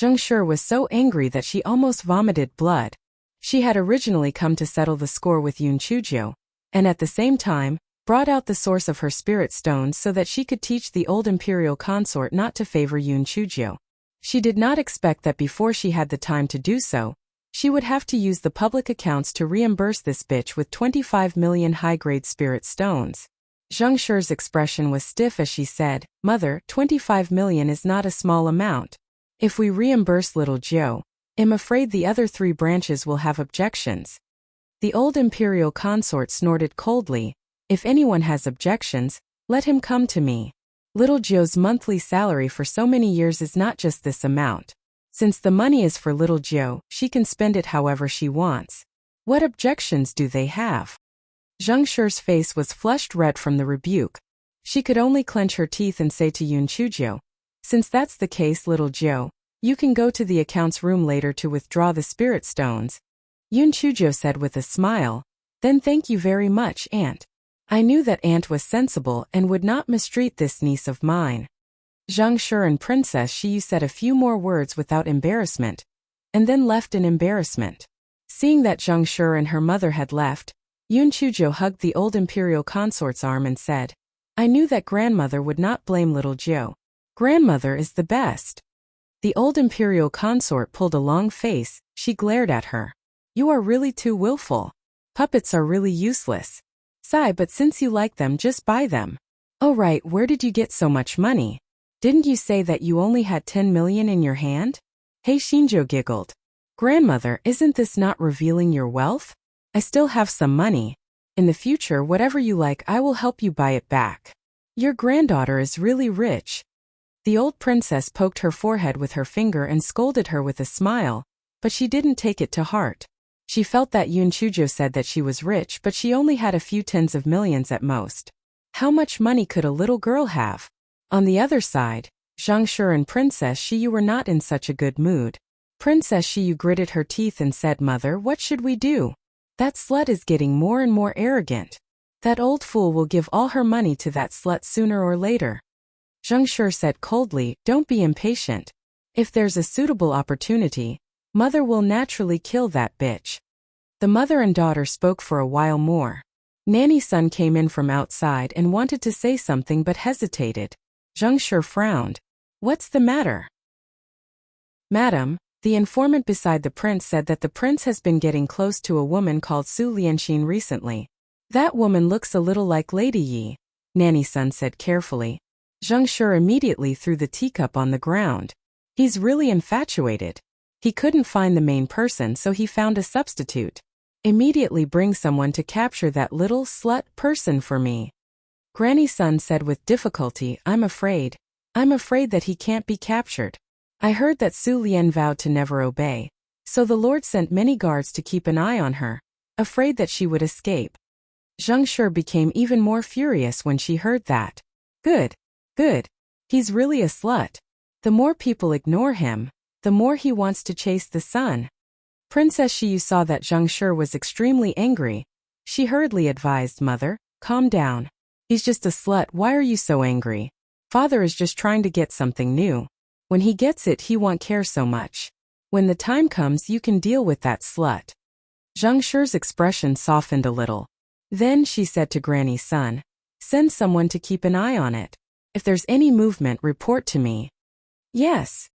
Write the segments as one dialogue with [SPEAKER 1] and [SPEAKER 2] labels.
[SPEAKER 1] Zheng Shi was so angry that she almost vomited blood. She had originally come to settle the score with Yun Chuzhou, and at the same time, brought out the source of her spirit stones so that she could teach the old imperial consort not to favor Yun Chuzhou. She did not expect that before she had the time to do so, she would have to use the public accounts to reimburse this bitch with 25 million high-grade spirit stones. Zheng Shi's expression was stiff as she said, "Mother, 25 million is not a small amount. If we reimburse little Jiu, I'm afraid the other 3 branches will have objections." The old imperial consort snorted coldly, "If anyone has objections, let him come to me. Little Jiu's monthly salary for so many years is not just this amount. Since the money is for little Jiu, she can spend it however she wants. What objections do they have?" Zheng Shi's face was flushed red from the rebuke. She could only clench her teeth and say to Yun Chuzhou, "Since that's the case, little Jiu, you can go to the accounts room later to withdraw the spirit stones." Yun Chuzhou said with a smile, "Then thank you very much, Aunt. I knew that Aunt was sensible and would not mistreat this niece of mine." Zheng Shi and Princess Shiyu said a few more words without embarrassment, and then left in embarrassment. Seeing that Zheng Shi and her mother had left, Yun Chuzhou hugged the old imperial consort's arm and said, "I knew that grandmother would not blame little Jiu. Grandmother is the best." The old imperial consort pulled a long face. She glared at her. "You are really too willful. Puppets are really useless. Sigh, but since you like them, just buy them." "Oh right, where did you get so much money? Didn't you say that you only had 10 million in your hand?" Hei Shinjo giggled. "Grandmother, isn't this not revealing your wealth? I still have some money. In the future, whatever you like, I will help you buy it back. Your granddaughter is really rich." The old princess poked her forehead with her finger and scolded her with a smile, but she didn't take it to heart. She felt that Yun Chuzhou said that she was rich, but she only had a few tens of millions at most. How much money could a little girl have? On the other side, Zheng Shi and Princess Shiyu were not in such a good mood. Princess Shiyu gritted her teeth and said, "Mother, what should we do? That slut is getting more and more arrogant. That old fool will give all her money to that slut sooner or later." Zheng Shi said coldly, "Don't be impatient. If there's a suitable opportunity, Mother will naturally kill that bitch." The mother and daughter spoke for a while more. Nanny-san came in from outside and wanted to say something but hesitated. Zheng Shi frowned. "What's the matter?" "Madam, the informant beside the prince said that the prince has been getting close to a woman called Su Lianxin recently. That woman looks a little like Lady Yi," Nanny-san said carefully. Zheng Shi immediately threw the teacup on the ground. He's really infatuated. He couldn't find the main person, so he found a substitute. "Immediately bring someone to capture that little slut person for me." Granny-san said with difficulty, I'm afraid that he can't be captured. I heard that Su Lian vowed to never obey, so the Lord sent many guards to keep an eye on her, afraid that she would escape." Zheng Shi became even more furious when she heard that. Good. He's really a slut. The more people ignore him, the more he wants to chase the sun. Princess Shiyu saw that Zheng Shi was extremely angry. She hurriedly advised, "Mother, calm down. He's just a slut. Why are you so angry? Father is just trying to get something new. When he gets it, he won't care so much. When the time comes, you can deal with that slut." Zheng Shi's expression softened a little. Then she said to Granny's son, "Send someone to keep an eye on it. If there's any movement, report to me." "Yes."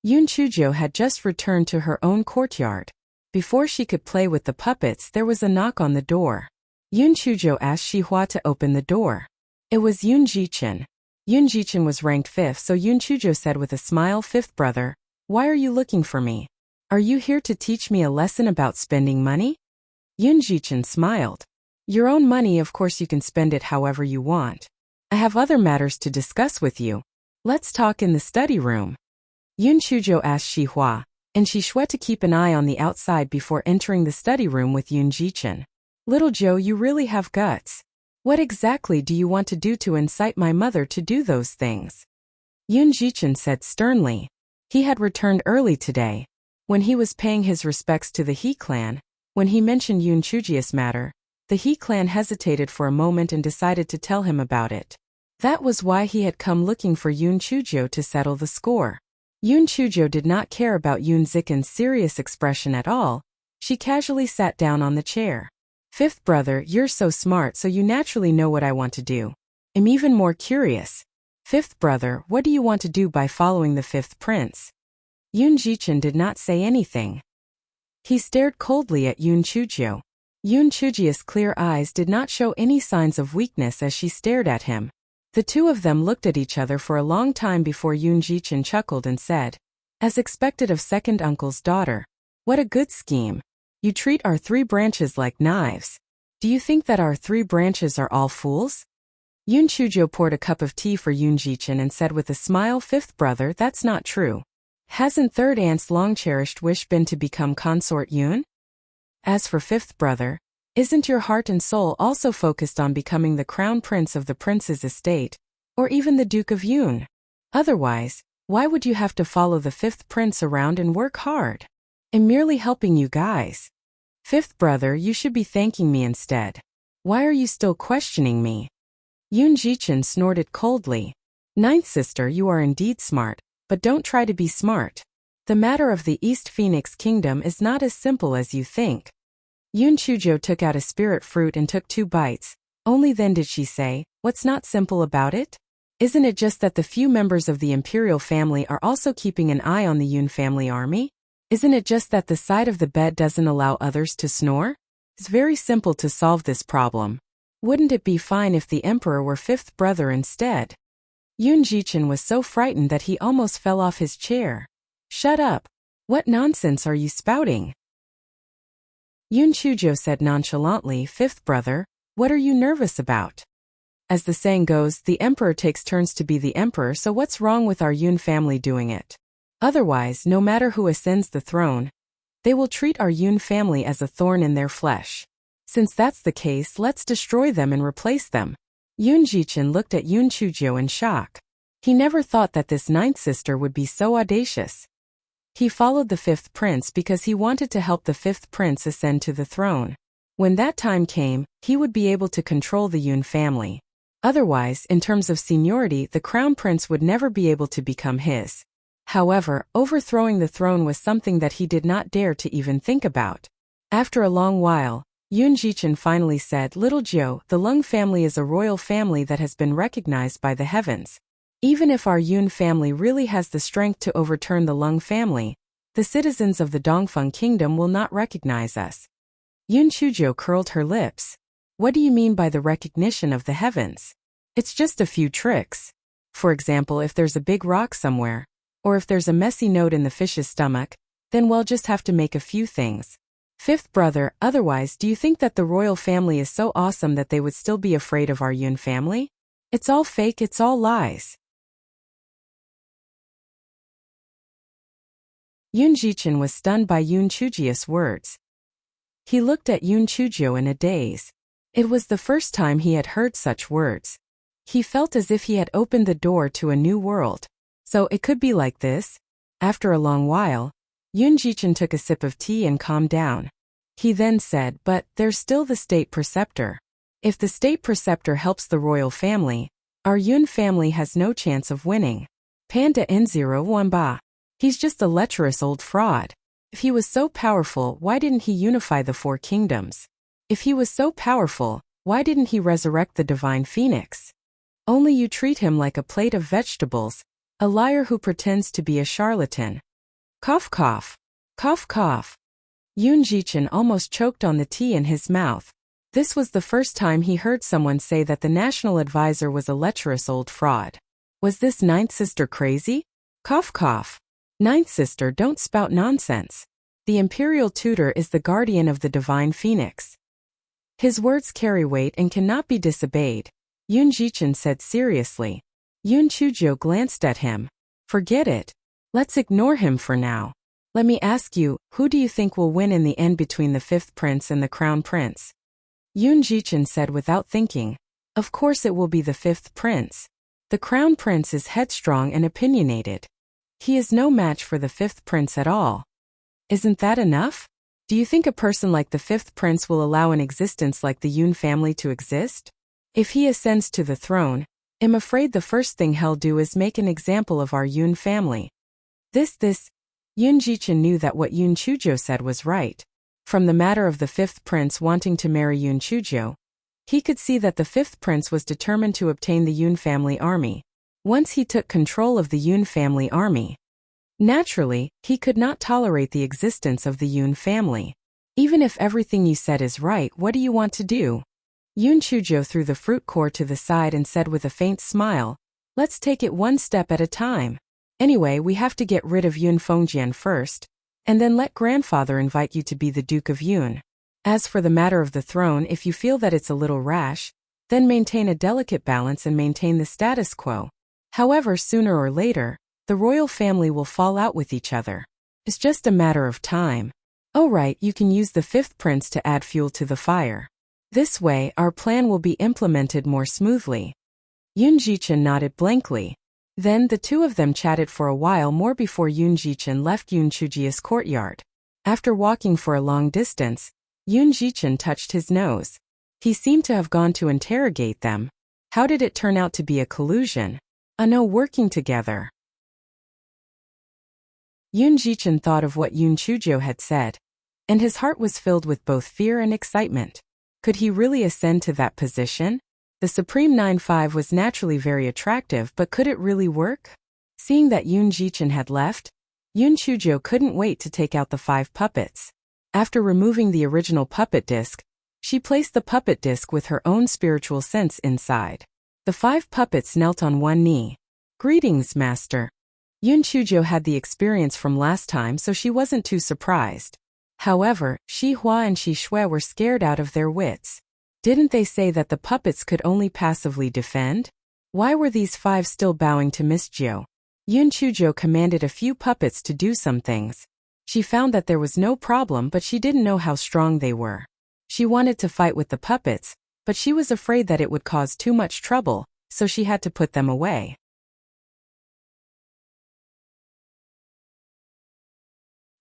[SPEAKER 1] Yun Chuzhou had just returned to her own courtyard. Before she could play with the puppets, there was a knock on the door. Yun Chuzhou asked Xihua to open the door. It was Yun Jichen. Yun Jichen was ranked 5th, so Yun Chuzhou said with a smile, "5th brother, why are you looking for me? Are you here to teach me a lesson about spending money?" Yun Jichen smiled. "Your own money, of course you can spend it however you want. I have other matters to discuss with you. Let's talk in the study room." Yun Chuzhou asked Xihua and Xishue to keep an eye on the outside before entering the study room with Yun Jichen. "Little Joe, you really have guts. What exactly do you want to do to incite my mother to do those things?" Yun Jichen said sternly. He had returned early today. When he was paying his respects to the He clan, when he mentioned Yun Chuzhou's matter, the He clan hesitated for a moment and decided to tell him about it. That was why he had come looking for Yoon Chujio to settle the score. Yoon Chujio did not care about Yoon Zikin's serious expression at all. She casually sat down on the chair. Fifth brother, you're so smart, so you naturally know what I want to do. I'm even more curious. Fifth brother, what do you want to do by following the fifth prince? Yoon Jichin did not say anything. He stared coldly at Yoon Chujio. Yoon Chujio's clear eyes did not show any signs of weakness as she stared at him. The two of them looked at each other for a long time before Yoon Jichin chuckled and said, as expected of second uncle's daughter, what a good scheme. You treat our 3 branches like knives. Do you think that our 3 branches are all fools? Yoon Chujio poured a cup of tea for Yoon Jichin and said with a smile, fifth brother, that's not true. Hasn't third aunt's long-cherished wish been to become consort Yoon? As for fifth brother, isn't your heart and soul also focused on becoming the crown prince of the prince's estate, or even the Duke of Yoon? Otherwise, why would you have to follow the fifth prince around and work hard? I'm merely helping you guys. Fifth brother, you should be thanking me instead. Why are you still questioning me? Yoon Jichin snorted coldly. Ninth sister, you are indeed smart, but don't try to be smart. The matter of the East Phoenix Kingdom is not as simple as you think. Yoon Chujio took out a spirit fruit and took 2 bites. Only then did she say, what's not simple about it? Isn't it just that the few members of the imperial family are also keeping an eye on the Yoon family army? Isn't it just that the side of the bed doesn't allow others to snore? It's very simple to solve this problem. Wouldn't it be fine if the emperor were fifth brother instead? Yoon Jichin was so frightened that he almost fell off his chair. Shut up. What nonsense are you spouting? Yoon Chujio said nonchalantly, fifth brother, what are you nervous about? As the saying goes, the emperor takes turns to be the emperor, so what's wrong with our Yoon family doing it? Otherwise, no matter who ascends the throne, they will treat our Yoon family as a thorn in their flesh. Since that's the case, let's destroy them and replace them. Yoon Jichin looked at Yoon Chujio in shock. He never thought that this 9th sister would be so audacious. He followed the 5th prince because he wanted to help the 5th prince ascend to the throne. When that time came, he would be able to control the Yoon family. Otherwise, in terms of seniority, the crown prince would never be able to become his. However, overthrowing the throne was something that he did not dare to even think about. After a long while, Yoon Jichin finally said, Little Jiu, the Lung family is a royal family that has been recognized by the heavens. Even if our Yoon family really has the strength to overturn the Lung family, the citizens of the Dongfeng kingdom will not recognize us. Yoon Chujio curled her lips. What do you mean by the recognition of the heavens? It's just a few tricks. For example, if there's a big rock somewhere, or if there's a messy note in the fish's stomach, then we'll just have to make a few things. Fifth brother, otherwise, do you think that the royal family is so awesome that they would still be afraid of our Yoon family? It's all fake, it's all lies. Yoon Jichin was stunned by Yoon Chujio's words. He looked at Yoon Chujio in a daze. It was the first time he had heard such words. He felt as if he had opened the door to a new world. So it could be like this? After a long while, Yoon Jichin took a sip of tea and calmed down. He then said, but there's still the state preceptor. If the state preceptor helps the royal family, our Yoon family has no chance of winning. Panda N01 Ba. He's just a lecherous old fraud. If he was so powerful, why didn't he unify the 4 kingdoms? If he was so powerful, why didn't he resurrect the divine phoenix? Only you treat him like a plate of vegetables, a liar who pretends to be a charlatan. Cough cough. Cough cough. Yoon Jichin almost choked on the tea in his mouth. This was the first time he heard someone say that the national advisor was a lecherous old fraud. Was this 9th sister crazy? Cough cough. 9th sister, don't spout nonsense. The imperial tutor is the guardian of the divine phoenix. His words carry weight and cannot be disobeyed, Yoon Jichin said seriously. Yoon Chujio glanced at him. Forget it. Let's ignore him for now. Let me ask you, who do you think will win in the end between the 5th prince and the crown prince? Yoon Jichin said without thinking. Of course it will be the 5th prince. The crown prince is headstrong and opinionated. He is no match for the 5th prince at all. Isn't that enough? Do you think a person like the 5th prince will allow an existence like the Yoon family to exist? If he ascends to the throne, I'm afraid the first thing he'll do is make an example of our Yun family. This, Yun Jichen knew that what Yun Chujo said was right. From the matter of the fifth prince wanting to marry Yun Chujo, he could see that the fifth prince was determined to obtain the Yun family army. Once he took control of the Yun family army, naturally, he could not tolerate the existence of the Yun family. Even if everything you said is right, what do you want to do? Yun Chujo threw the fruit core to the side and said with a faint smile, let's take it one step at a time. Anyway, we have to get rid of Yun Fengjian first, and then let grandfather invite you to be the Duke of Yun. As for the matter of the throne, if you feel that it's a little rash, then maintain a delicate balance and maintain the status quo. However, sooner or later, the royal family will fall out with each other. It's just a matter of time. Oh right, you can use the fifth prince to add fuel to the fire. This way, our plan will be implemented more smoothly. Yun Jichen nodded blankly. Then the two of them chatted for a while more before Yun Jichen left Yun Chujia's courtyard. After walking for a long distance, Yun Jichen touched his nose. He seemed to have gone to interrogate them. How did it turn out to be a collusion? No working together. Yun Jichen thought of what Yun Chujo had said, and his heart was filled with both fear and excitement. Could he really ascend to that position? The Supreme 9-5 was naturally very attractive, but could it really work? Seeing that Yun Jichen had left, Yun Chujo couldn't wait to take out the 5 puppets. After removing the original puppet disc, she placed the puppet disc with her own spiritual sense inside. The 5 puppets knelt on one knee. Greetings, master. Yun Chujo had the experience from last time, so she wasn't too surprised. However, Shi Hua and Shi Shui were scared out of their wits. Didn't they say that the puppets could only passively defend? Why were these 5 still bowing to Miss Jiu? Yun Chujo commanded a few puppets to do some things. She found that there was no problem, but she didn't know how strong they were. She wanted to fight with the puppets, but she was afraid that it would cause too much trouble, so she had to put them away.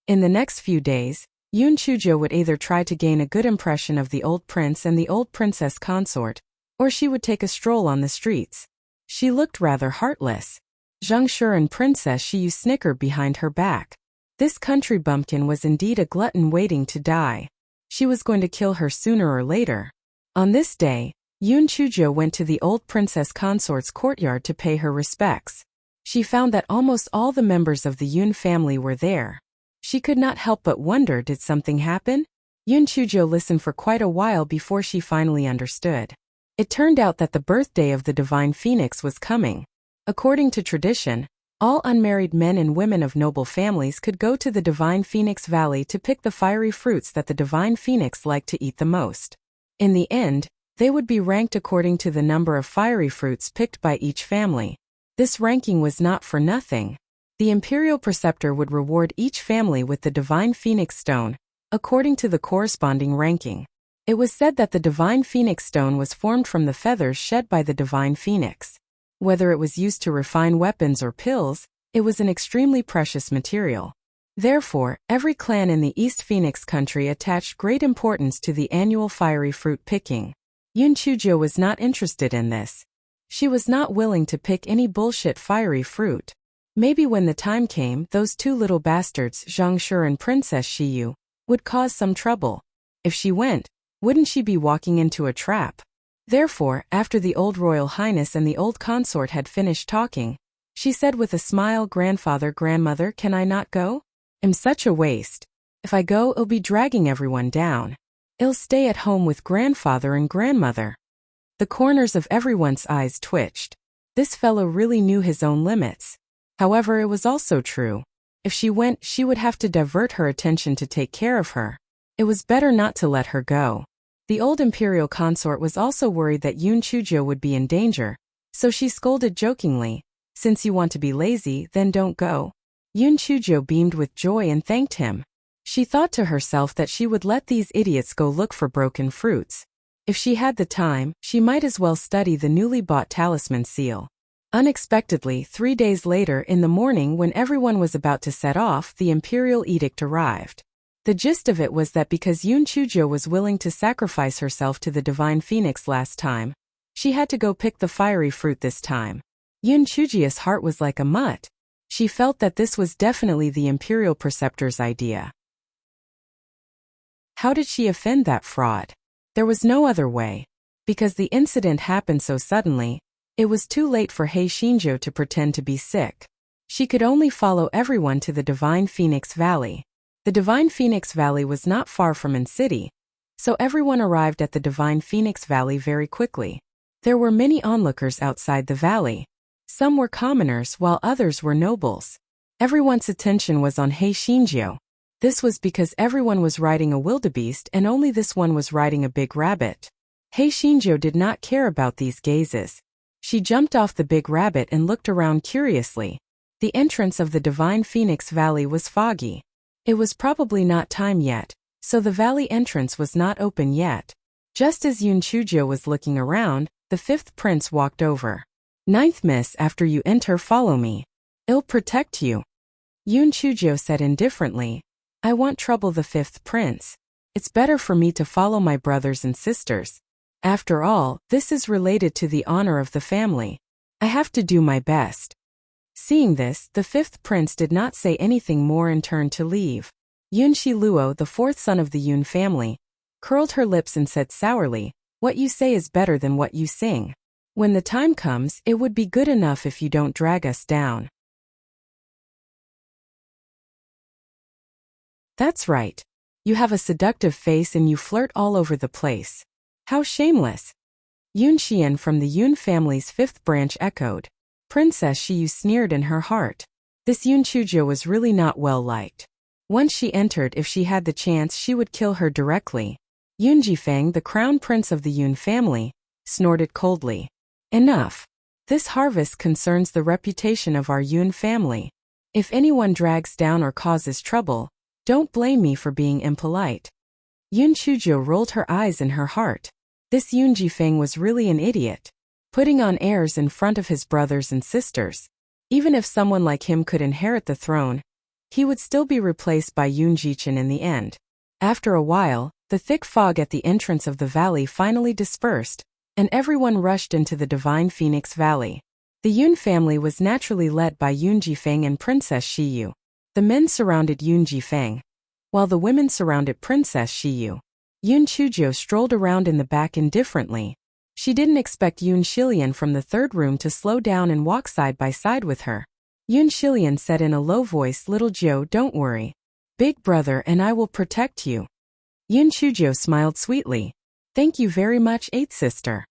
[SPEAKER 1] In the next few days, Yun Chujo would either try to gain a good impression of the old prince and the old princess consort, or she would take a stroll on the streets. She looked rather heartless. Zhang Shi and Princess Shiyu snickered behind her back. This country bumpkin was indeed a glutton waiting to die. She was going to kill her sooner or later. On this day, Yun Chujo went to the old princess consort's courtyard to pay her respects. She found that almost all the members of the Yun family were there. She could not help but wonder, did something happen? Yun Chujo listened for quite a while before she finally understood. It turned out that the birthday of the Divine Phoenix was coming. According to tradition, all unmarried men and women of noble families could go to the Divine Phoenix Valley to pick the fiery fruits that the Divine Phoenix liked to eat the most. In the end, they would be ranked according to the number of fiery fruits picked by each family. This ranking was not for nothing. The Imperial Preceptor would reward each family with the Divine Phoenix Stone, according to the corresponding ranking. It was said that the Divine Phoenix Stone was formed from the feathers shed by the Divine Phoenix. Whether it was used to refine weapons or pills, it was an extremely precious material. Therefore, every clan in the East Phoenix country attached great importance to the annual fiery fruit picking. Yun Chujo was not interested in this. She was not willing to pick any bullshit fiery fruit. Maybe when the time came, those 2 little bastards, Zhang Shi and Princess Shiyu, would cause some trouble. If she went, wouldn't she be walking into a trap? Therefore, after the old Royal Highness and the old consort had finished talking, she said with a smile, "Grandfather, grandmother, can I not go? I'm such a waste. If I go, it'll be dragging everyone down. I'll stay at home with grandfather and grandmother." The corners of everyone's eyes twitched. This fellow really knew his own limits. However, it was also true. If she went, she would have to divert her attention to take care of her. It was better not to let her go. The old imperial consort was also worried that Yun Chujo would be in danger, so she scolded jokingly, "Since you want to be lazy, then don't go." Yun Chujo beamed with joy and thanked him. She thought to herself that she would let these idiots go look for broken fruits. If she had the time, she might as well study the newly bought talisman seal. Unexpectedly, 3 days later in the morning when everyone was about to set off, the imperial edict arrived. The gist of it was that because Yun Chujo was willing to sacrifice herself to the Divine Phoenix last time, She had to go pick the fiery fruit this time. Yun Chujia's heart was like a mutt. She felt that this was definitely the imperial preceptor's idea. How did she offend that fraud? There was no other way. Because the incident happened so suddenly, it was too late for Hei Shinjo to pretend to be sick. She could only follow everyone to the Divine Phoenix Valley. The Divine Phoenix Valley was not far from In City, so everyone arrived at the Divine Phoenix Valley very quickly. There were many onlookers outside the valley. Some were commoners while others were nobles. Everyone's attention was on Hei Shinjo. This was because everyone was riding a wildebeest and only this one was riding a big rabbit. Hei Shinjo did not care about these gazes. She jumped off the big rabbit and looked around curiously. The entrance of the Divine Phoenix Valley was foggy. It was probably not time yet, so the valley entrance was not open yet. Just as Yun Chujo was looking around, the fifth prince walked over. "Ninth miss, after you enter, follow me. I'll protect you." Yun Chujo said indifferently, "I want trouble, the fifth prince. It's better for me to follow my brothers and sisters. After all, this is related to the honor of the family. I have to do my best." Seeing this, the fifth prince did not say anything more and turned to leave. Yun Shiluo, the fourth son of the Yun family, curled her lips and said sourly, "What you say is better than what you sing. When the time comes, it would be good enough if you don't drag us down." "That's right. You have a seductive face and you flirt all over the place. How shameless." Yun Xian from the Yun family's fifth branch echoed. Princess Shiyu sneered in her heart. This Yun Chujo was really not well liked. Once she entered, if she had the chance, she would kill her directly. Yun Jifeng, the crown prince of the Yun family, snorted coldly. "Enough. This harvest concerns the reputation of our Yun family. If anyone drags down or causes trouble, don't blame me for being impolite." Yun Chujo rolled her eyes in her heart. This Yun Jifeng was really an idiot, putting on airs in front of his brothers and sisters. Even if someone like him could inherit the throne, he would still be replaced by Yun Jichen in the end. After a while, the thick fog at the entrance of the valley finally dispersed, and everyone rushed into the Divine Phoenix Valley. The Yun family was naturally led by Yun Jifeng and Princess Shiyu. The men surrounded Yun Jifeng, while the women surrounded Princess Shiyu. Yun Chujo strolled around in the back indifferently. She didn't expect Yun Shilian from the third room to slow down and walk side by side with her. Yun Shilian said in a low voice, "Little Joe, don't worry. Big brother and I will protect you." Yun Chujo smiled sweetly. "Thank you very much, eighth sister."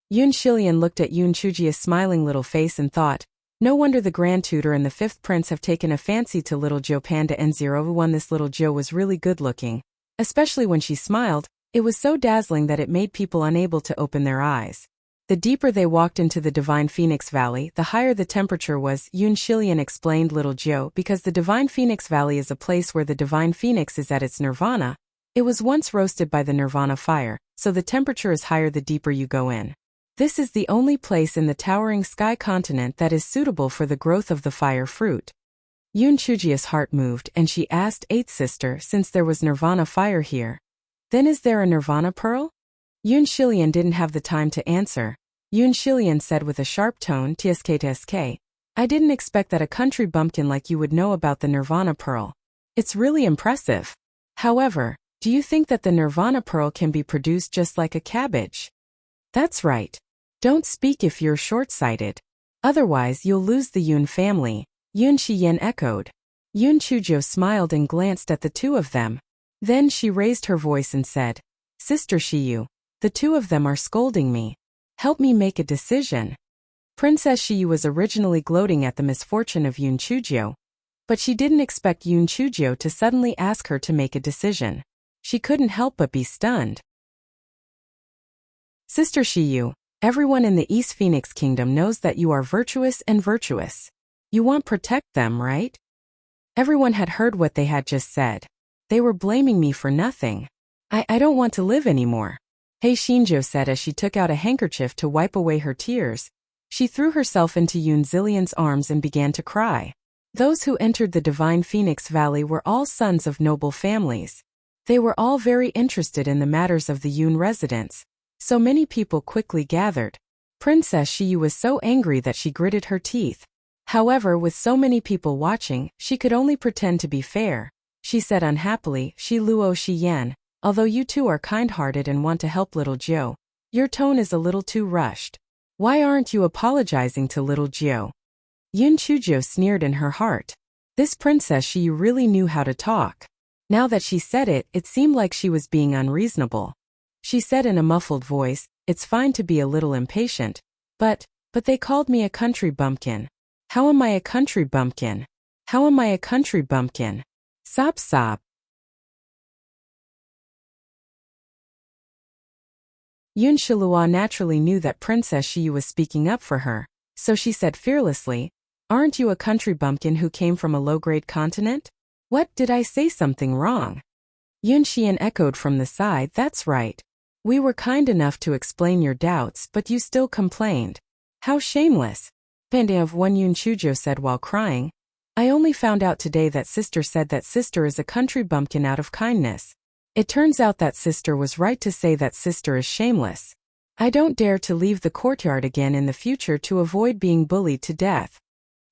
[SPEAKER 1] Yun Shilian looked at Yun Chujia's smiling little face and thought, no wonder the Grand Tutor and the fifth prince have taken a fancy to little Joe. Panda N01. This little Joe was really good looking. Especially when she smiled, it was so dazzling that it made people unable to open their eyes. The deeper they walked into the Divine Phoenix Valley, the higher the temperature was, Yun Shilian explained little Joe, because the Divine Phoenix Valley is a place where the Divine Phoenix is at its nirvana. It was once roasted by the nirvana fire, so the temperature is higher the deeper you go in. This is the only place in the towering sky continent that is suitable for the growth of the fire fruit. Yun Chujia's heart moved and she asked, "Eighth sister, since there was nirvana fire here, then is there a nirvana pearl?" Yun Shilian didn't have the time to answer. Yun Shilian said with a sharp tone, "TSK, I didn't expect that a country bumpkin like you would know about the nirvana pearl. It's really impressive. However, do you think that the nirvana pearl can be produced just like a cabbage?" "That's right. Don't speak if you're short-sighted. Otherwise you'll lose the Yun family," Yun Shiyan echoed. Yun Chujo smiled and glanced at the two of them. Then she raised her voice and said, "Sister Shiyu, the two of them are scolding me. Help me make a decision." Princess Shiyu was originally gloating at the misfortune of Yun Chujo, but she didn't expect Yun Chujo to suddenly ask her to make a decision. She couldn't help but be stunned. "Sister Shiyu, everyone in the East Phoenix Kingdom knows that you are virtuous and virtuous. You want to protect them, right?" Everyone had heard what they had just said. They were blaming me for nothing. I don't want to live anymore," Hei Shinjo said as she took out a handkerchief to wipe away her tears. She threw herself into Yun Zillian's arms and began to cry. Those who entered the Divine Phoenix Valley were all sons of noble families. They were all very interested in the matters of the Yun residents, so many people quickly gathered. Princess Shiyu was so angry that she gritted her teeth. However, with so many people watching, she could only pretend to be fair. She said unhappily, Shi Luo Shi Yan, although you two are kind-hearted and want to help little Jiu, your tone is a little too rushed. Why aren't you apologizing to little Jiu? Yun Chujiu sneered in her heart. This Princess Shiyu really knew how to talk. Now that she said it, it seemed like she was being unreasonable. She said in a muffled voice, it's fine to be a little impatient, but they called me a country bumpkin. How am I a country bumpkin? How am I a country bumpkin? Sob sob. Yun Shilua naturally knew that Princess Shiyu was speaking up for her, so she said fearlessly, aren't you a country bumpkin who came from a low-grade continent? What, did I say something wrong? Yun Xian echoed from the side, that's right. We were kind enough to explain your doubts, but you still complained. How shameless. Pending of one Yun Chujiu said while crying. I only found out today that sister said that sister is a country bumpkin out of kindness. It turns out that sister was right to say that sister is shameless. I don't dare to leave the courtyard again in the future to avoid being bullied to death.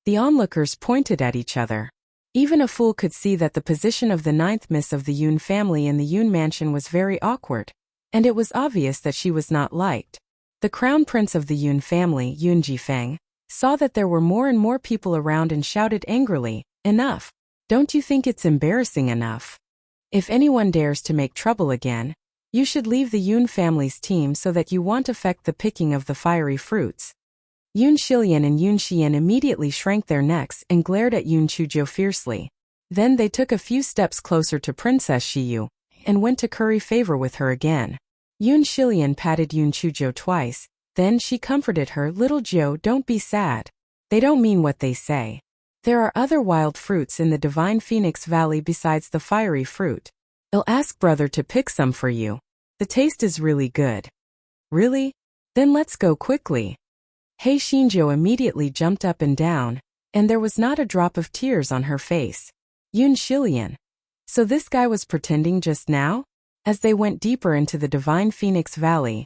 [SPEAKER 1] The onlookers pointed at each other. Even a fool could see that the position of the ninth miss of the Yun family in the Yun mansion was very awkward, and it was obvious that she was not liked. The crown prince of the Yun family, Yun Jifeng, saw that there were more and more people around and shouted angrily, enough. Don't you think it's embarrassing enough? If anyone dares to make trouble again, you should leave the Yun family's team so that you won't affect the picking of the fiery fruits. Yun Shilian and Yun Xian immediately shrank their necks and glared at Yun Chujiu fiercely. Then they took a few steps closer to Princess Shiyu and went to curry favor with her again. Yun Shilian patted Yun Chujiu twice, then she comforted her, little Jiu, don't be sad. They don't mean what they say. There are other wild fruits in the Divine Phoenix Valley besides the fiery fruit. I'll ask brother to pick some for you. The taste is really good. Really? Then let's go quickly. Hei Xinjiu immediately jumped up and down, and there was not a drop of tears on her face. Yun Shilian. So this guy was pretending just now? As they went deeper into the Divine Phoenix Valley,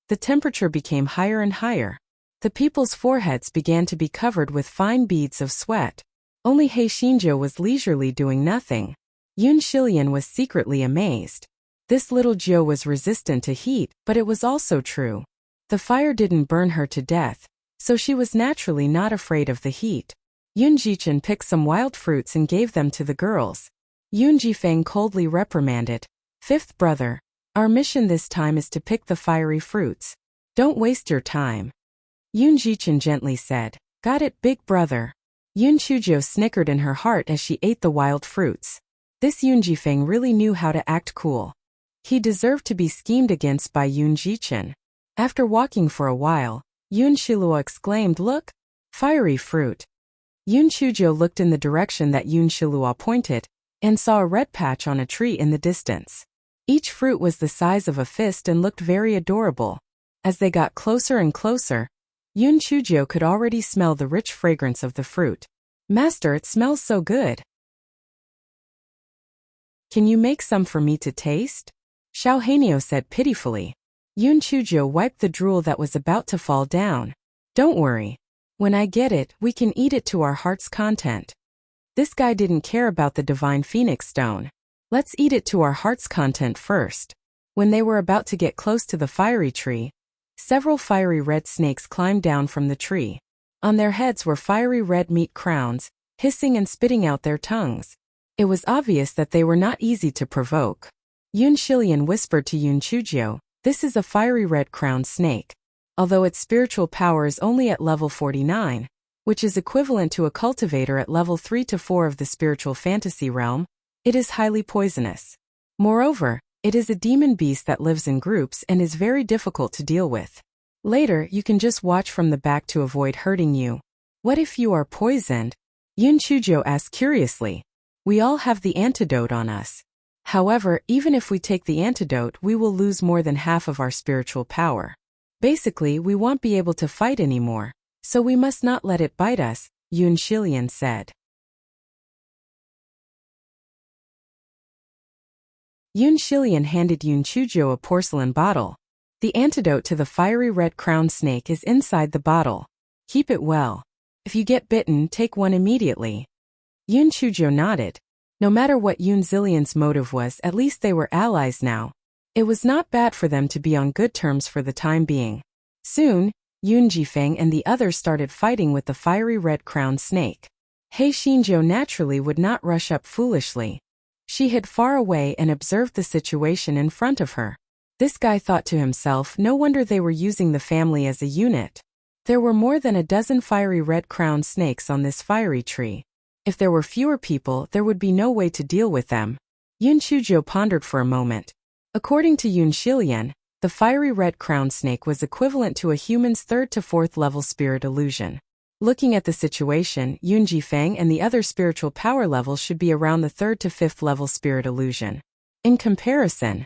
[SPEAKER 1] the temperature became higher and higher. The people's foreheads began to be covered with fine beads of sweat. Only Hei Xinjiu was leisurely doing nothing. Yun Shilian was secretly amazed. This little Jiu was resistant to heat, but it was also true. The fire didn't burn her to death, so she was naturally not afraid of the heat. Yun Jichen picked some wild fruits and gave them to the girls. Yun Jifeng coldly reprimanded, Fifth brother, our mission this time is to pick the fiery fruits. Don't waste your time. Yun Jichen gently said, got it, big brother. Yun Chujiu snickered in her heart as she ate the wild fruits. This Yun Jifeng really knew how to act cool. He deserved to be schemed against by Yun Jichen. After walking for a while, Yun Shilua exclaimed, look! Fiery fruit. Yun Chujiu looked in the direction that Yun Shilua pointed, and saw a red patch on a tree in the distance. Each fruit was the size of a fist and looked very adorable. As they got closer and closer, Yun Chujiu could already smell the rich fragrance of the fruit. Master, it smells so good. Can you make some for me to taste? Xiao Hanio said pitifully. Yun Chujiu wiped the drool that was about to fall down. Don't worry. When I get it, we can eat it to our heart's content. This guy didn't care about the Divine Phoenix Stone. Let's eat it to our heart's content first. When they were about to get close to the fiery tree, several fiery red snakes climbed down from the tree. On their heads were fiery red meat crowns, hissing and spitting out their tongues. It was obvious that they were not easy to provoke. Yun Shilian whispered to Yun Chujiu, this is a fiery red crowned snake. Although its spiritual power is only at level 49, which is equivalent to a cultivator at level 3 to 4 of the spiritual fantasy realm, it is highly poisonous. Moreover, it is a demon beast that lives in groups and is very difficult to deal with. Later, you can just watch from the back to avoid hurting you. What if you are poisoned? Yun Chujiu asked curiously. We all have the antidote on us. However, even if we take the antidote, we will lose more than half of our spiritual power. Basically, we won't be able to fight anymore, so we must not let it bite us, Yun Shilian said. Yun Shilian handed Yun Chujiu a porcelain bottle. The antidote to the fiery red-crowned snake is inside the bottle. Keep it well. If you get bitten, take one immediately. Yun Chuzhou nodded. No matter what Yun Zillian's motive was, at least they were allies now. It was not bad for them to be on good terms for the time being. Soon, Yun Jifeng and the others started fighting with the fiery red-crowned snake. He Xinzhou naturally would not rush up foolishly. She hid far away and observed the situation in front of her. This guy thought to himself, no wonder they were using the family as a unit. There were more than a dozen fiery red-crowned snakes on this fiery tree. If there were fewer people, there would be no way to deal with them. Yun Chuzhou pondered for a moment. According to Yun Xilian, the fiery red-crowned snake was equivalent to a human's 3rd to 4th level spirit illusion. Looking at the situation, Yun Jifeng and the other spiritual power levels should be around the 3rd to 5th level spirit illusion. In comparison,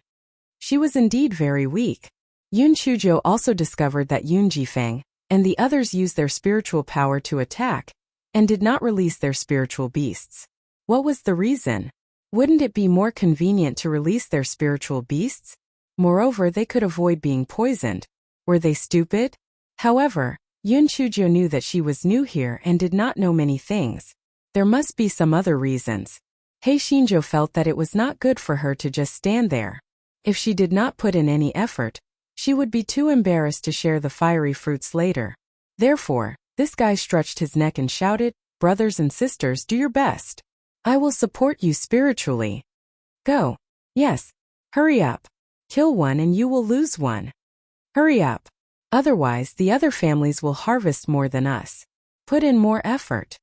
[SPEAKER 1] she was indeed very weak. Yun Chuzhou also discovered that Yun Jifeng and the others used their spiritual power to attack, and did not release their spiritual beasts. What was the reason? Wouldn't it be more convenient to release their spiritual beasts? Moreover, they could avoid being poisoned. Were they stupid? However, Yun Chuzhou knew that she was new here and did not know many things. There must be some other reasons. He Xinzhou felt that it was not good for her to just stand there. If she did not put in any effort, she would be too embarrassed to share the fiery fruits later. Therefore, this guy stretched his neck and shouted, "Brothers and sisters, do your best. I will support you spiritually. Go. Yes. Hurry up. Kill one and you will lose one. Hurry up. Otherwise, the other families will harvest more than us. Put in more effort."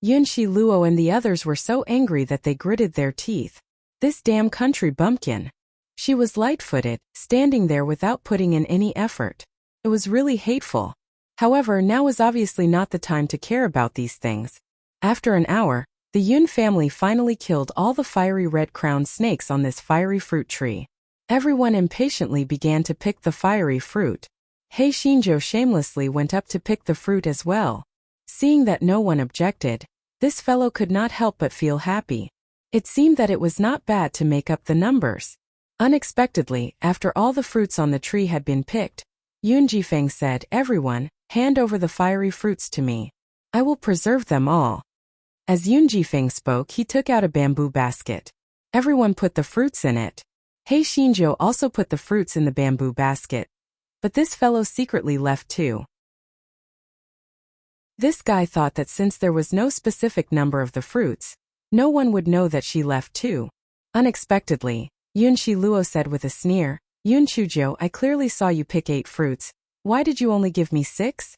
[SPEAKER 1] Yun Shi Luo and the others were so angry that they gritted their teeth. This damn country bumpkin. She was light-footed, standing there without putting in any effort. It was really hateful. However, now was obviously not the time to care about these things. After an hour, the Yun family finally killed all the fiery red-crowned snakes on this fiery fruit tree. Everyone impatiently began to pick the fiery fruit. He Xinzhou shamelessly went up to pick the fruit as well. Seeing that no one objected, this fellow could not help but feel happy. It seemed that it was not bad to make up the numbers. Unexpectedly, after all the fruits on the tree had been picked, Yun Jifeng said, "Everyone, hand over the fiery fruits to me. I will preserve them all." As Yun Jifeng spoke, he took out a bamboo basket. Everyone put the fruits in it. He Xinzhou also put the fruits in the bamboo basket. But this fellow secretly left too. This guy thought that since there was no specific number of the fruits, no one would know that she left too. Unexpectedly, Yun Shi Luo said with a sneer, "Yun Chuzhou, I clearly saw you pick 8 fruits. Why did you only give me 6?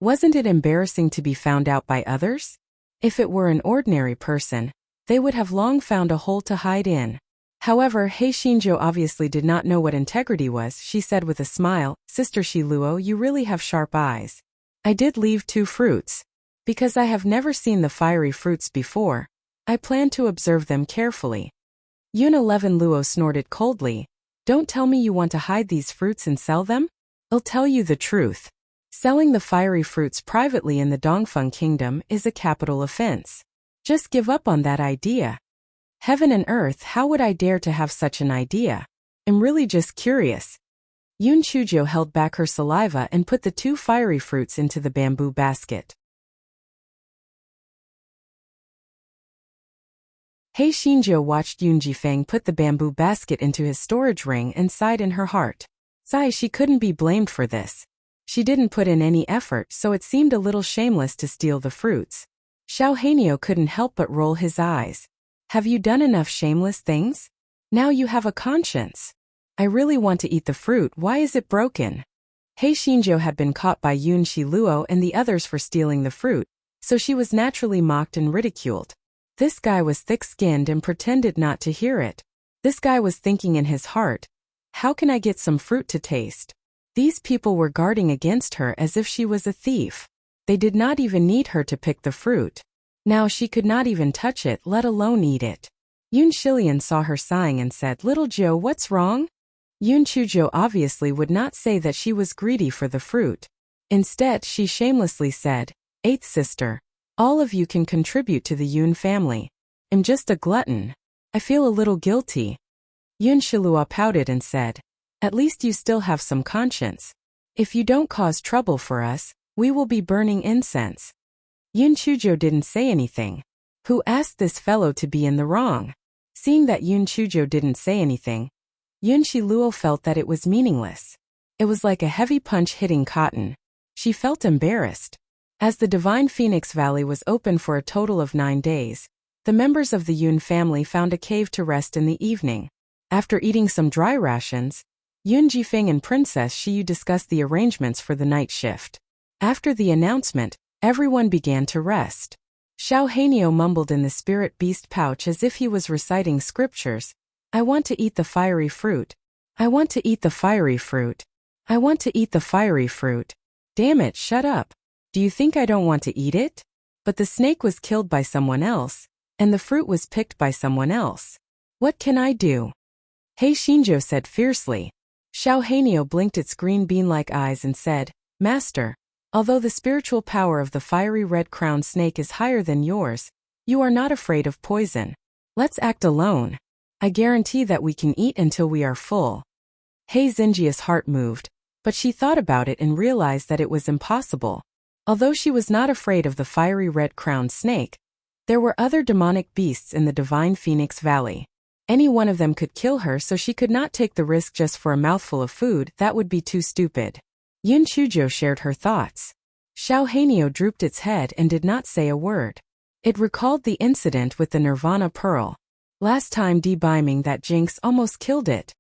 [SPEAKER 1] Wasn't it embarrassing to be found out by others? If it were an ordinary person, they would have long found a hole to hide in." However, He Xinzhou obviously did not know what integrity was. She said with a smile, "Sister Shi Luo, you really have sharp eyes. I did leave 2 fruits. Because I have never seen the fiery fruits before, I plan to observe them carefully." Yun 11 Luo snorted coldly. "Don't tell me you want to hide these fruits and sell them? I'll tell you the truth. Selling the fiery fruits privately in the Dongfeng Kingdom is a capital offense. Just give up on that idea." Heaven and earth, how would I dare to have such an idea? I'm really just curious. Yun Chuzhou held back her saliva and put the 2 fiery fruits into the bamboo basket. He Xinzhou watched Yun Jifeng put the bamboo basket into his storage ring and sighed in her heart. She couldn't be blamed for this. She didn't put in any effort, so it seemed a little shameless to steal the fruits. Xiao Hanio couldn't help but roll his eyes. "Have you done enough shameless things? Now you have a conscience. I really want to eat the fruit, why is it broken?" He Xinzhou had been caught by Yun Shi Luo and the others for stealing the fruit, so she was naturally mocked and ridiculed. This guy was thick-skinned and pretended not to hear it. This guy was thinking in his heart, "How can I get some fruit to taste?" These people were guarding against her as if she was a thief. They did not even need her to pick the fruit. Now she could not even touch it, let alone eat it. Yun Xilian saw her sighing and said, "Little Joe, what's wrong?" Yun Chuzhou obviously would not say that she was greedy for the fruit. Instead, she shamelessly said, "Eighth sister, all of you can contribute to the Yun family. I'm just a glutton. I feel a little guilty." Yun Shilua pouted and said, At least you still have some conscience. If you don't cause trouble for us, we will be burning incense. Yun Chujo didn't say anything. Who asked this fellow to be in the wrong? Seeing that Yun Chujo didn't say anything, Yun Shiluo felt that it was meaningless. It was like a heavy punch hitting cotton. She felt embarrassed. As the Divine Phoenix Valley was open for a total of 9 days, the members of the Yun family found a cave to rest in the evening. After eating some dry rations, Yun Jifeng and Princess Shiyu discussed the arrangements for the night shift. After the announcement, everyone began to rest. Xiao Hanyo mumbled in the spirit beast pouch as if he was reciting scriptures. I want to eat the fiery fruit. I want to eat the fiery fruit. I want to eat the fiery fruit. Damn it, shut up. Do you think I don't want to eat it? But the snake was killed by someone else, and the fruit was picked by someone else. What can I do? Hei Shinjo said fiercely. Xiao Hanyo blinked its green bean-like eyes and said, Master, although the spiritual power of the fiery red-crowned snake is higher than yours, you are not afraid of poison. Let's act alone. I guarantee that we can eat until we are full. Hei Xinjia's heart moved, but she thought about it and realized that it was impossible. Although she was not afraid of the fiery red-crowned snake, there were other demonic beasts in the Divine Phoenix Valley. Any one of them could kill her, so she could not take the risk just for a mouthful of food. That would be too stupid. Yun Chujo shared her thoughts. Xiao Hanyo drooped its head and did not say a word. It recalled the incident with the Nirvana Pearl. Last time debeiming that jinx almost killed it.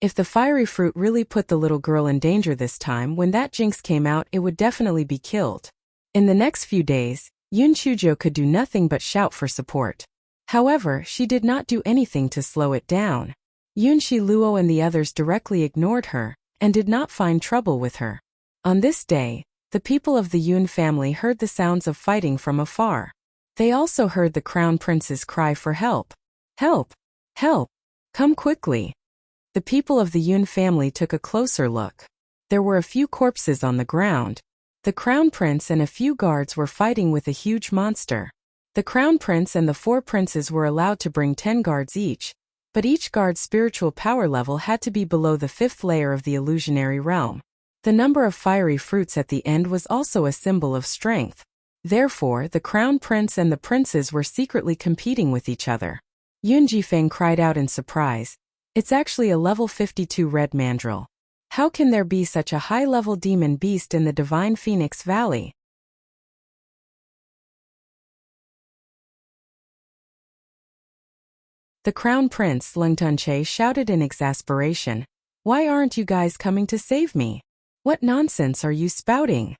[SPEAKER 1] If the fiery fruit really put the little girl in danger this time, when that jinx came out, it would definitely be killed. In the next few days, Yun Chujo could do nothing but shout for support. However, she did not do anything to slow it down. Yun Shiluo and the others directly ignored her, and did not find trouble with her. On this day, the people of the Yun family heard the sounds of fighting from afar. They also heard the crown prince's cry for help. Help! Help! Come quickly! The people of the Yun family took a closer look. There were a few corpses on the ground. The crown prince and a few guards were fighting with a huge monster. The crown prince and the 4 princes were allowed to bring 10 guards each, but each guard's spiritual power level had to be below the 5th layer of the illusionary realm. The number of fiery fruits at the end was also a symbol of strength. Therefore, the crown prince and the princes were secretly competing with each other. Yun Jifeng cried out in surprise. It's actually a level 52 red mandrill. How can there be such a high-level demon beast in the Divine Phoenix Valley? The crown prince Leng Tunche shouted in exasperation. Why aren't you guys coming to save me? What nonsense are you spouting?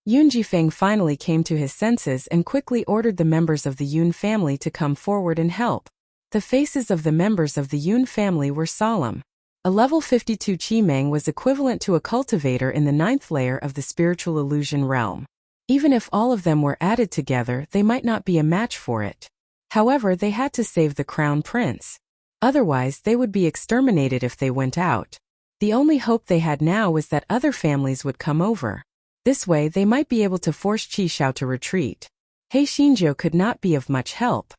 [SPEAKER 1] Yun Jifeng finally came to his senses and quickly ordered the members of the Yun family to come forward and help. The faces of the members of the Yun family were solemn. A level 52 Qimeng was equivalent to a cultivator in the 9th layer of the spiritual illusion realm. Even if all of them were added together, they might not be a match for it. However, they had to save the crown prince. Otherwise, they would be exterminated if they went out. The only hope they had now was that other families would come over. This way, they might be able to force Qishao to retreat. Hei Shinjo could not be of much help.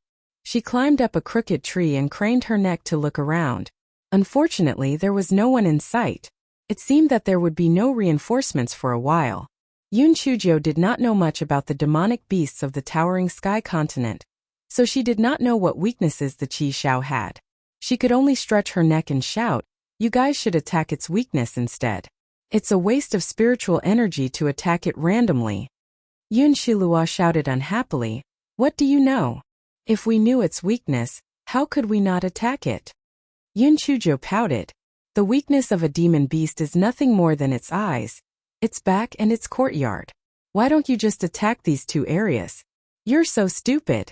[SPEAKER 1] She climbed up a crooked tree and craned her neck to look around. Unfortunately, there was no one in sight. It seemed that there would be no reinforcements for a while. Yun Chujo did not know much about the demonic beasts of the towering sky continent, so she did not know what weaknesses the Qishao had. She could only stretch her neck and shout, "You guys should attack its weakness instead. It's a waste of spiritual energy to attack it randomly." Yun Shilua shouted unhappily, "What do you know? If we knew its weakness, how could we not attack it?" Yun Chujo pouted. The weakness of a demon beast is nothing more than its eyes, its back and its courtyard. Why don't you just attack these 2 areas? You're so stupid.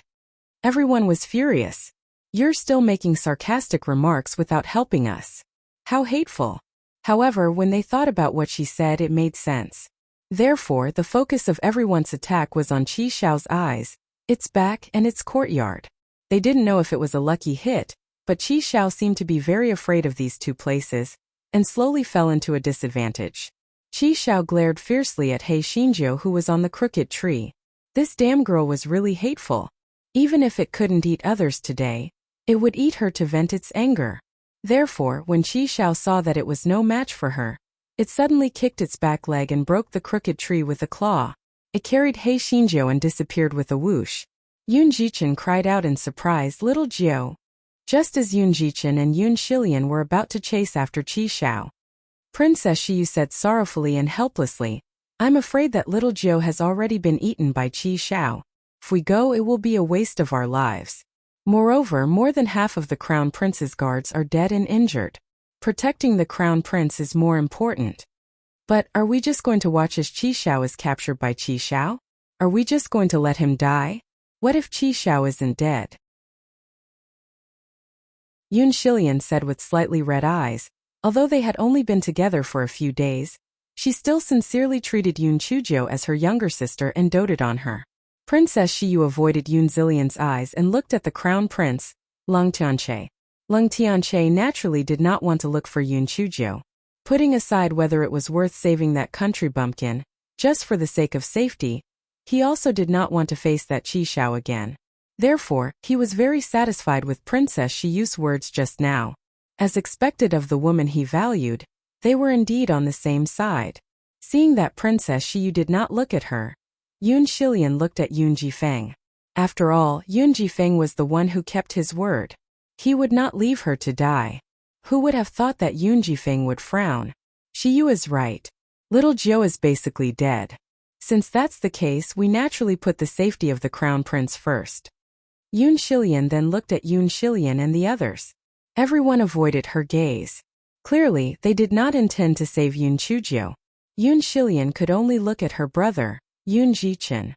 [SPEAKER 1] Everyone was furious. You're still making sarcastic remarks without helping us. How hateful. However, when they thought about what she said, it made sense. Therefore, the focus of everyone's attack was on Qishao's eyes, its back and its courtyard. They didn't know if it was a lucky hit, but Qishao seemed to be very afraid of these 2 places, and slowly fell into a disadvantage. Qishao glared fiercely at Hei Shinjo, who was on the crooked tree. This damn girl was really hateful. Even if it couldn't eat others today, it would eat her to vent its anger. Therefore, when Qi Xiao saw that it was no match for her, it suddenly kicked its back leg and broke the crooked tree with a claw. It carried He Xinjiu and disappeared with a whoosh. Yun Jichen cried out in surprise, "Little Jiu!" Just as Yun Jichen and Yun Shilian were about to chase after Qi Xiao, Princess Xiyu said sorrowfully and helplessly, "I'm afraid that little Jiu has already been eaten by Qi Xiao. If we go, it will be a waste of our lives. Moreover, more than half of the Crown Prince's guards are dead and injured. Protecting the Crown Prince is more important." "But are we just going to watch as Qi Xiao is captured by Qi Xiao? Are we just going to let him die? What if Qi Xiao isn't dead?" Yun Shilian said with slightly red eyes. Although they had only been together for a few days, she still sincerely treated Yun Chuzhou as her younger sister and doted on her. Princess Xiyu avoided Yun Zilian's eyes and looked at the Crown Prince, Leng Tianche. Leng Tianche naturally did not want to look for Yun Chuzhou. Putting aside whether it was worth saving that country bumpkin, just for the sake of safety, he also did not want to face that Qi Xiao again. Therefore, he was very satisfied with Princess Shiyu's words just now. As expected of the woman he valued, they were indeed on the same side. Seeing that Princess Xiyu did not look at her, Yun Shilian looked at Yun Jifeng. After all, Yun Jifeng was the one who kept his word. He would not leave her to die. Who would have thought that Yun Jifeng would frown? Xiyu is right. Little Jiu is basically dead. Since that's the case, we naturally put the safety of the Crown Prince first. Yun Shilian then looked at Yun Shilian and the others. Everyone avoided her gaze. Clearly, they did not intend to save Yun Chuzhou. Yun Shilian could only look at her brother, Yun Jichen.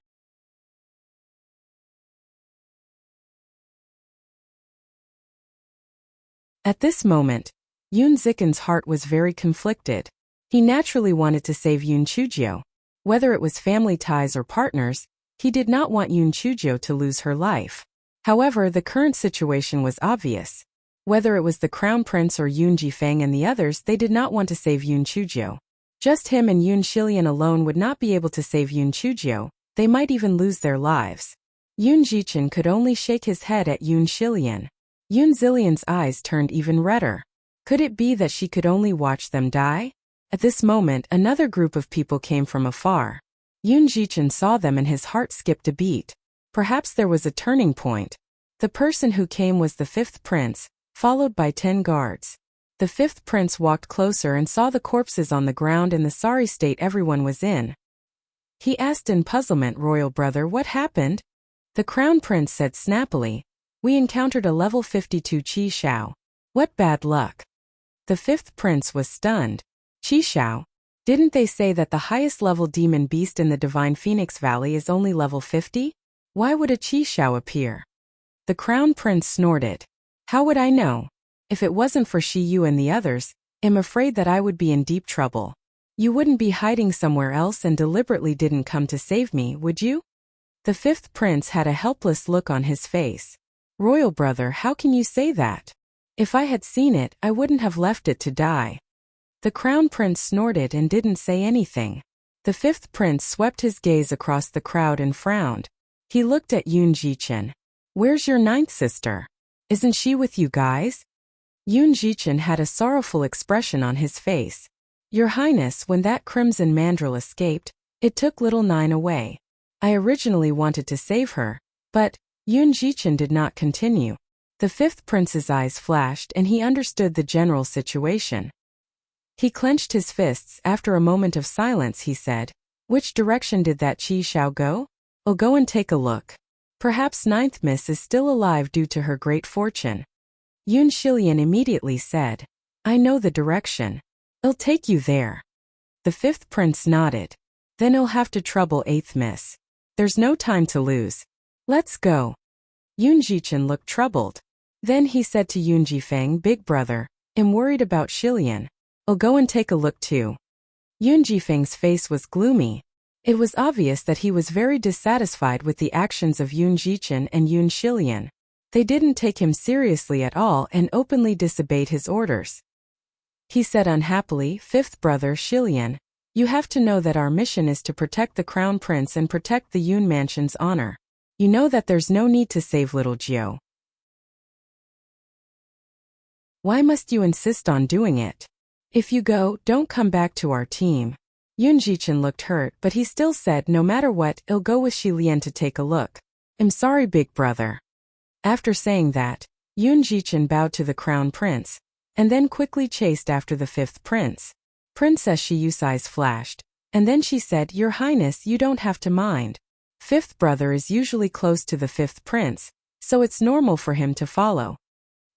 [SPEAKER 1] At this moment, Yun Zichen's heart was very conflicted. He naturally wanted to save Yun Chuzhou. Whether it was family ties or partners, he did not want Yun Chuzhou to lose her life. However, the current situation was obvious. Whether it was the Crown Prince or Yun Jifeng and the others, they did not want to save Yun Chuzhou. Just him and Yun Shilian alone would not be able to save Yun Chuzhou. They might even lose their lives. Yun Jichen could only shake his head at Yun Shilian. Yun Zilian's eyes turned even redder. Could it be that she could only watch them die? At this moment, another group of people came from afar. Yun Jichen saw them and his heart skipped a beat. Perhaps there was a turning point. The person who came was the fifth prince, followed by 10 guards. The fifth prince walked closer and saw the corpses on the ground in the sorry state everyone was in. He asked in puzzlement, "Royal brother, what happened?" The Crown Prince said snappily, "We encountered a level 52 Qi Xiao. What bad luck." The fifth prince was stunned. Qi Xiao? Didn't they say that the highest level demon beast in the Divine Phoenix Valley is only level 50? Why would a Qi Xiao appear? The Crown Prince snorted. "How would I know? If it wasn't for Xiyu and the others, I'm afraid that I would be in deep trouble. You wouldn't be hiding somewhere else and deliberately didn't come to save me, would you?" The fifth prince had a helpless look on his face. "Royal brother, how can you say that? If I had seen it, I wouldn't have left it to die." The Crown Prince snorted and didn't say anything. The fifth prince swept his gaze across the crowd and frowned. He looked at Yun Jichen. "Where's your ninth sister? Isn't she with you guys?" Yun Jichen had a sorrowful expression on his face. "Your Highness, when that crimson mandrill escaped, it took little Nine away. I originally wanted to save her, but..." Yun Jichen did not continue. The fifth prince's eyes flashed and he understood the general situation. He clenched his fists. After a moment of silence, he said, "Which direction did that Qi Xiao go? I'll go and take a look. Perhaps Ninth Miss is still alive due to her great fortune." Yun Shilian immediately said, "I know the direction. I'll take you there." The fifth prince nodded. "Then I'll have to trouble Eighth Miss. There's no time to lose. Let's go." Yun Jichen looked troubled. Then he said to Yun Jifeng, "Big brother, I'm worried about Shilian. I'll go and take a look too." Yun Jifeng's face was gloomy. It was obvious that he was very dissatisfied with the actions of Yun Jichen and Yun Shilian. They didn't take him seriously at all and openly disobeyed his orders. He said unhappily, "Fifth brother Shilian, you have to know that our mission is to protect the Crown Prince and protect the Yun Mansion's honor. You know that there's no need to save little Jiu." Why must you insist on doing it? If you go, don't come back to our team. Yoon Ji-chin looked hurt, but he still said no matter what, I'll go with Shi Lian to take a look. I'm sorry, big brother. After saying that, Yoon Ji-chin bowed to the crown prince, and then quickly chased after the fifth prince. Princess Shi Yu's eyes flashed, and then she said, Your Highness, you don't have to mind. Fifth brother is usually close to the fifth prince, so it's normal for him to follow.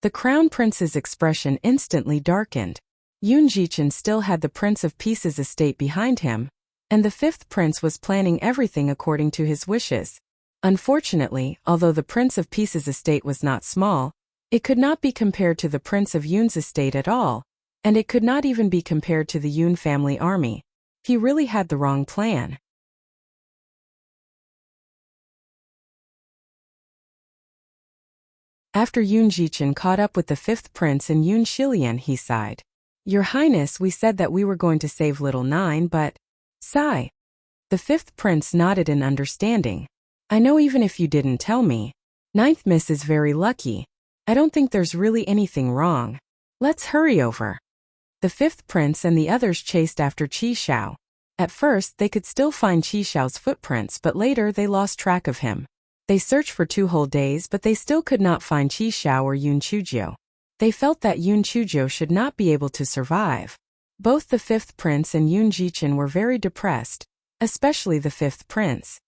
[SPEAKER 1] The crown prince's expression instantly darkened. Yoon Ji-chin still had the Prince of Peace's estate behind him, and the fifth prince was planning everything according to his wishes. Unfortunately, although the Prince of Peace's estate was not small, it could not be compared to the Prince of Yoon's estate at all, and it could not even be compared to the Yoon family army. He really had the wrong plan. After Yoon Ji-chin caught up with the fifth prince and Yoon Shilian, he sighed. Your Highness, we said that we were going to save little Nine, but... Sigh. The fifth prince nodded in understanding. I know even if you didn't tell me. Ninth Miss is very lucky. I don't think there's really anything wrong. Let's hurry over. The fifth prince and the others chased after Qi Xiao. At first, they could still find Qi Xiao's footprints, but later they lost track of him. They searched for 2 whole days, but they still could not find Qi Xiao or Yoon Chujio. They felt that Yoon Chujio should not be able to survive. Both the fifth prince and Yoon Ji-chin were very depressed, especially the fifth prince.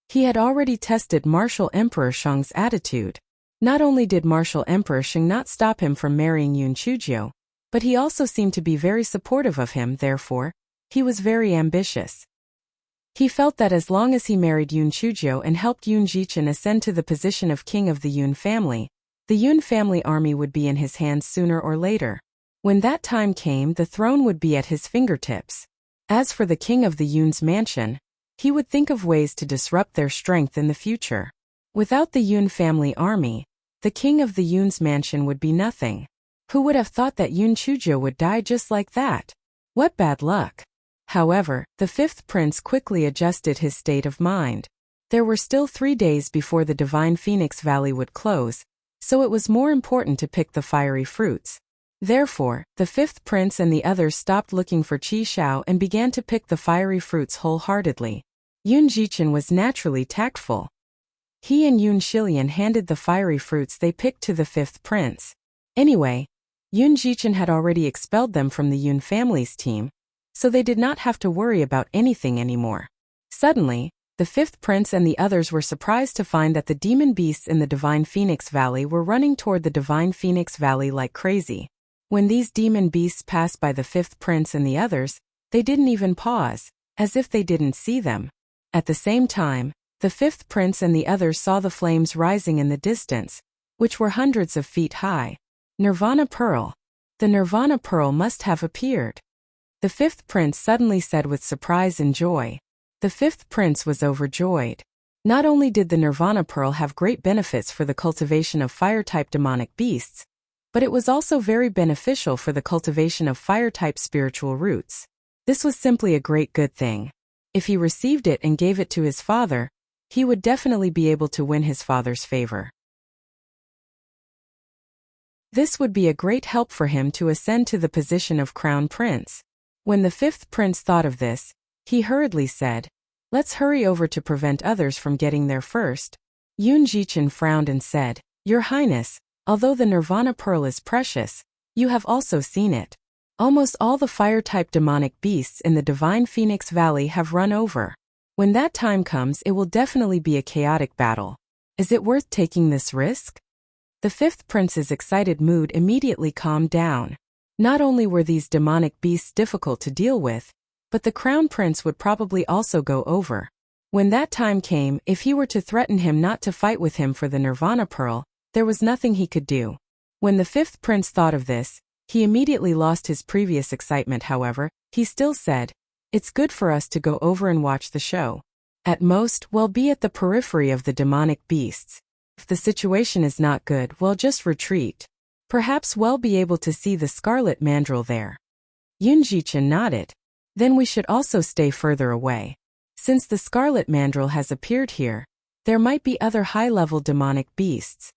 [SPEAKER 1] He had already tested Martial Emperor Shang's attitude. Not only did Martial Emperor Shang not stop him from marrying Yoon Chujio, but he also seemed to be very supportive of him, therefore, he was very ambitious. He felt that as long as he married Yoon Chujio and helped Yoon Ji-chin ascend to the position of king of the Yoon family, the Yoon family army would be in his hands sooner or later. When that time came, the throne would be at his fingertips. As for the king of the Yoon's mansion, he would think of ways to disrupt their strength in the future. Without the Yoon family army, the king of the Yoon's mansion would be nothing. Who would have thought that Yoon Chujio would die just like that? What bad luck. However, the fifth prince quickly adjusted his state of mind. There were still 3 days before the Divine Phoenix Valley would close, so it was more important to pick the fiery fruits. Therefore, the fifth prince and the others stopped looking for Qi Xiao and began to pick the fiery fruits wholeheartedly. Yoon Ji-chin was naturally tactful. He and Yoon Shilian handed the fiery fruits they picked to the fifth prince. Anyway, Yoon Ji-chin had already expelled them from the Yoon family's team, so they did not have to worry about anything anymore. Suddenly, the fifth prince and the others were surprised to find that the demon beasts in the Divine Phoenix Valley were running toward the Divine Phoenix Valley like crazy. When these demon beasts passed by the fifth prince and the others, they didn't even pause, as if they didn't see them. At the same time, the fifth prince and the others saw the flames rising in the distance, which were hundreds of feet high. Nirvana Pearl. The Nirvana Pearl must have appeared. The fifth prince suddenly said with surprise and joy. The fifth prince was overjoyed. Not only did the Nirvana Pearl have great benefits for the cultivation of fire-type demonic beasts, but it was also very beneficial for the cultivation of fire-type spiritual roots. This was simply a great good thing. If he received it and gave it to his father, he would definitely be able to win his father's favor. This would be a great help for him to ascend to the position of crown prince. When the fifth prince thought of this, he hurriedly said, Let's hurry over to prevent others from getting there first. Yoon Ji-chin frowned and said, Your Highness, although the Nirvana Pearl is precious, you have also seen it. Almost all the fire-type demonic beasts in the Divine Phoenix Valley have run over. When that time comes, it will definitely be a chaotic battle. Is it worth taking this risk? The fifth prince's excited mood immediately calmed down. Not only were these demonic beasts difficult to deal with, but the crown prince would probably also go over. When that time came, if he were to threaten him not to fight with him for the Nirvana Pearl, there was nothing he could do. When the fifth prince thought of this, he immediately lost his previous excitement. However, he still said, It's good for us to go over and watch the show. At most, we'll be at the periphery of the demonic beasts. If the situation is not good, we'll just retreat. Perhaps we'll be able to see the scarlet mandrill there. Yoon Ji-chin nodded. Then we should also stay further away. Since the scarlet mandrill has appeared here, there might be other high-level demonic beasts.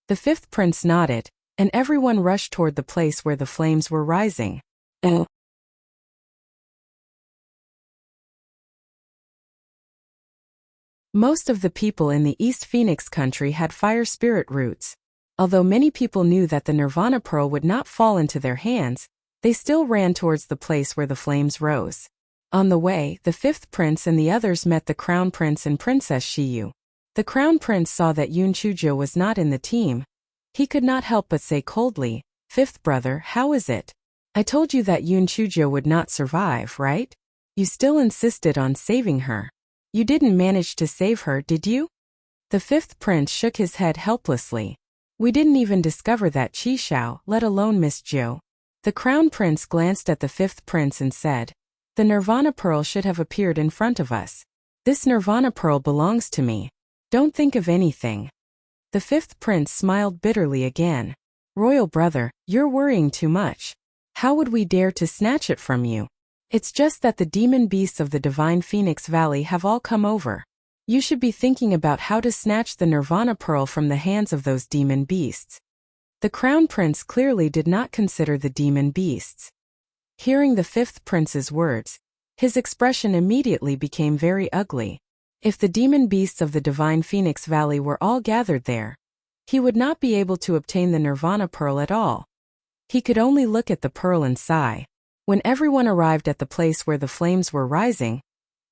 [SPEAKER 1] The fifth prince nodded, and everyone rushed toward the place where the flames were rising. Most of the people in the East Phoenix country had fire spirit roots. Although many people knew that the Nirvana pearl would not fall into their hands, they still ran towards the place where the flames rose. On the way, the fifth prince and the others met the crown prince and princess Shiyu. The crown prince saw that Yun Chujo was not in the team. He could not help but say coldly, "Fifth brother, how is it? I told you that Yun Chujo would not survive, right? You still insisted on saving her. You didn't manage to save her, did you?" The fifth prince shook his head helplessly. "We didn't even discover that Qi Shao, let alone Miss Zhou." The crown prince glanced at the fifth prince and said, "The Nirvana pearl should have appeared in front of us. This Nirvana pearl belongs to me. Don't think of anything." The fifth prince smiled bitterly again. "Royal brother, you're worrying too much. How would we dare to snatch it from you? It's just that the demon beasts of the divine Phoenix Valley have all come over. You should be thinking about how to snatch the Nirvana pearl from the hands of those demon beasts." The crown prince clearly did not consider the demon beasts. Hearing the fifth prince's words, his expression immediately became very ugly. If the demon beasts of the divine Phoenix Valley were all gathered there, he would not be able to obtain the Nirvana pearl at all. He could only look at the pearl and sigh. When everyone arrived at the place where the flames were rising,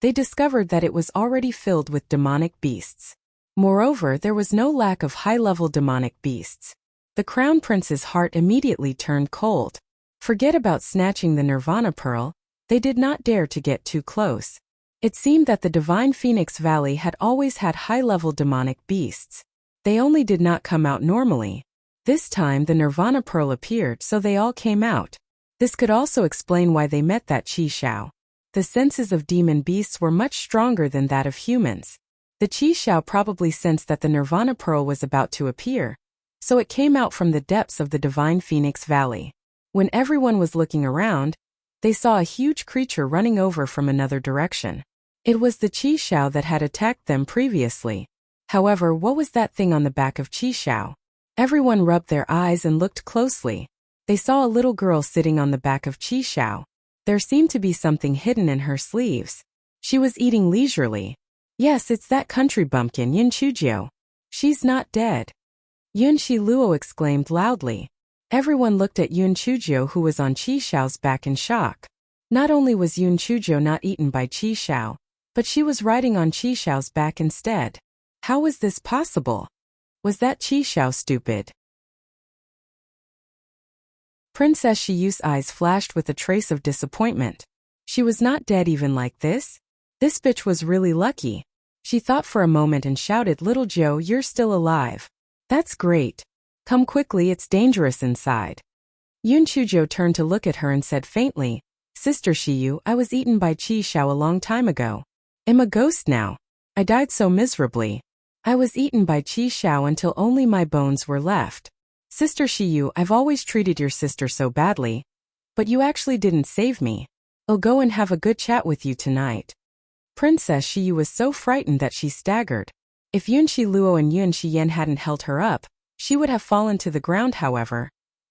[SPEAKER 1] they discovered that it was already filled with demonic beasts. Moreover, there was no lack of high-level demonic beasts. The crown prince's heart immediately turned cold. Forget about snatching the Nirvana pearl, they did not dare to get too close. It seemed that the divine Phoenix Valley had always had high-level demonic beasts. They only did not come out normally. This time the Nirvana pearl appeared, so they all came out. This could also explain why they met that Qi Shao. The senses of demon beasts were much stronger than that of humans. The Qi Shao probably sensed that the Nirvana pearl was about to appear, so it came out from the depths of the divine Phoenix Valley. When everyone was looking around, they saw a huge creature running over from another direction. It was the Qi Shao that had attacked them previously. However, what was that thing on the back of Qi Shao? Everyone rubbed their eyes and looked closely. They saw a little girl sitting on the back of Qi Shao. There seemed to be something hidden in her sleeves. She was eating leisurely. "Yes, it's that country bumpkin, Yun Chujo. She's not dead." Yun Shiluo exclaimed loudly. Everyone looked at Yun Chujo, who was on Qi Shao's back, in shock. Not only was Yun Chujo not eaten by Qi Shao, but she was riding on Qi Shao's back instead. How was this possible? Was that Qi Shao stupid? Princess Shiyu's eyes flashed with a trace of disappointment. She was not dead even like this? This bitch was really lucky. She thought for a moment and shouted, "Little Joe, you're still alive. That's great. Come quickly, it's dangerous inside." Yun Chujo turned to look at her and said faintly, "Sister Shiyu, I was eaten by Qi Shao a long time ago. I'm a ghost now. I died so miserably. I was eaten by Qi Shao until only my bones were left. Sister Shiyu, I've always treated your sister so badly. But you actually didn't save me. I'll go and have a good chat with you tonight." Princess Shiyu was so frightened that she staggered. If Yun Shiluo and Yun Shiyen hadn't held her up, she would have fallen to the ground. However,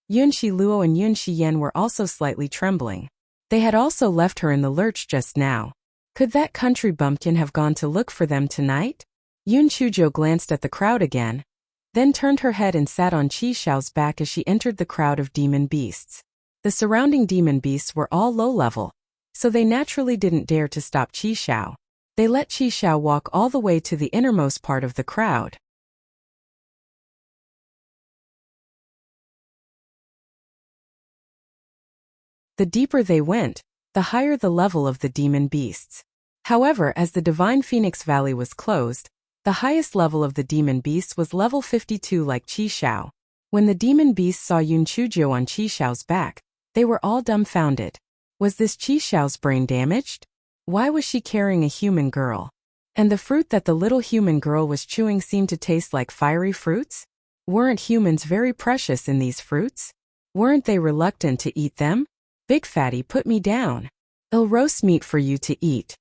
[SPEAKER 1] Yun Shiluo and Yun Shiyen were also slightly trembling. They had also left her in the lurch just now. Could that country bumpkin have gone to look for them tonight? Yun Chujo glanced at the crowd again, then turned her head and sat on Qi Shao's back as she entered the crowd of demon beasts. The surrounding demon beasts were all low-level, so they naturally didn't dare to stop Qi Shao. They let Qi Shao walk all the way to the innermost part of the crowd. The deeper they went, the higher the level of the demon beasts. However, as the divine Phoenix Valley was closed, the highest level of the demon beasts was level 52 like Qi Shao. When the demon beasts saw Yun Chujo on Qi Shao's back, they were all dumbfounded. Was this Qi Shao's brain damaged? Why was she carrying a human girl? And the fruit that the little human girl was chewing seemed to taste like fiery fruits? Weren't humans very precious in these fruits? Weren't they reluctant to eat them? "Big fatty, put me down. I'll roast meat for you to eat."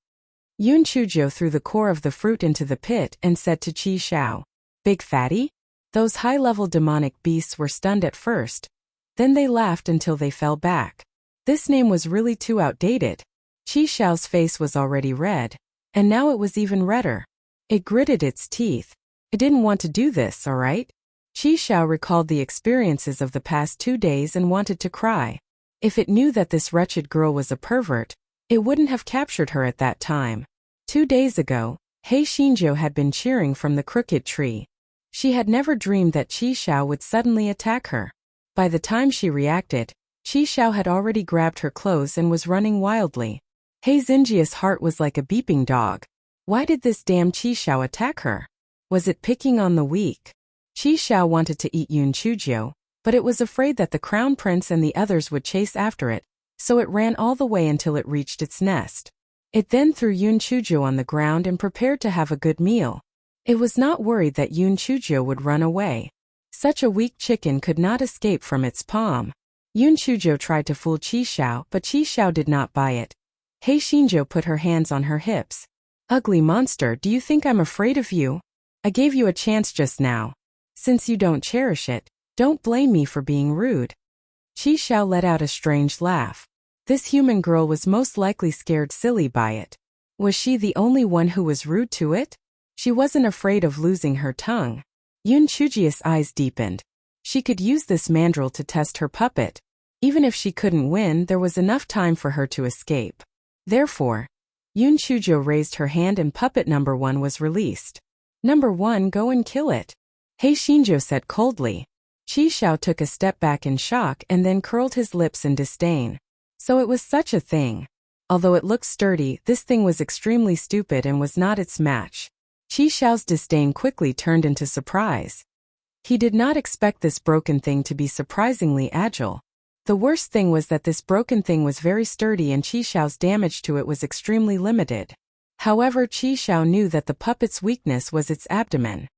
[SPEAKER 1] Yun Chujo threw the core of the fruit into the pit and said to Qi Shao, "Big fatty? Those high-level demonic beasts were stunned at first. Then they laughed until they fell back. This name was really too outdated. Qi Xiao's face was already red, and now it was even redder. It gritted its teeth. I didn't want to do this, all right? Qi Xiao recalled the experiences of the past 2 days and wanted to cry. If it knew that this wretched girl was a pervert, it wouldn't have captured her at that time. 2 days ago, He Xinzhou had been cheering from the crooked tree. She had never dreamed that Qi Xiao would suddenly attack her. By the time she reacted, Qi Xiao had already grabbed her clothes and was running wildly. He Xinjia's heart was like a beeping dog. Why did this damn Qi Xiao attack her? Was it picking on the weak? Qi Xiao wanted to eat Yun Chuzhou, but it was afraid that the crown prince and the others would chase after it, so it ran all the way until it reached its nest. It then threw Yun Chuzhou on the ground and prepared to have a good meal. It was not worried that Yun Chuzhou would run away. Such a weak chicken could not escape from its palm. Yun Chuzhou tried to fool Qi Xiao, but Qi Xiao did not buy it. He Xinzhou put her hands on her hips. Ugly monster, do you think I'm afraid of you? I gave you a chance just now. Since you don't cherish it, don't blame me for being rude. Qi Xiao let out a strange laugh. This human girl was most likely scared silly by it. Was she the only one who was rude to it? She wasn't afraid of losing her tongue. Yun Chujia's eyes deepened. She could use this mandrill to test her puppet. Even if she couldn't win, there was enough time for her to escape. Therefore, Yun Chuzhou raised her hand and puppet number 1 was released. Number 1, go and kill it. He Xinzhou said coldly. Qi Xiao took a step back in shock and then curled his lips in disdain. So it was such a thing. Although it looked sturdy, this thing was extremely stupid and was not its match. Qi Xiao's disdain quickly turned into surprise. He did not expect this broken thing to be surprisingly agile. The worst thing was that this broken thing was very sturdy and Qi Xiao's damage to it was extremely limited. However, Qi Xiao knew that the puppet's weakness was its abdomen.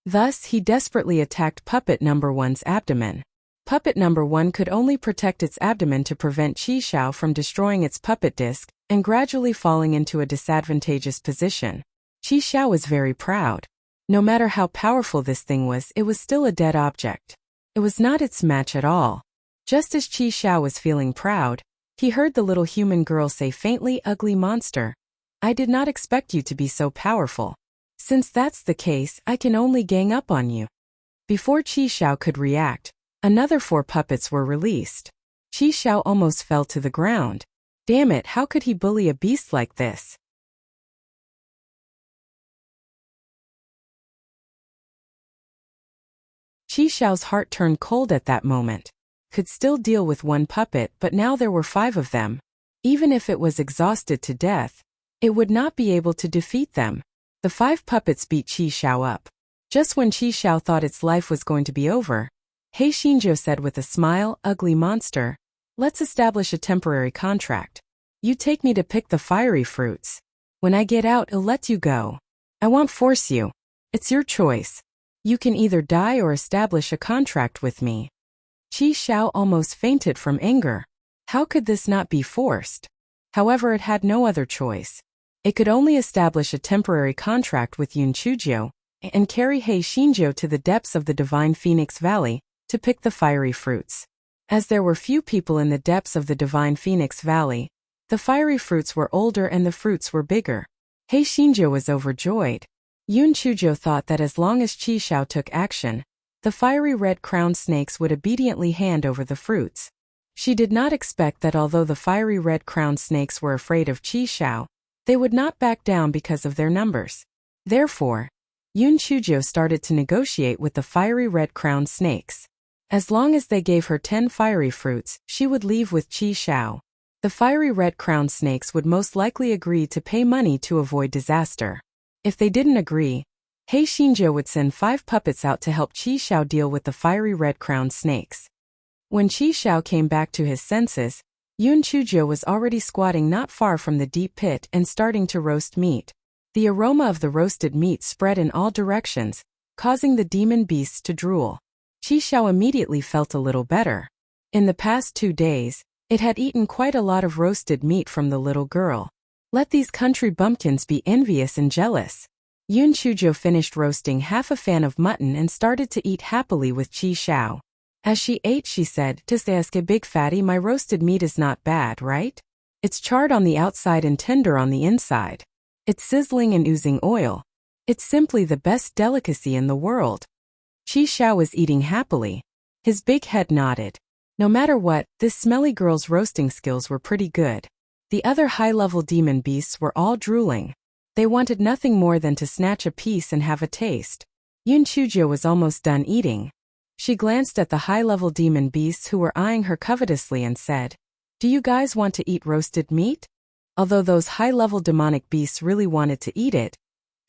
[SPEAKER 1] Thus, he desperately attacked puppet number 1's abdomen. Puppet number 1 could only protect its abdomen to prevent Qi Xiao from destroying its puppet disc and gradually falling into a disadvantageous position. Qi Xiao was very proud. No matter how powerful this thing was, it was still a dead object. It was not its match at all. Just as Qi Xiao was feeling proud, he heard the little human girl say faintly, "Ugly monster. I did not expect you to be so powerful. Since that's the case, I can only gang up on you." Before Qi Xiao could react, another 4 puppets were released. Qi Xiao almost fell to the ground. Damn it, how could he bully a beast like this? Qi Xiao's heart turned cold at that moment. Could still deal with 1 puppet, but now there were 5 of them. Even if it was exhausted to death, it would not be able to defeat them. The 5 puppets beat Qi Xiao up. Just when Qi Xiao thought its life was going to be over, He Xinzhou said with a smile, "Ugly monster. Let's establish a temporary contract. You take me to pick the fiery fruits. When I get out, I'll let you go. I won't force you. It's your choice. You can either die or establish a contract with me." Qi Xiao almost fainted from anger. How could this not be forced? However, it had no other choice. It could only establish a temporary contract with Yun Chuzhou and carry He Xinzhou to the depths of the Divine Phoenix Valley to pick the fiery fruits. As there were few people in the depths of the Divine Phoenix Valley, the fiery fruits were older and the fruits were bigger. He Xinzhou was overjoyed. Yun Chuzhou thought that as long as Qi Xiao took action, the fiery red-crowned snakes would obediently hand over the fruits. She did not expect that although the fiery red-crowned snakes were afraid of Qi Xiao, they would not back down because of their numbers. Therefore, Yun Chuzhou started to negotiate with the fiery red-crowned snakes. As long as they gave her 10 fiery fruits, she would leave with Qi Xiao. The fiery red-crowned snakes would most likely agree to pay money to avoid disaster. If they didn't agree, He Xinzhou would send 5 puppets out to help Qi Xiao deal with the fiery red-crowned snakes. When Qi Xiao came back to his senses, Yun Chuzhou was already squatting not far from the deep pit and starting to roast meat. The aroma of the roasted meat spread in all directions, causing the demon beasts to drool. Qi Xiao immediately felt a little better. In the past 2 days, it had eaten quite a lot of roasted meat from the little girl. Let these country bumpkins be envious and jealous. Yun Chujo finished roasting half a fan of mutton and started to eat happily with Qi Xiao. As she ate, she said, "Tisdaske big fatty, my roasted meat is not bad, right? It's charred on the outside and tender on the inside. It's sizzling and oozing oil. It's simply the best delicacy in the world." Qi Xiao was eating happily. His big head nodded. No matter what, this smelly girl's roasting skills were pretty good. The other high-level demon beasts were all drooling. They wanted nothing more than to snatch a piece and have a taste. Yun Chujo was almost done eating. She glanced at the high-level demon beasts who were eyeing her covetously and said, "Do you guys want to eat roasted meat?" Although those high-level demonic beasts really wanted to eat it,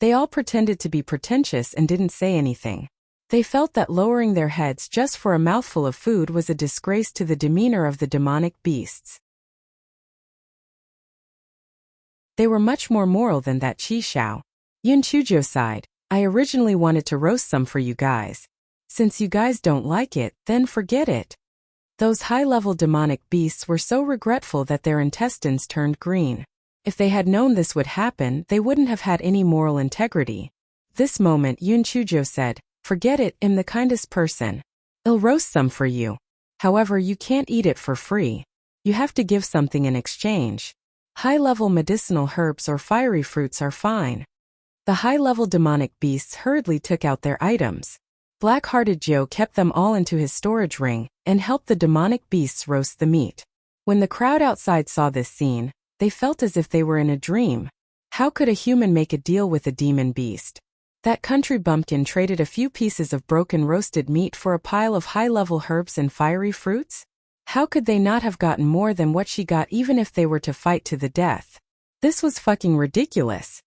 [SPEAKER 1] they all pretended to be pretentious and didn't say anything. They felt that lowering their heads just for a mouthful of food was a disgrace to the demeanor of the demonic beasts. They were much more moral than that Qi Xiao. Yun Chujo sighed, "I originally wanted to roast some for you guys. Since you guys don't like it, then forget it." Those high-level demonic beasts were so regretful that their intestines turned green. If they had known this would happen, they wouldn't have had any moral integrity. This moment Yun Chujo said, "Forget it, I'm the kindest person. I'll roast some for you. However, you can't eat it for free. You have to give something in exchange. High-level medicinal herbs or fiery fruits are fine." The high-level demonic beasts hurriedly took out their items. Black-hearted Joe kept them all into his storage ring and helped the demonic beasts roast the meat. When the crowd outside saw this scene, they felt as if they were in a dream. How could a human make a deal with a demon beast? That country bumpkin traded a few pieces of broken roasted meat for a pile of high-level herbs and fiery fruits? How could they not have gotten more than what she got even if they were to fight to the death? This was fucking ridiculous.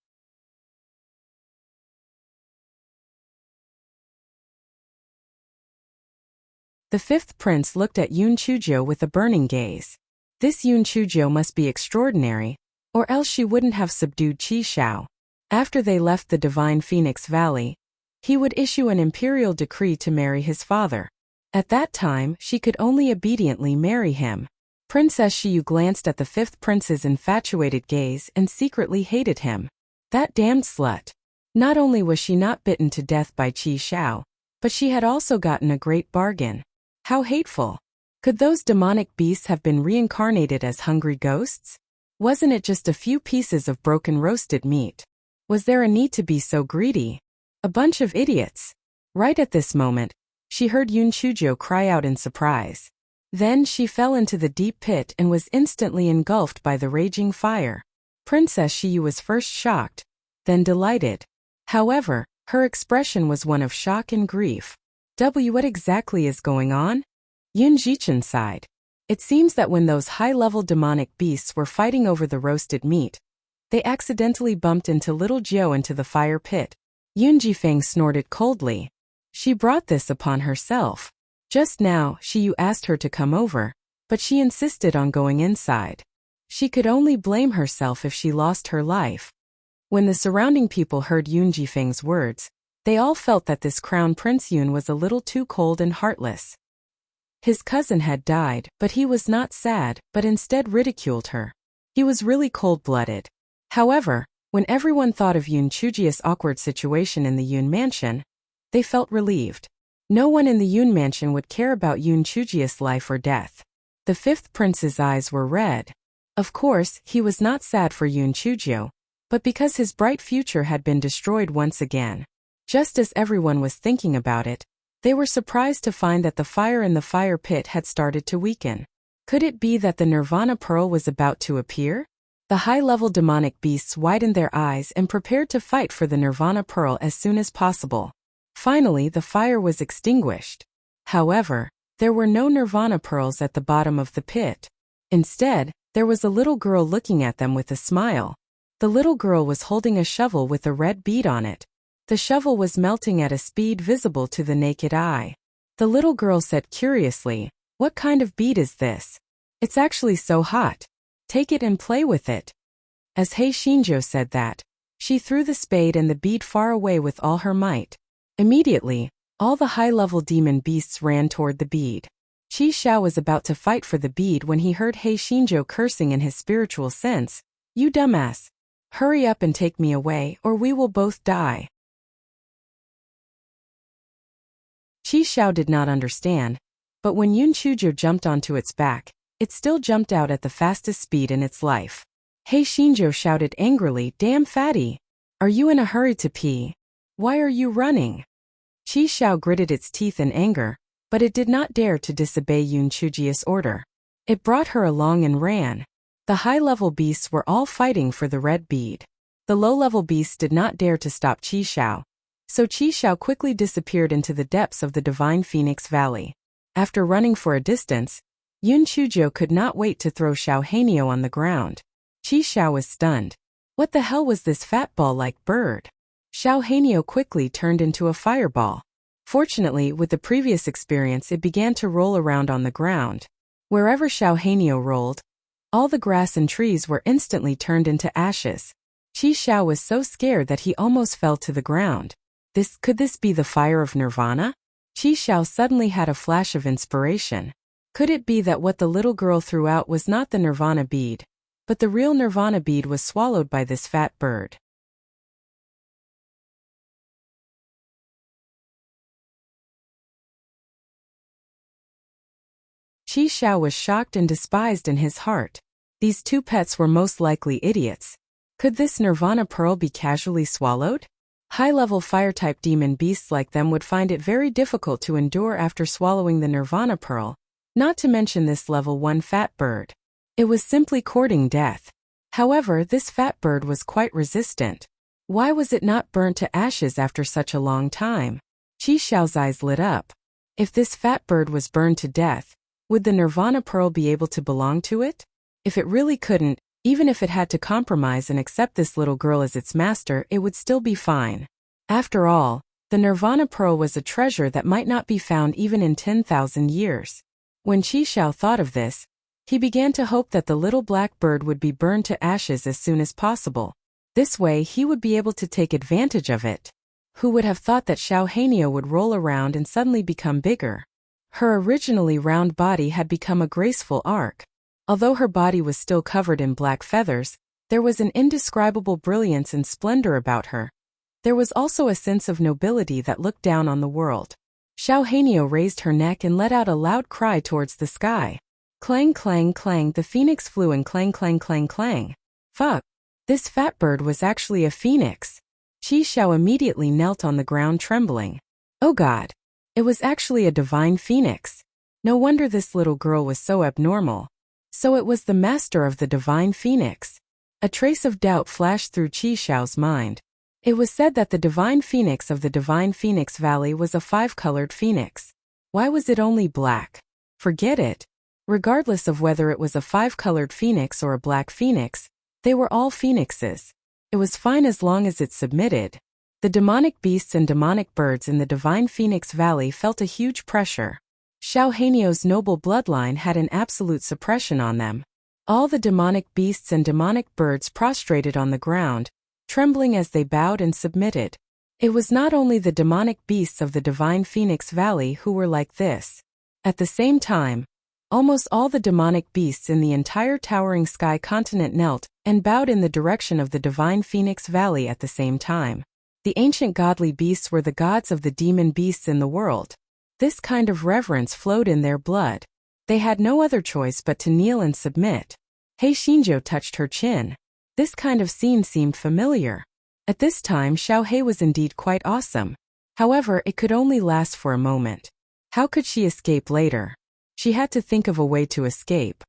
[SPEAKER 1] The fifth prince looked at Yun Chujo with a burning gaze. This Yun Chujo must be extraordinary, or else she wouldn't have subdued Qi Xiao. After they left the divine Phoenix Valley, he would issue an imperial decree to marry his father. At that time, she could only obediently marry him. Princess Xiyu glanced at the fifth prince's infatuated gaze and secretly hated him. That damned slut. Not only was she not bitten to death by Qi Xiao, but she had also gotten a great bargain. How hateful. Could those demonic beasts have been reincarnated as hungry ghosts? Wasn't it just a few pieces of broken roasted meat? Was there a need to be so greedy? A bunch of idiots. Right at this moment, she heard Yun Chujo cry out in surprise. Then she fell into the deep pit and was instantly engulfed by the raging fire. Princess Xiyu was first shocked, then delighted. However, her expression was one of shock and grief. What exactly is going on? Yun Jichen sighed. It seems that when those high-level demonic beasts were fighting over the roasted meat, they accidentally bumped into little Jiao into the fire pit. Yun Jifeng snorted coldly. She brought this upon herself. Just now, Xiyu asked her to come over, but she insisted on going inside. She could only blame herself if she lost her life. When the surrounding people heard Yun Jifeng's words, they all felt that this crown Prince Yun was a little too cold and heartless. His cousin had died, but he was not sad, but instead ridiculed her. He was really cold-blooded. However, when everyone thought of Yun Chujia's awkward situation in the Yun mansion, they felt relieved. No one in the Yun mansion would care about Yun Chujia's life or death. The fifth prince's eyes were red. Of course, he was not sad for Yun Chujio, but because his bright future had been destroyed once again. Just as everyone was thinking about it, they were surprised to find that the fire in the fire pit had started to weaken. Could it be that the Nirvana Pearl was about to appear? The high-level demonic beasts widened their eyes and prepared to fight for the Nirvana Pearl as soon as possible. Finally, the fire was extinguished. However, there were no Nirvana Pearls at the bottom of the pit. Instead, there was a little girl looking at them with a smile. The little girl was holding a shovel with a red bead on it. The shovel was melting at a speed visible to the naked eye. The little girl said curiously, "What kind of bead is this? It's actually so hot. Take it and play with it." As Hei Shinjo said that, she threw the spade and the bead far away with all her might. Immediately, all the high-level demon beasts ran toward the bead. Qi Xiao was about to fight for the bead when he heard Hei Shinjo cursing in his spiritual sense. "You dumbass. Hurry up and take me away, or we will both die. Qi Xiao did not understand, but when Yun Chujiu jumped onto its back, it still jumped out at the fastest speed in its life. He Xinzhou shouted angrily, "Damn fatty! Are you in a hurry to pee? Why are you running?" Qi Xiao gritted its teeth in anger, but it did not dare to disobey Yun Chujiu's order. It brought her along and ran. The high-level beasts were all fighting for the red bead. The low-level beasts did not dare to stop Qi Xiao, so Qi Xiao quickly disappeared into the depths of the Divine Phoenix Valley. After running for a distance, Yun Chujiu could not wait to throw Xiao Hanio on the ground. Qi Xiao was stunned. What the hell was this fat ball-like bird? Xiao Hanio quickly turned into a fireball. Fortunately, with the previous experience, it began to roll around on the ground. Wherever Xiao Hanio rolled, all the grass and trees were instantly turned into ashes. Qi Xiao was so scared that he almost fell to the ground. Could this be the fire of Nirvana? Qi Xiao suddenly had a flash of inspiration. Could it be that what the little girl threw out was not the Nirvana bead, but the real Nirvana bead was swallowed by this fat bird? Qi Xiao was shocked and despised in his heart. These two pets were most likely idiots. Could this Nirvana pearl be casually swallowed? High-level fire-type demon beasts like them would find it very difficult to endure after swallowing the Nirvana pearl, not to mention this level 1 fat bird. It was simply courting death. However, this fat bird was quite resistant. Why was it not burnt to ashes after such a long time? Qi Xiao's eyes lit up. If this fat bird was burned to death, would the Nirvana pearl be able to belong to it? If it really couldn't, even if it had to compromise and accept this little girl as its master, it would still be fine. After all, the Nirvana pearl was a treasure that might not be found even in 10,000 years. When Qi Xiao thought of this, he began to hope that the little black bird would be burned to ashes as soon as possible. This way he would be able to take advantage of it. Who would have thought that Xiao Hanio would roll around and suddenly become bigger? Her originally round body had become a graceful arc. Although her body was still covered in black feathers, there was an indescribable brilliance and splendor about her. There was also a sense of nobility that looked down on the world. Xiao Hanio raised her neck and let out a loud cry towards the sky. Clang clang clang, the phoenix flew and clang clang clang clang. Fuck! This fat bird was actually a phoenix. Qi Xiao immediately knelt on the ground trembling. Oh God! It was actually a divine phoenix. No wonder this little girl was so abnormal. So it was the master of the divine phoenix. A trace of doubt flashed through Qi Xiao's mind. It was said that the divine phoenix of the Divine Phoenix Valley was a 5-colored phoenix. Why was it only black? Forget it. Regardless of whether it was a 5-colored phoenix or a black phoenix, they were all phoenixes. It was fine as long as it submitted. The demonic beasts and demonic birds in the Divine Phoenix Valley felt a huge pressure. Xiao Hanio's noble bloodline had an absolute suppression on them. All the demonic beasts and demonic birds prostrated on the ground, trembling as they bowed and submitted. It was not only the demonic beasts of the Divine Phoenix Valley who were like this. At the same time, almost all the demonic beasts in the entire towering sky continent knelt and bowed in the direction of the Divine Phoenix Valley at the same time. The ancient godly beasts were the gods of the demon beasts in the world. This kind of reverence flowed in their blood. They had no other choice but to kneel and submit. He Xinzhou touched her chin. This kind of scene seemed familiar. At this time, Xiao He was indeed quite awesome. However, it could only last for a moment. How could she escape later? She had to think of a way to escape.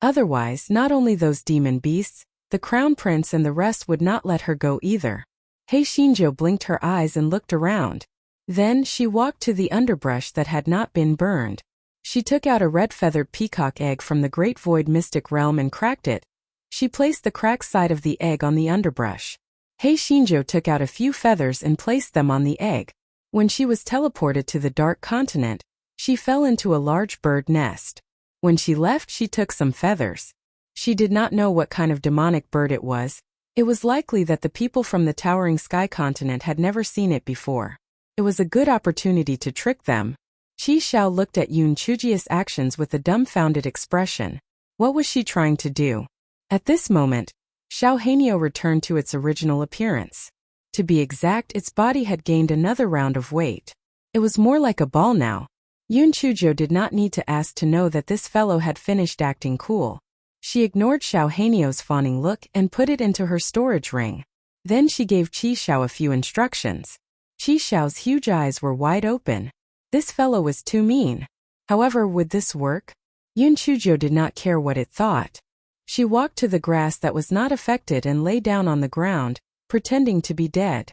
[SPEAKER 1] Otherwise, not only those demon beasts, the crown prince and the rest would not let her go either. He Xinzhou blinked her eyes and looked around. Then she walked to the underbrush that had not been burned. She took out a red-feathered peacock egg from the Great Void Mystic Realm and cracked it. She placed the cracked side of the egg on the underbrush. He Xinzhou took out a few feathers and placed them on the egg. When she was teleported to the Dark Continent, she fell into a large bird nest. When she left, she took some feathers. She did not know what kind of demonic bird it was. It was likely that the people from the Towering Sky Continent had never seen it before. It was a good opportunity to trick them. Qi Xiao looked at Yun Chujiu's actions with a dumbfounded expression. What was she trying to do? At this moment, Xiao Hanyo returned to its original appearance. To be exact, its body had gained another round of weight. It was more like a ball now. Yun Chujo did not need to ask to know that this fellow had finished acting cool. She ignored Xiao Hanyo's fawning look and put it into her storage ring. Then she gave Qi Xiao a few instructions. Qi Xiao's huge eyes were wide open. This fellow was too mean. However, would this work? Yun Chujo did not care what it thought. She walked to the grass that was not affected and lay down on the ground, pretending to be dead.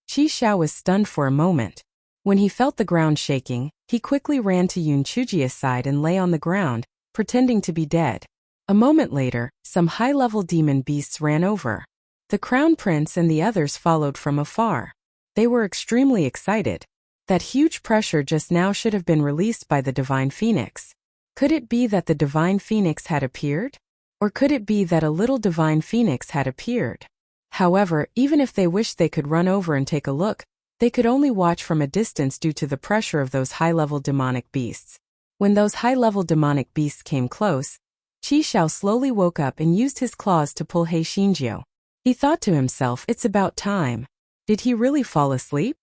[SPEAKER 1] Qi Xiao was stunned for a moment. When he felt the ground shaking, he quickly ran to Yun Chujia's side and lay on the ground, pretending to be dead. A moment later, some high-level demon beasts ran over. The crown prince and the others followed from afar. They were extremely excited. That huge pressure just now should have been released by the divine phoenix. Could it be that the divine phoenix had appeared? Or could it be that a little divine phoenix had appeared? However, even if they wished they could run over and take a look, they could only watch from a distance due to the pressure of those high-level demonic beasts. When those high-level demonic beasts came close, Qi Xiao slowly woke up and used his claws to pull He Xinjiu. He thought to himself, it's about time. Did he really fall asleep?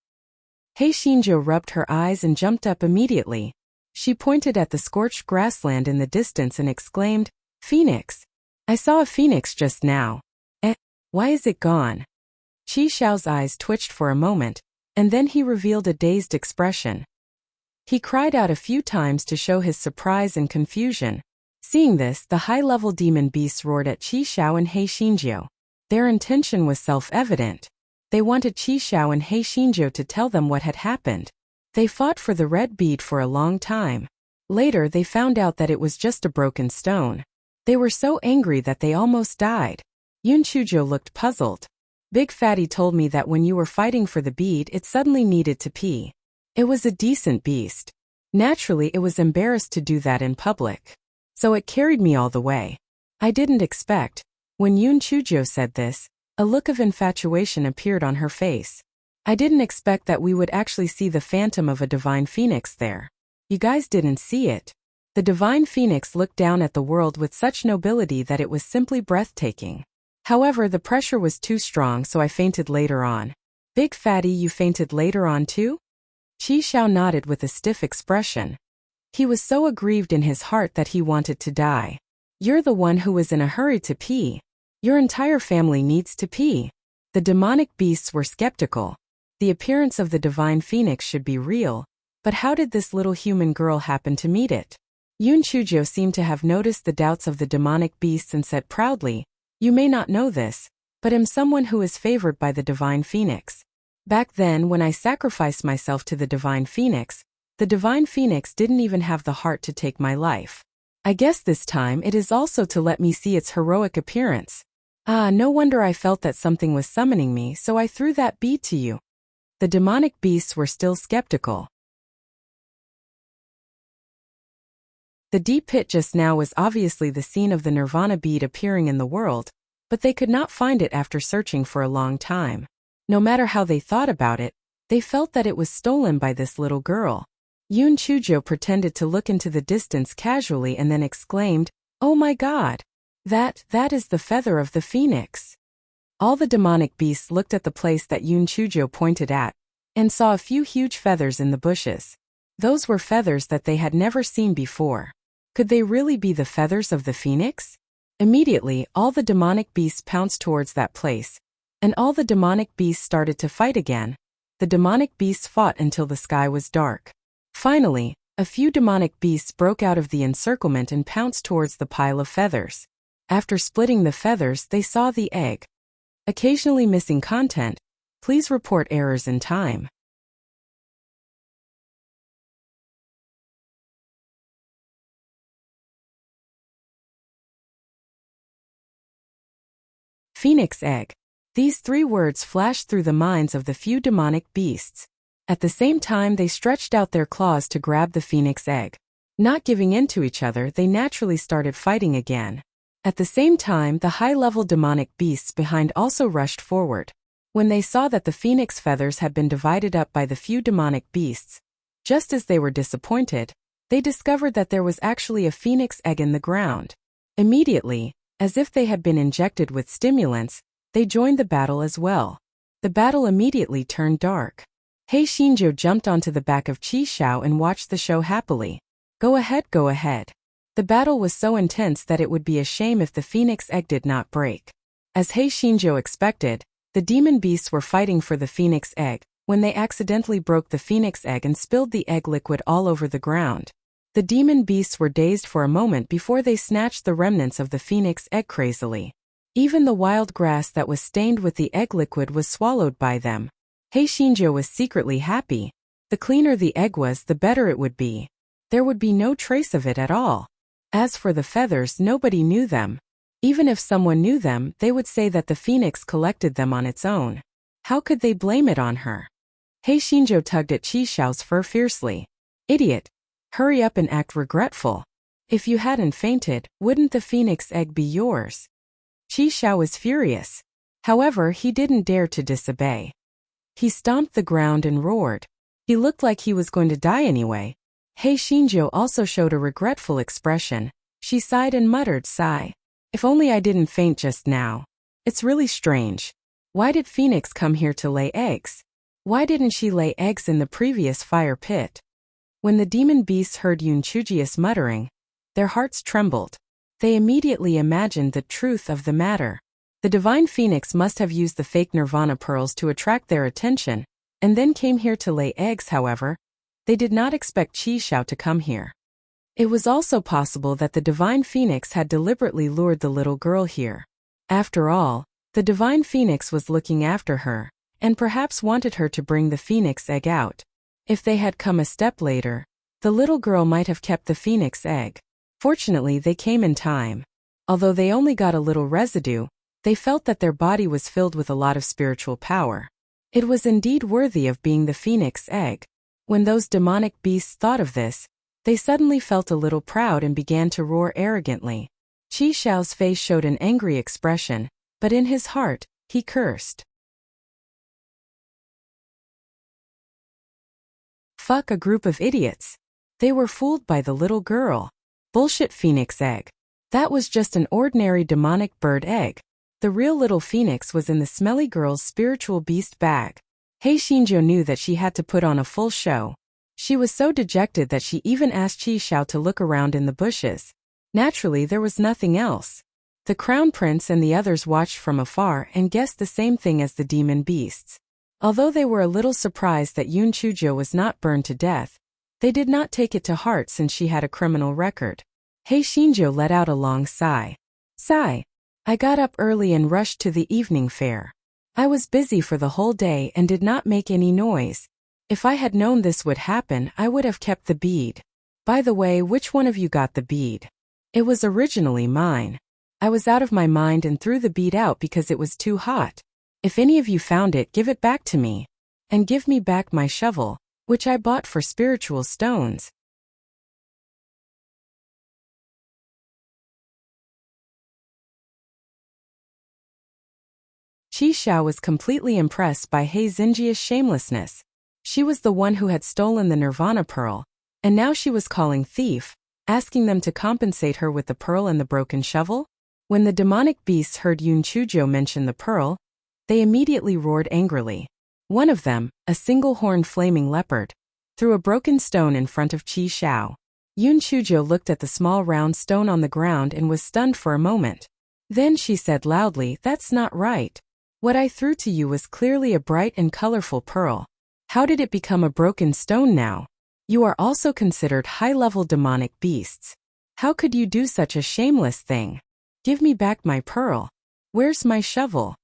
[SPEAKER 1] He Xinjiu rubbed her eyes and jumped up immediately. She pointed at the scorched grassland in the distance and exclaimed, Phoenix! I saw a phoenix just now. Why is it gone? Qi Xiao's eyes twitched for a moment, and then he revealed a dazed expression. He cried out a few times to show his surprise and confusion. Seeing this, the high-level demon beasts roared at Qi Xiao and He Xinjiu. Their intention was self-evident. They wanted Qi Xiao and He Xinjiu to tell them what had happened. They fought for the red bead for a long time. Later they found out that it was just a broken stone. They were so angry that they almost died. Yun Chujo looked puzzled. Big Fatty told me that when you were fighting for the bead it suddenly needed to pee. It was a decent beast. Naturally it was embarrassed to do that in public. So it carried me all the way. I didn't expect. When Yun Chujo said this, a look of infatuation appeared on her face. I didn't expect that we would actually see the phantom of a divine phoenix there. You guys didn't see it. The divine phoenix looked down at the world with such nobility that it was simply breathtaking. However, the pressure was too strong, so I fainted later on. Big Fatty, you fainted later on too? Qi Xiao nodded with a stiff expression. He was so aggrieved in his heart that he wanted to die. You're the one who was in a hurry to pee. Your entire family needs to pee. The demonic beasts were skeptical. The appearance of the divine phoenix should be real, but how did this little human girl happen to meet it? Yun Chujo seemed to have noticed the doubts of the demonic beasts and said proudly, You may not know this, but am someone who is favored by the divine phoenix. Back then, when I sacrificed myself to the divine phoenix didn't even have the heart to take my life. I guess this time it is also to let me see its heroic appearance. Ah, no wonder I felt that something was summoning me, so I threw that bead to you. The demonic beasts were still skeptical. The deep pit just now was obviously the scene of the nirvana bead appearing in the world, but they could not find it after searching for a long time. No matter how they thought about it, they felt that it was stolen by this little girl. Yun Chujo pretended to look into the distance casually and then exclaimed, Oh my God! That is the feather of the phoenix. All the demonic beasts looked at the place that Yun Chujo pointed at, and saw a few huge feathers in the bushes. Those were feathers that they had never seen before. Could they really be the feathers of the phoenix? Immediately, all the demonic beasts pounced towards that place, and all the demonic beasts started to fight again. The demonic beasts fought until the sky was dark. Finally, a few demonic beasts broke out of the encirclement and pounced towards the pile of feathers. After splitting the feathers, they saw the egg. Occasionally missing content. Please report errors in time. Phoenix egg. These three words flashed through the minds of the few demonic beasts. At the same time, they stretched out their claws to grab the phoenix egg. Not giving in to each other, they naturally started fighting again. At the same time, the high-level demonic beasts behind also rushed forward. When they saw that the phoenix feathers had been divided up by the few demonic beasts, just as they were disappointed, they discovered that there was actually a phoenix egg in the ground. Immediately, as if they had been injected with stimulants, they joined the battle as well. The battle immediately turned dark. He Xinzhou jumped onto the back of Qi Xiao and watched the show happily. Go ahead, go ahead. The battle was so intense that it would be a shame if the phoenix egg did not break. As He Xinzhou expected, the demon beasts were fighting for the phoenix egg, when they accidentally broke the phoenix egg and spilled the egg liquid all over the ground. The demon beasts were dazed for a moment before they snatched the remnants of the phoenix egg crazily. Even the wild grass that was stained with the egg liquid was swallowed by them. He Xinzhou was secretly happy. The cleaner the egg was, the better it would be. There would be no trace of it at all. As for the feathers, nobody knew them. Even if someone knew them, they would say that the phoenix collected them on its own. How could they blame it on her? He Xinzhou tugged at Qi Xiao's fur fiercely. Idiot! Hurry up and act regretful. If you hadn't fainted, wouldn't the phoenix egg be yours? Qi Xiao was furious. However, he didn't dare to disobey. He stomped the ground and roared. He looked like he was going to die anyway. He Xinzhou also showed a regretful expression. She sighed and muttered, sigh. If only I didn't faint just now. It's really strange. Why did Phoenix come here to lay eggs? Why didn't she lay eggs in the previous fire pit? When the demon beasts heard Yunchuji's muttering, their hearts trembled. They immediately imagined the truth of the matter. The divine phoenix must have used the fake nirvana pearls to attract their attention, and then came here to lay eggs. However, they did not expect Qi Xiao to come here. It was also possible that the divine phoenix had deliberately lured the little girl here. After all, the divine phoenix was looking after her, and perhaps wanted her to bring the phoenix egg out. If they had come a step later, the little girl might have kept the phoenix egg. Fortunately, they came in time. Although they only got a little residue, they felt that their body was filled with a lot of spiritual power. It was indeed worthy of being the phoenix egg. When those demonic beasts thought of this, they suddenly felt a little proud and began to roar arrogantly. Qi Xiao's face showed an angry expression, but in his heart, he cursed. Fuck a group of idiots. They were fooled by the little girl. Bullshit phoenix egg. That was just an ordinary demonic bird egg. The real little phoenix was in the smelly girl's spiritual beast bag. He Xinzhou knew that she had to put on a full show. She was so dejected that she even asked Qi Xiao to look around in the bushes. Naturally, there was nothing else. The crown prince and the others watched from afar and guessed the same thing as the demon beasts. Although they were a little surprised that Yun Chuzhou was not burned to death, they did not take it to heart since she had a criminal record. He Xinzhou let out a long sigh. Sigh. I got up early and rushed to the evening fair. I was busy for the whole day and did not make any noise. If I had known this would happen, I would have kept the bead. By the way, which one of you got the bead? It was originally mine. I was out of my mind and threw the bead out because it was too hot. If any of you found it, give it back to me. And give me back my shovel, which I bought for spiritual stones. Qi Xiao was completely impressed by He Xinjia's shamelessness. She was the one who had stolen the nirvana pearl, and now she was calling thief, asking them to compensate her with the pearl and the broken shovel? When the demonic beasts heard Yun Chuzhou mention the pearl, they immediately roared angrily. One of them, a single-horned flaming leopard, threw a broken stone in front of Qi Xiao. Yun Chuzhou looked at the small round stone on the ground and was stunned for a moment. Then she said loudly, "That's not right. What I threw to you was clearly a bright and colorful pearl. How did it become a broken stone now? You are also considered high-level demonic beasts. How could you do such a shameless thing? Give me back my pearl. Where's my shovel?"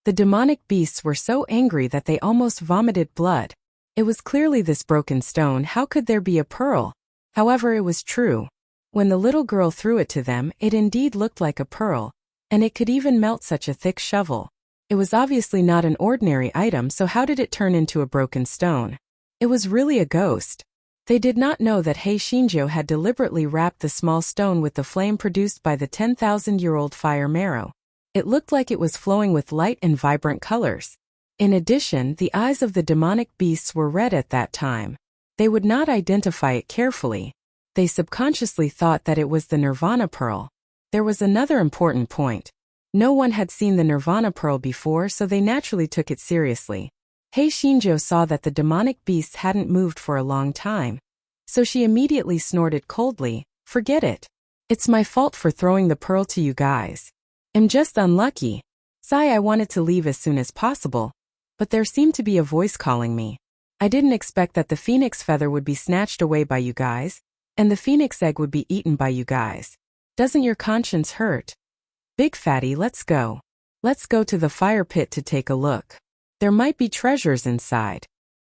[SPEAKER 1] The demonic beasts were so angry that they almost vomited blood. It was clearly this broken stone. How could there be a pearl? However, it was true. When the little girl threw it to them, it indeed looked like a pearl, and it could even melt such a thick shovel. It was obviously not an ordinary item, so how did it turn into a broken stone? It was really a ghost. They did not know that He Xinzhou had deliberately wrapped the small stone with the flame produced by the 10,000-year-old fire marrow. It looked like it was flowing with light and vibrant colors. In addition, the eyes of the demonic beasts were red at that time. They would not identify it carefully. They subconsciously thought that it was the Nirvana pearl. There was another important point. No one had seen the Nirvana pearl before, so they naturally took it seriously. Hei Shinjo saw that the demonic beasts hadn't moved for a long time. So she immediately snorted coldly, "Forget it. It's my fault for throwing the pearl to you guys. I'm just unlucky. I wanted to leave as soon as possible. But there seemed to be a voice calling me. I didn't expect that the phoenix feather would be snatched away by you guys, and the phoenix egg would be eaten by you guys. Doesn't your conscience hurt? Big fatty, let's go. Let's go to the fire pit to take a look. There might be treasures inside."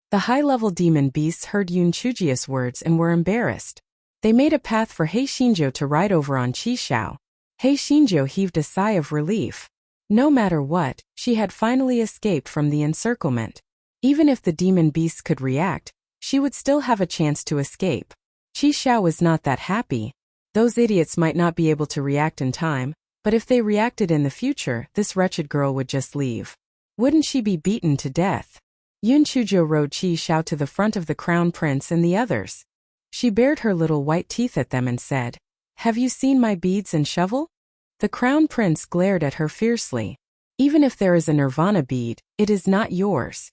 [SPEAKER 1] The high-level demon beasts heard Yunchuji's words and were embarrassed. They made a path for Hei Shinjo to ride over on Qishao. Hei Shinjo heaved a sigh of relief. No matter what, she had finally escaped from the encirclement. Even if the demon beasts could react, she would still have a chance to escape. Qishao was not that happy. Those idiots might not be able to react in time, but if they reacted in the future, this wretched girl would just leave. Wouldn't she be beaten to death? Yunchujo rode Qishao to the front of the crown prince and the others. She bared her little white teeth at them and said, "Have you seen my beads and shovel?" The crown prince glared at her fiercely. "Even if there is a nirvana bead, it is not yours.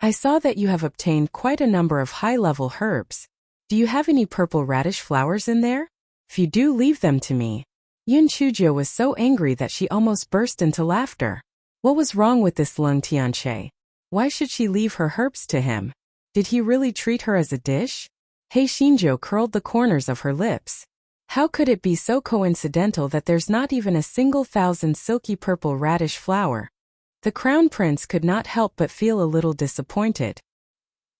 [SPEAKER 1] I saw that you have obtained quite a number of high-level herbs. Do you have any purple radish flowers in there? If you do, leave them to me." Yunchujo was so angry that she almost burst into laughter. What was wrong with this Lung Tianche? Why should she leave her herbs to him? Did he really treat her as a dish? Hei Shinjo curled the corners of her lips. How could it be so coincidental that there's not even a single thousand silky purple radish flower? The crown prince could not help but feel a little disappointed.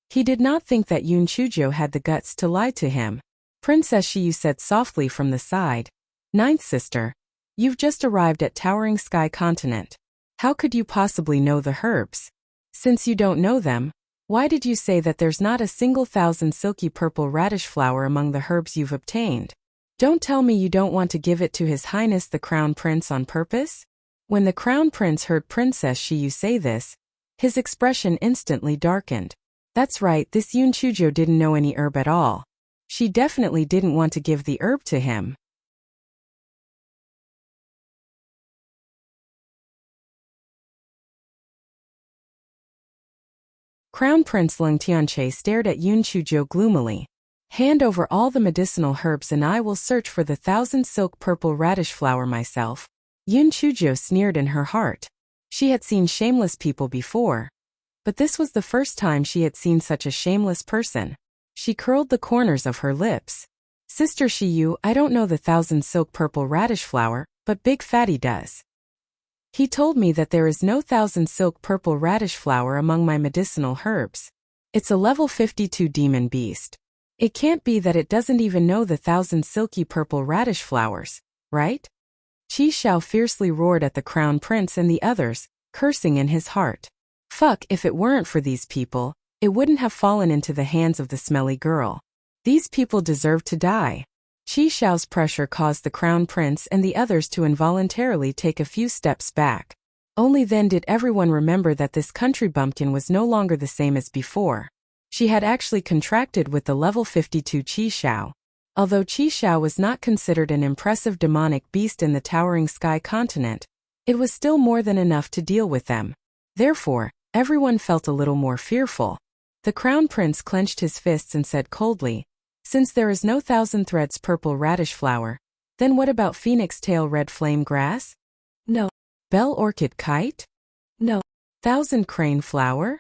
[SPEAKER 1] He did not think that Yunchujo had the guts to lie to him. Princess Shiyu said softly from the side, "Ninth sister, you've just arrived at Towering Sky Continent. How could you possibly know the herbs? Since you don't know them, why did you say that there's not a single thousand silky purple radish flower among the herbs you've obtained? Don't tell me you don't want to give it to His Highness the Crown Prince on purpose?" When the Crown Prince heard Princess Shiyu say this, his expression instantly darkened. That's right, this Yunchujo didn't know any herb at all. She definitely didn't want to give the herb to him. Crown Prince Lung Tianche stared at Yunchujo gloomily. "Hand over all the medicinal herbs and I will search for the 1,000 silk purple radish flower myself." Yunchujo sneered in her heart. She had seen shameless people before, but this was the first time she had seen such a shameless person. She curled the corners of her lips. "Sister Shiyu, I don't know the 1,000 silk purple radish flower, but Big Fatty does. He told me that there is no 1,000 silk purple radish flower among my medicinal herbs. It's a level 52 demon beast. It can't be that it doesn't even know the 1,000 silky purple radish flowers, right?" Qishao fiercely roared at the crown prince and the others, cursing in his heart. Fuck, if it weren't for these people, it wouldn't have fallen into the hands of the smelly girl. These people deserved to die. Qishao's pressure caused the crown prince and the others to involuntarily take a few steps back. Only then did everyone remember that this country bumpkin was no longer the same as before. She had actually contracted with the level 52 Qishao. Although Qishao was not considered an impressive demonic beast in the Towering Sky Continent, it was still more than enough to deal with them. Therefore, everyone felt a little more fearful. The crown prince clenched his fists and said coldly, "Since there is no 1,000 threads purple radish flower, then what about phoenix tail red flame grass? No. Bell orchid kite? No. 1,000 crane flower?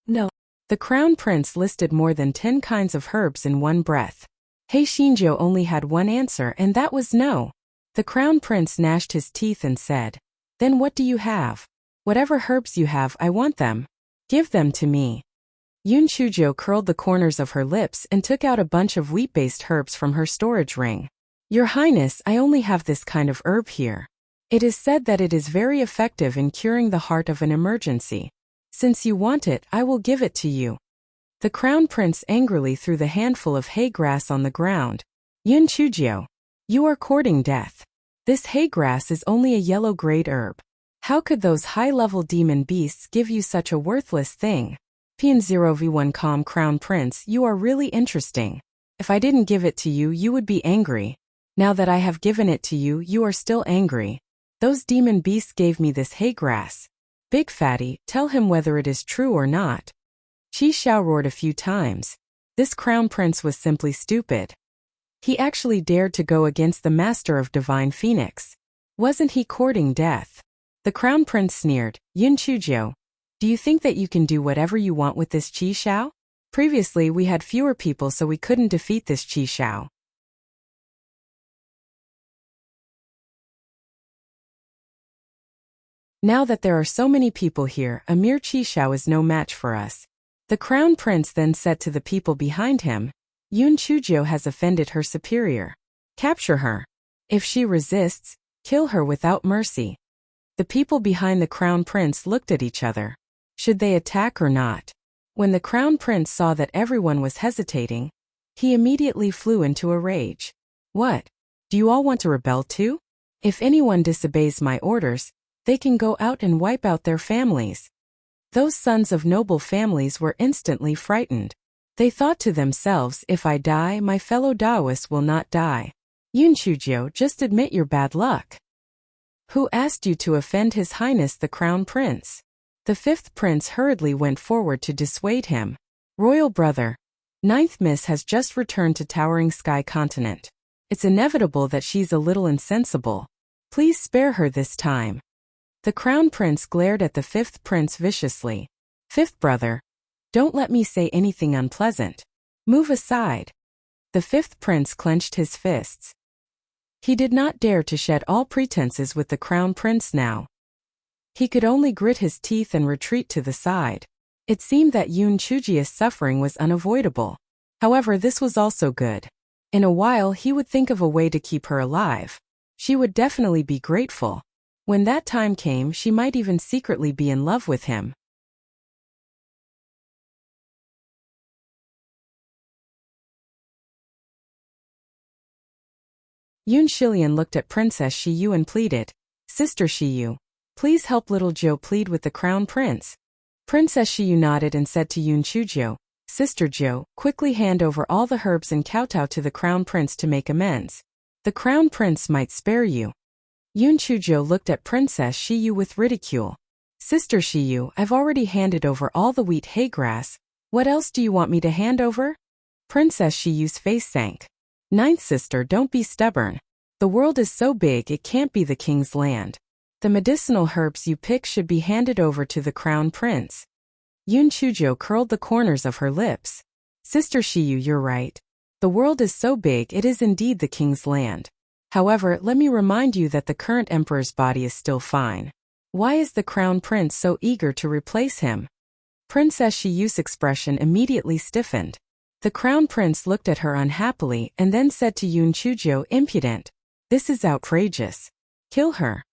[SPEAKER 1] No." The crown prince listed more than 10 kinds of herbs in one breath. Hei Shinjo only had one answer, and that was no. The crown prince gnashed his teeth and said, "Then what do you have? Whatever herbs you have, I want them. Give them to me." Yunchujo curled the corners of her lips and took out a bunch of wheat-based herbs from her storage ring. "Your Highness, I only have this kind of herb here. It is said that it is very effective in curing the heart of an emergency. Since you want it, I will give it to you." The crown prince angrily threw the handful of hay grass on the ground. "Yunchujo, you are courting death. This hay grass is only a yellow-grayed herb. How could those high-level demon beasts give you such a worthless thing? P0v1 Calm Crown Prince, you are really interesting. If I didn't give it to you, you would be angry. Now that I have given it to you, you are still angry. Those demon beasts gave me this hay grass. Big Fatty, tell him whether it is true or not. Qi Xiao roared a few times. This crown prince was simply stupid. He actually dared to go against the master of Divine Phoenix. Wasn't he courting death? The crown prince sneered, Yun Chujiu. Do you think that you can do whatever you want with this Qi Xiao? Previously we had fewer people so we couldn't defeat this Qi Xiao. Now that there are so many people here, a mere Qi Xiao is no match for us. The crown prince then said to the people behind him, Yun Chujiu has offended her superior. Capture her. If she resists, kill her without mercy. The people behind the crown prince looked at each other. Should they attack or not? When the crown prince saw that everyone was hesitating, he immediately flew into a rage. What? Do you all want to rebel too? If anyone disobeys my orders, they can go out and wipe out their families. Those sons of noble families were instantly frightened. They thought to themselves, if I die, my fellow Taoists will not die. Yun Chujiu, just admit your bad luck. Who asked you to offend His Highness the Crown Prince? The fifth prince hurriedly went forward to dissuade him. Royal brother, Ninth Miss has just returned to Towering Sky Continent. It's inevitable that she's a little insensible. Please spare her this time. The crown prince glared at the fifth prince viciously. Fifth brother, don't let me say anything unpleasant. Move aside. The fifth prince clenched his fists. He did not dare to shed all pretenses with the crown prince now. He could only grit his teeth and retreat to the side. It seemed that Yun Chujiu's suffering was unavoidable. However, this was also good. In a while he would think of a way to keep her alive. She would definitely be grateful. When that time came, she might even secretly be in love with him. Yun Shilian looked at Princess Shiyu and pleaded, Sister Shiyu, please help little Zhou plead with the crown prince. Princess Shiyu nodded and said to Yun Chujiu, Sister Zhou, quickly hand over all the herbs and kowtow to the crown prince to make amends. The crown prince might spare you. Yun Chujiu looked at Princess Shiyu with ridicule. Sister Shiyu, I've already handed over all the wheat hay grass. What else do you want me to hand over? Princess Shiyu's face sank. Ninth sister, don't be stubborn. The world is so big it can't be the king's land. The medicinal herbs you pick should be handed over to the crown prince. Yun Chujiu curled the corners of her lips. Sister Shiyu, you're right. The world is so big it is indeed the king's land. However, let me remind you that the current emperor's body is still fine. Why is the crown prince so eager to replace him? Princess Shiyu's expression immediately stiffened. The crown prince looked at her unhappily and then said to Yun Chujiu, impudent. This is outrageous. Kill her.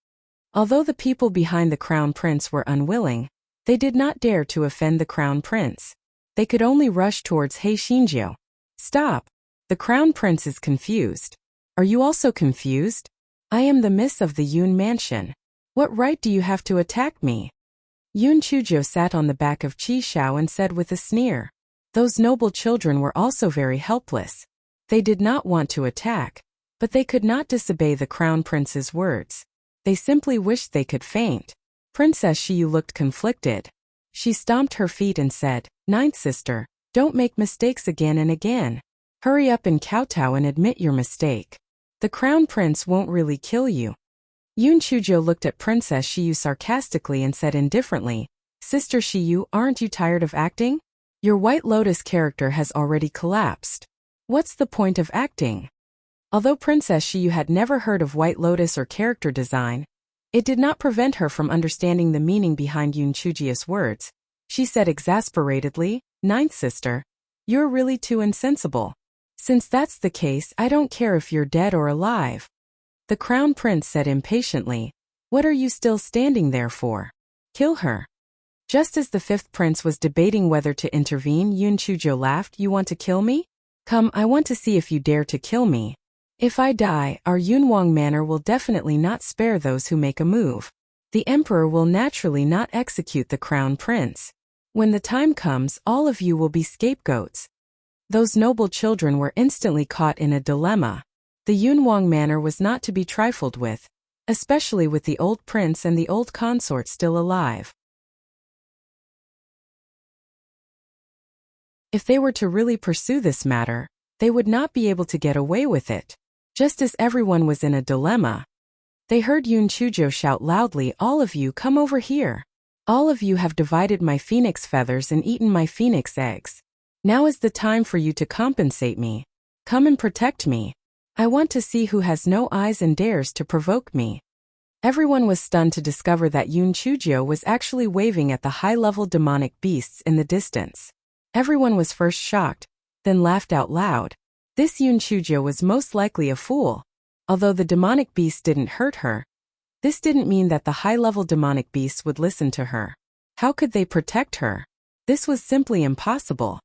[SPEAKER 1] Although the people behind the crown prince were unwilling, they did not dare to offend the crown prince. They could only rush towards He Xinjiu. Stop. The crown prince is confused. Are you also confused? I am the miss of the Yun mansion. What right do you have to attack me? Yun Chujiu sat on the back of Qi Xiao and said with a sneer. Those noble children were also very helpless. They did not want to attack, but they could not disobey the crown prince's words. They simply wished they could faint. Princess Shiyu looked conflicted. She stomped her feet and said, Ninth sister, don't make mistakes again and again. Hurry up and kowtow and admit your mistake. The crown prince won't really kill you. Yun Chujiu looked at Princess Shiyu sarcastically and said indifferently, Sister Shiyu, aren't you tired of acting? Your White Lotus character has already collapsed. What's the point of acting? Although Princess Shiyu had never heard of White Lotus or character design, it did not prevent her from understanding the meaning behind Yun Chujiu's words. She said exasperatedly, Ninth sister, you're really too insensible. Since that's the case, I don't care if you're dead or alive. The crown prince said impatiently, what are you still standing there for? Kill her. Just as the fifth prince was debating whether to intervene, Yun Chujiu laughed, you want to kill me? Come, I want to see if you dare to kill me. If I die, our Yunwang manor will definitely not spare those who make a move. The emperor will naturally not execute the crown prince. When the time comes, all of you will be scapegoats. Those noble children were instantly caught in a dilemma. The Yunwang manor was not to be trifled with, especially with the old prince and the old consort still alive. If they were to really pursue this matter, they would not be able to get away with it. Just as everyone was in a dilemma, they heard Yun Chujo shout loudly, "All of you come over here. All of you have divided my phoenix feathers and eaten my phoenix eggs. Now is the time for you to compensate me. Come and protect me. I want to see who has no eyes and dares to provoke me." Everyone was stunned to discover that Yun Chujo was actually waving at the high-level demonic beasts in the distance. Everyone was first shocked, then laughed out loud. This Yun Chujo was most likely a fool. Although the demonic beasts didn't hurt her, this didn't mean that the high-level demonic beasts would listen to her. How could they protect her? This was simply impossible.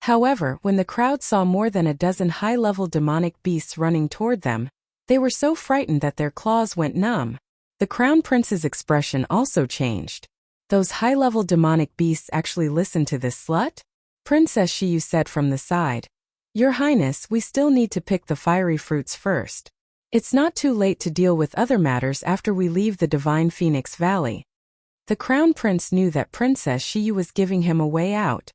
[SPEAKER 1] However, when the crowd saw more than a dozen high-level demonic beasts running toward them, they were so frightened that their claws went numb. The crown prince's expression also changed. Those high-level demonic beasts actually listened to this slut? Princess Shiyu said from the side, "Your Highness, we still need to pick the fiery fruits first. It's not too late to deal with other matters after we leave the Divine Phoenix Valley." The crown prince knew that Princess Shiyu was giving him a way out.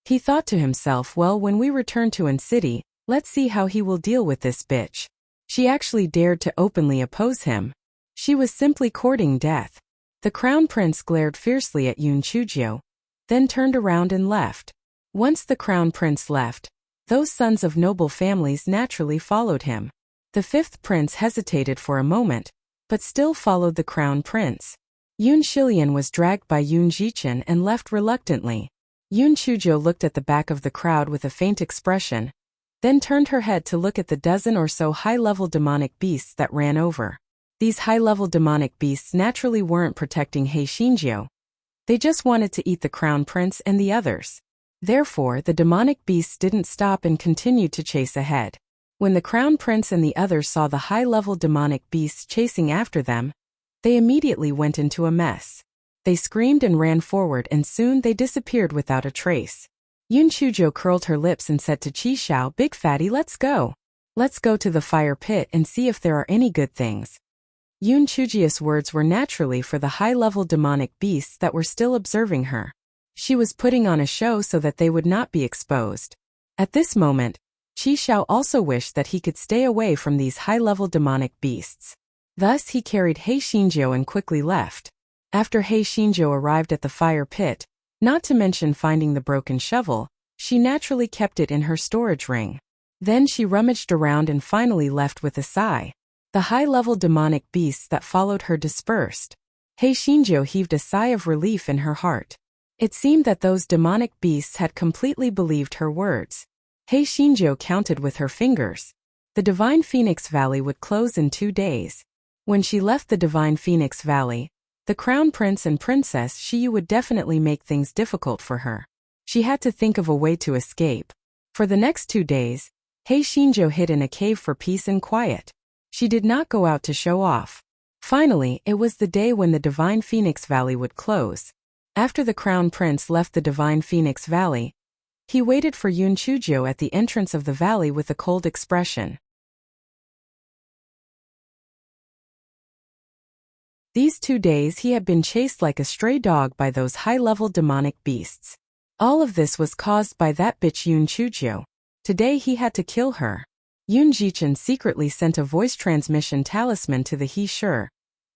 [SPEAKER 1] He thought to himself, well, when we return to An City, let's see how he will deal with this bitch. She actually dared to openly oppose him. She was simply courting death. The crown prince glared fiercely at Yun Chujo, then turned around and left. Once the crown prince left, those sons of noble families naturally followed him. The fifth prince hesitated for a moment, but still followed the crown prince. Yun Shilian was dragged by Yun Jichen and left reluctantly. Yun Chujo looked at the back of the crowd with a faint expression, then turned her head to look at the dozen or so high-level demonic beasts that ran over. These high-level demonic beasts naturally weren't protecting Heishinjo. They just wanted to eat the crown prince and the others. Therefore, the demonic beasts didn't stop and continued to chase ahead. When the crown prince and the others saw the high-level demonic beasts chasing after them, they immediately went into a mess. They screamed and ran forward, and soon they disappeared without a trace. Yun Chujo curled her lips and said to Qi Xiao, "Big fatty, let's go. Let's go to the fire pit and see if there are any good things." Yun Chujia's words were naturally for the high-level demonic beasts that were still observing her. She was putting on a show so that they would not be exposed. At this moment, Qi Xiao also wished that he could stay away from these high-level demonic beasts. Thus he carried Heishinjo and quickly left. After Heishinjo arrived at the fire pit, not to mention finding the broken shovel, she naturally kept it in her storage ring. Then she rummaged around and finally left with a sigh. The high-level demonic beasts that followed her dispersed. Heishinjo heaved a sigh of relief in her heart. It seemed that those demonic beasts had completely believed her words. Heishinjo counted with her fingers. The Divine Phoenix Valley would close in 2 days. When she left the Divine Phoenix Valley, the Crown Prince and Princess Shiyu would definitely make things difficult for her. She had to think of a way to escape. For the next 2 days, Heishinjo hid in a cave for peace and quiet. She did not go out to show off. Finally, it was the day when the Divine Phoenix Valley would close. After the Crown Prince left the Divine Phoenix Valley, he waited for Yun Chujo at the entrance of the valley with a cold expression. These 2 days he had been chased like a stray dog by those high-level demonic beasts. All of this was caused by that bitch Yun Chujo. Today he had to kill her. Yun Jichen secretly sent a voice transmission talisman to the He Sure,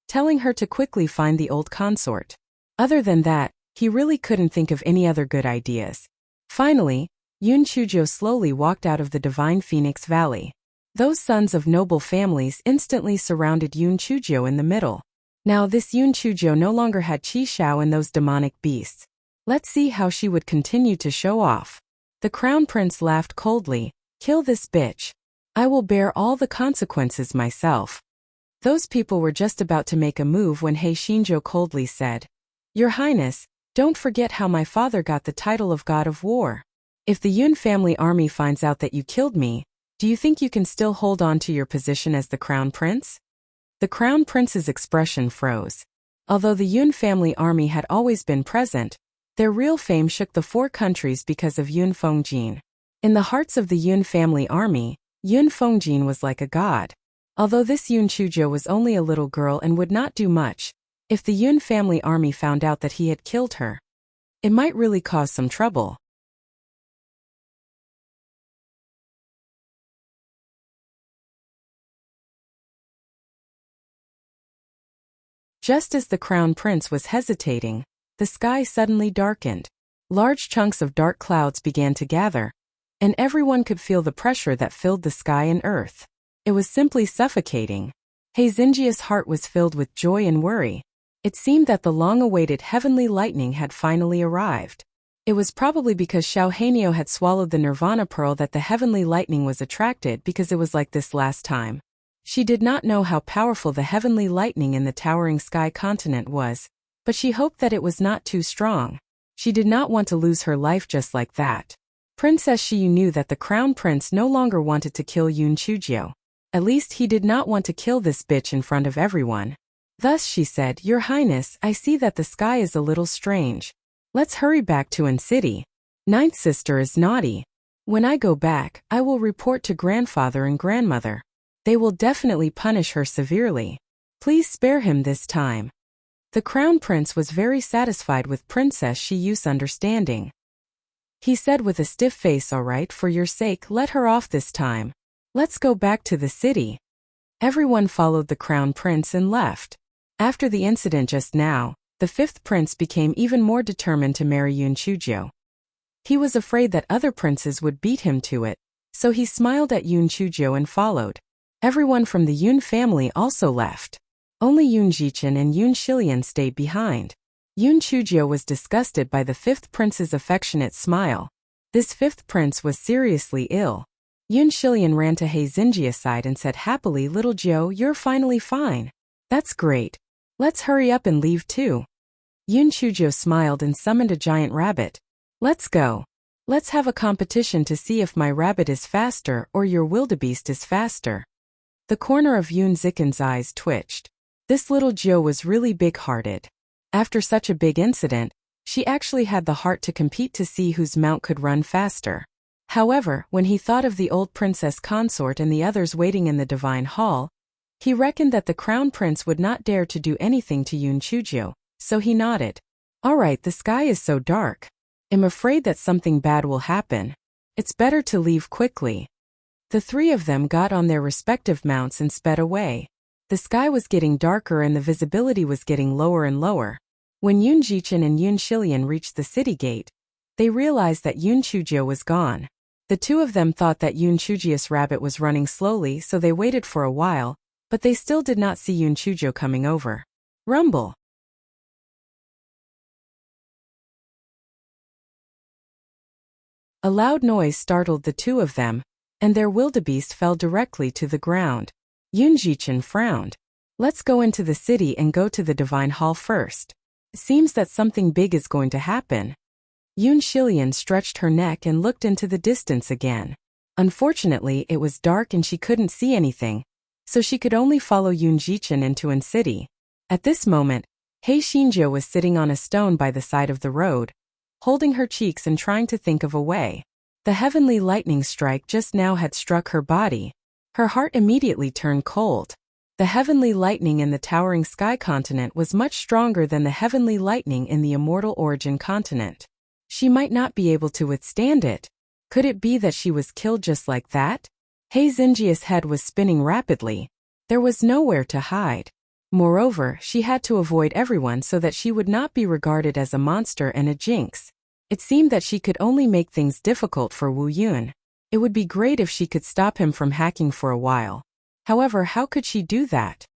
[SPEAKER 1] telling her to quickly find the old consort. Other than that, he really couldn't think of any other good ideas. Finally, Yun Chujo slowly walked out of the Divine Phoenix Valley. Those sons of noble families instantly surrounded Yun Chujo in the middle. Now this Yun Chujo no longer had Qi Xiao and those demonic beasts. Let's see how she would continue to show off. The Crown Prince laughed coldly. "Kill this bitch. I will bear all the consequences myself." Those people were just about to make a move when Heishinjo coldly said, "Your Highness, Don't forget how my father got the title of God of War. If the Yun family army finds out that you killed me, do you think you can still hold on to your position as the crown prince? The crown prince's expression froze. Although the Yun family army had always been present, their real fame shook the 4 countries because of Yun Fengjin. In the hearts of the Yun family army, Yun Fengjin was like a god. Although this Yun Chuzhou was only a little girl and would not do much, if the Yun family army found out that he had killed her, it might really cause some trouble. Just as the crown prince was hesitating, the sky suddenly darkened. Large chunks of dark clouds began to gather, and everyone could feel the pressure that filled the sky and earth. It was simply suffocating. He Xinjia's heart was filled with joy and worry. It seemed that the long-awaited heavenly lightning had finally arrived. It was probably because Xiao Hanyo had swallowed the Nirvana pearl that the heavenly lightning was attracted, because it was like this last time. She did not know how powerful the heavenly lightning in the towering sky continent was, but she hoped that it was not too strong. She did not want to lose her life just like that. Princess Xiyu knew that the crown prince no longer wanted to kill Yun Chuzhou. At least he did not want to kill this bitch in front of everyone. Thus she said, "Your Highness, I see that the sky is a little strange. Let's hurry back to An City. Ninth sister is naughty. When I go back, I will report to grandfather and grandmother. They will definitely punish her severely. Please spare him this time." The crown prince was very satisfied with Princess Shiyu's understanding. He said with a stiff face, "All right, for your sake, let her off this time. Let's go back to the city." Everyone followed the crown prince and left. After the incident just now, the 5th prince became even more determined to marry Yun Chuzhou. He was afraid that other princes would beat him to it, so he smiled at Yun Chuzhou and followed. Everyone from the Yun family also left. Only Yun Jichen and Yun Shilian stayed behind. Yun Chuzhou was disgusted by the 5th prince's affectionate smile. This 5th prince was seriously ill. Yun Shilian ran to He Xinjia's side and said happily, "Little Zhou, you're finally fine. That's great. Let's hurry up and leave too." Yun Chuzhou smiled and summoned a giant rabbit. "Let's go. Let's have a competition to see if my rabbit is faster or your wildebeest is faster." The corner of Yun Zichen's eyes twitched. This little Zhou was really big-hearted. After such a big incident, she actually had the heart to compete to see whose mount could run faster. However, when he thought of the old princess consort and the others waiting in the divine hall, he reckoned that the crown prince would not dare to do anything to Yun Chuzhou, so he nodded. "All right, the sky is so dark. I'm afraid that something bad will happen. It's better to leave quickly." The 3 of them got on their respective mounts and sped away. The sky was getting darker and the visibility was getting lower and lower. When Yun Jichen and Yun Shilian reached the city gate, they realized that Yun Chuzhou was gone. The 2 of them thought that Yun Chuzhou's rabbit was running slowly, so they waited for a while, but they still did not see Yun Chuzhou coming over. Rumble. A loud noise startled the 2 of them, and their wildebeest fell directly to the ground. Yun Jichen frowned. "Let's go into the city and go to the divine hall first. It seems that something big is going to happen." Yun Shilian stretched her neck and looked into the distance again. Unfortunately, it was dark and she couldn't see anything, so she could only follow Yun Jichen into An City. At this moment, He Xinjiu was sitting on a stone by the side of the road, holding her cheeks and trying to think of a way. The heavenly lightning strike just now had struck her body. Her heart immediately turned cold. The heavenly lightning in the towering sky continent was much stronger than the heavenly lightning in the immortal origin continent. She might not be able to withstand it. Could it be that she was killed just like that? He Xinjia's head was spinning rapidly. There was nowhere to hide. Moreover, she had to avoid everyone so that she would not be regarded as a monster and a jinx. It seemed that she could only make things difficult for Wu Yun. It would be great if she could stop him from hacking for a while. However, how could she do that?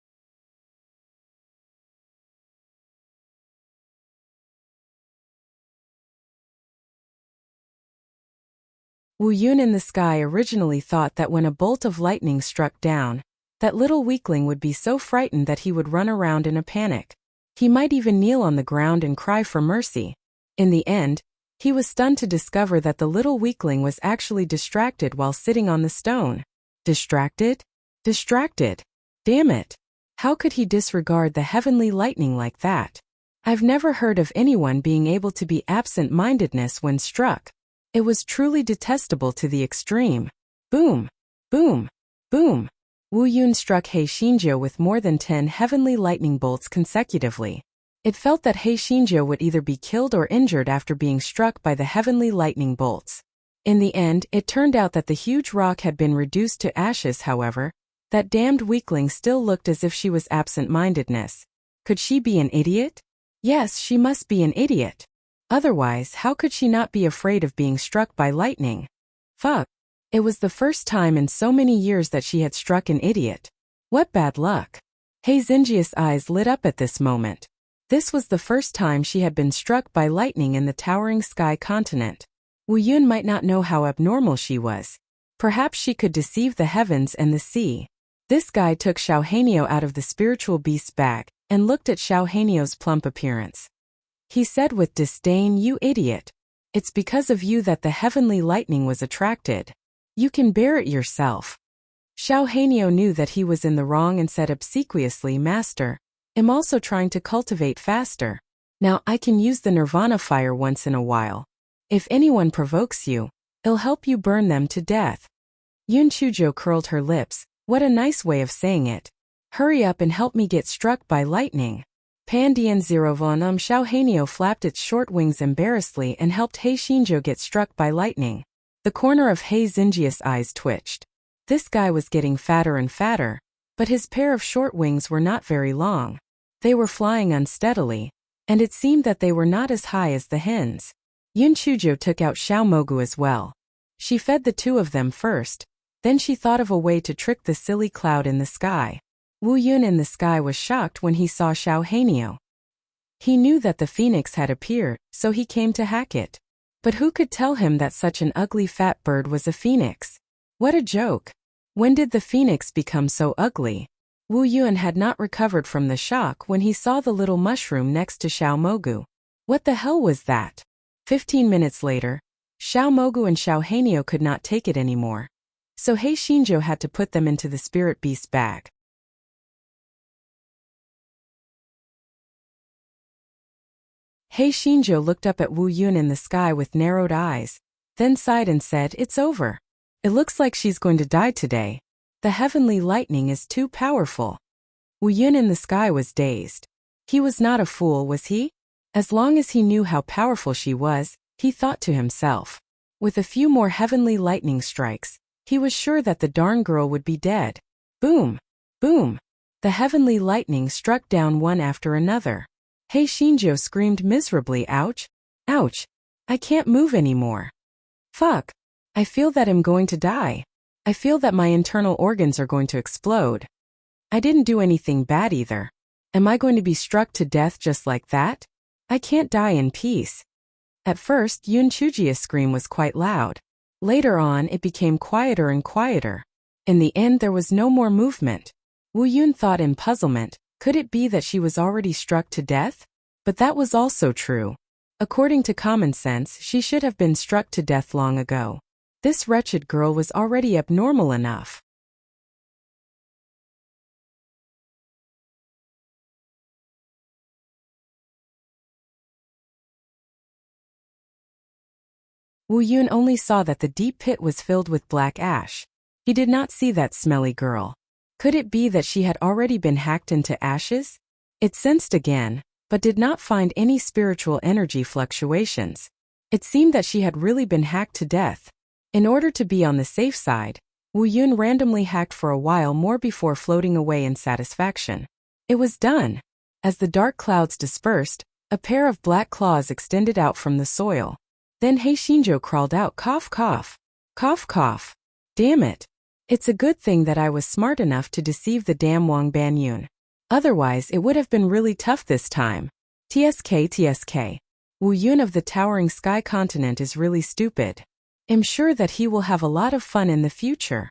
[SPEAKER 1] Wu Yun in the sky originally thought that when a bolt of lightning struck down, that little weakling would be so frightened that he would run around in a panic. He might even kneel on the ground and cry for mercy. In the end, he was stunned to discover that the little weakling was actually distracted while sitting on the stone. Distracted? Distracted. Damn it. How could he disregard the heavenly lightning like that? I've never heard of anyone being able to be absent-mindedness when struck. It was truly detestable to the extreme. Boom. Boom. Boom. Wu Yun struck He Xinjiu with more than 10 heavenly lightning bolts consecutively. It felt that He Xinjiu would either be killed or injured after being struck by the heavenly lightning bolts. In the end, it turned out that the huge rock had been reduced to ashes. However, that damned weakling still looked as if she was absent-mindedness. Could she be an idiot? Yes, she must be an idiot. Otherwise, how could she not be afraid of being struck by lightning? Fuck. It was the first time in so many years that she had struck an idiot. What bad luck. He Xinjiu's eyes lit up at this moment. This was the first time she had been struck by lightning in the towering sky continent. Wu Yun might not know how abnormal she was. Perhaps she could deceive the heavens and the sea. This guy took Xiao Hanio out of the spiritual beast's bag and looked at Xiao Hanio's plump appearance. He said with disdain, "You idiot. It's because of you that the heavenly lightning was attracted. You can bear it yourself." Xiao Hanio knew that he was in the wrong and said obsequiously, "Master, I'm also trying to cultivate faster. Now I can use the nirvana fire once in a while. If anyone provokes you, it'll help you burn them to death." Yun Chuzhou curled her lips. What a nice way of saying it. Hurry up and help me get struck by lightning. Pandian Zerovonum Xiao Hanio flapped its short wings embarrassedly and helped He Xinjiu get struck by lightning. The corner of He Xinjiu's eyes twitched. This guy was getting fatter and fatter, but his pair of short wings were not very long. They were flying unsteadily, and it seemed that they were not as high as the hens. Yun Chuzhou took out Xiao Mogu as well. She fed the two of them first, then she thought of a way to trick the silly cloud in the sky. Wu Yun in the sky was shocked when he saw Xiao Hanio. He knew that the phoenix had appeared, so he came to hack it. But who could tell him that such an ugly fat bird was a phoenix? What a joke. When did the phoenix become so ugly? Wu Yun had not recovered from the shock when he saw the little mushroom next to Xiao Mogu. What the hell was that? 15 minutes later, Xiao Mogu and Xiao Hanio could not take it anymore. So He Xinjiu had to put them into the spirit beast's bag. He Xinjiu looked up at Wu Yun in the sky with narrowed eyes, then sighed and said, "It's over. It looks like she's going to die today. The heavenly lightning is too powerful." Wu Yun in the sky was dazed. He was not a fool, was he? As long as he knew how powerful she was, he thought to himself. With a few more heavenly lightning strikes, he was sure that the darn girl would be dead. Boom! Boom! The heavenly lightning struck down one after another. He Xinjiu screamed miserably, "Ouch! Ouch! I can't move anymore. Fuck! I feel that I'm going to die. I feel that my internal organs are going to explode. I didn't do anything bad either. Am I going to be struck to death just like that? I can't die in peace." At first, Yun Chujia's scream was quite loud. Later on, it became quieter and quieter. In the end, there was no more movement. Wu Yun thought in puzzlement, could it be that she was already struck to death? But that was also true. According to common sense, she should have been struck to death long ago. This wretched girl was already abnormal enough. Wu Yun only saw that the deep pit was filled with black ash. He did not see that smelly girl. Could it be that she had already been hacked into ashes? It sensed again, but did not find any spiritual energy fluctuations. It seemed that she had really been hacked to death. In order to be on the safe side, Wu Yun randomly hacked for a while more before floating away in satisfaction. It was done. As the dark clouds dispersed, a pair of black claws extended out from the soil. Then He Xinjiu crawled out, cough cough. Cough cough. Damn it. It's a good thing that I was smart enough to deceive the damn Wang Banyun. Otherwise it would have been really tough this time. TSK. Wu Yun of the towering sky continent is really stupid. I'm sure that he will have a lot of fun in the future.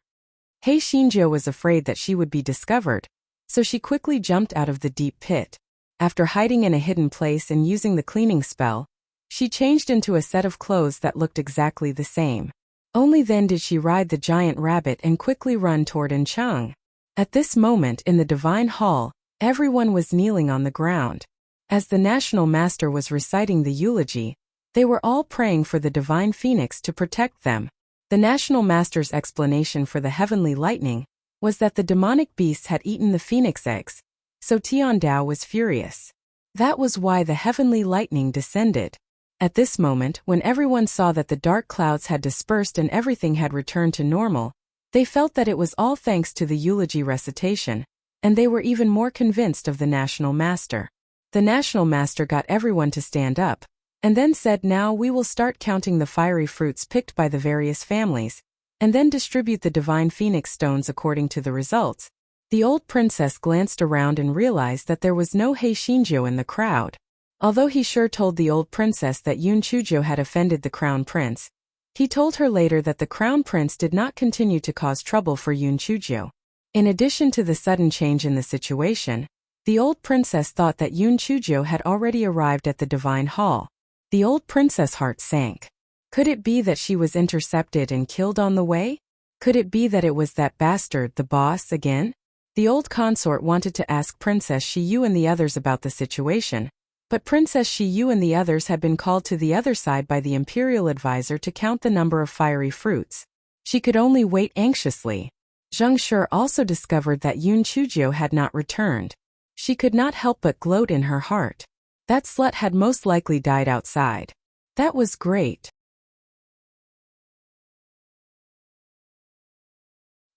[SPEAKER 1] He Xinjiu was afraid that she would be discovered, so she quickly jumped out of the deep pit. After hiding in a hidden place and using the cleaning spell, She changed into a set of clothes that looked exactly the same. Only then did she ride the giant rabbit and quickly run toward Encheng. At this moment in the divine hall, everyone was kneeling on the ground. As the national master was reciting the eulogy, they were all praying for the divine phoenix to protect them. The national master's explanation for the heavenly lightning was that the demonic beasts had eaten the phoenix eggs, so Tiandao was furious. That was why the heavenly lightning descended. At this moment, when everyone saw that the dark clouds had dispersed and everything had returned to normal, they felt that it was all thanks to the eulogy recitation, and they were even more convinced of the national master. The national master got everyone to stand up, and then said, "Now we will start counting the fiery fruits picked by the various families, and then distribute the divine phoenix stones according to the results." The old princess glanced around and realized that there was no He Xinjiu in the crowd. Although he sure told the old princess that Yun Chujiu had offended the crown prince, he told her later that the crown prince did not continue to cause trouble for Yun Chujiu. In addition to the sudden change in the situation, the old princess thought that Yun Chujiu had already arrived at the divine hall. The old princess' heart sank. Could it be that she was intercepted and killed on the way? Could it be that it was that bastard, the boss, again? The old consort wanted to ask Princess Shiyu and the others about the situation, but Princess Shiyu and the others had been called to the other side by the imperial advisor to count the number of fiery fruits. She could only wait anxiously. Zheng Shi also discovered that Yun Chujiu had not returned. She could not help but gloat in her heart. That slut had most likely died outside. That was great.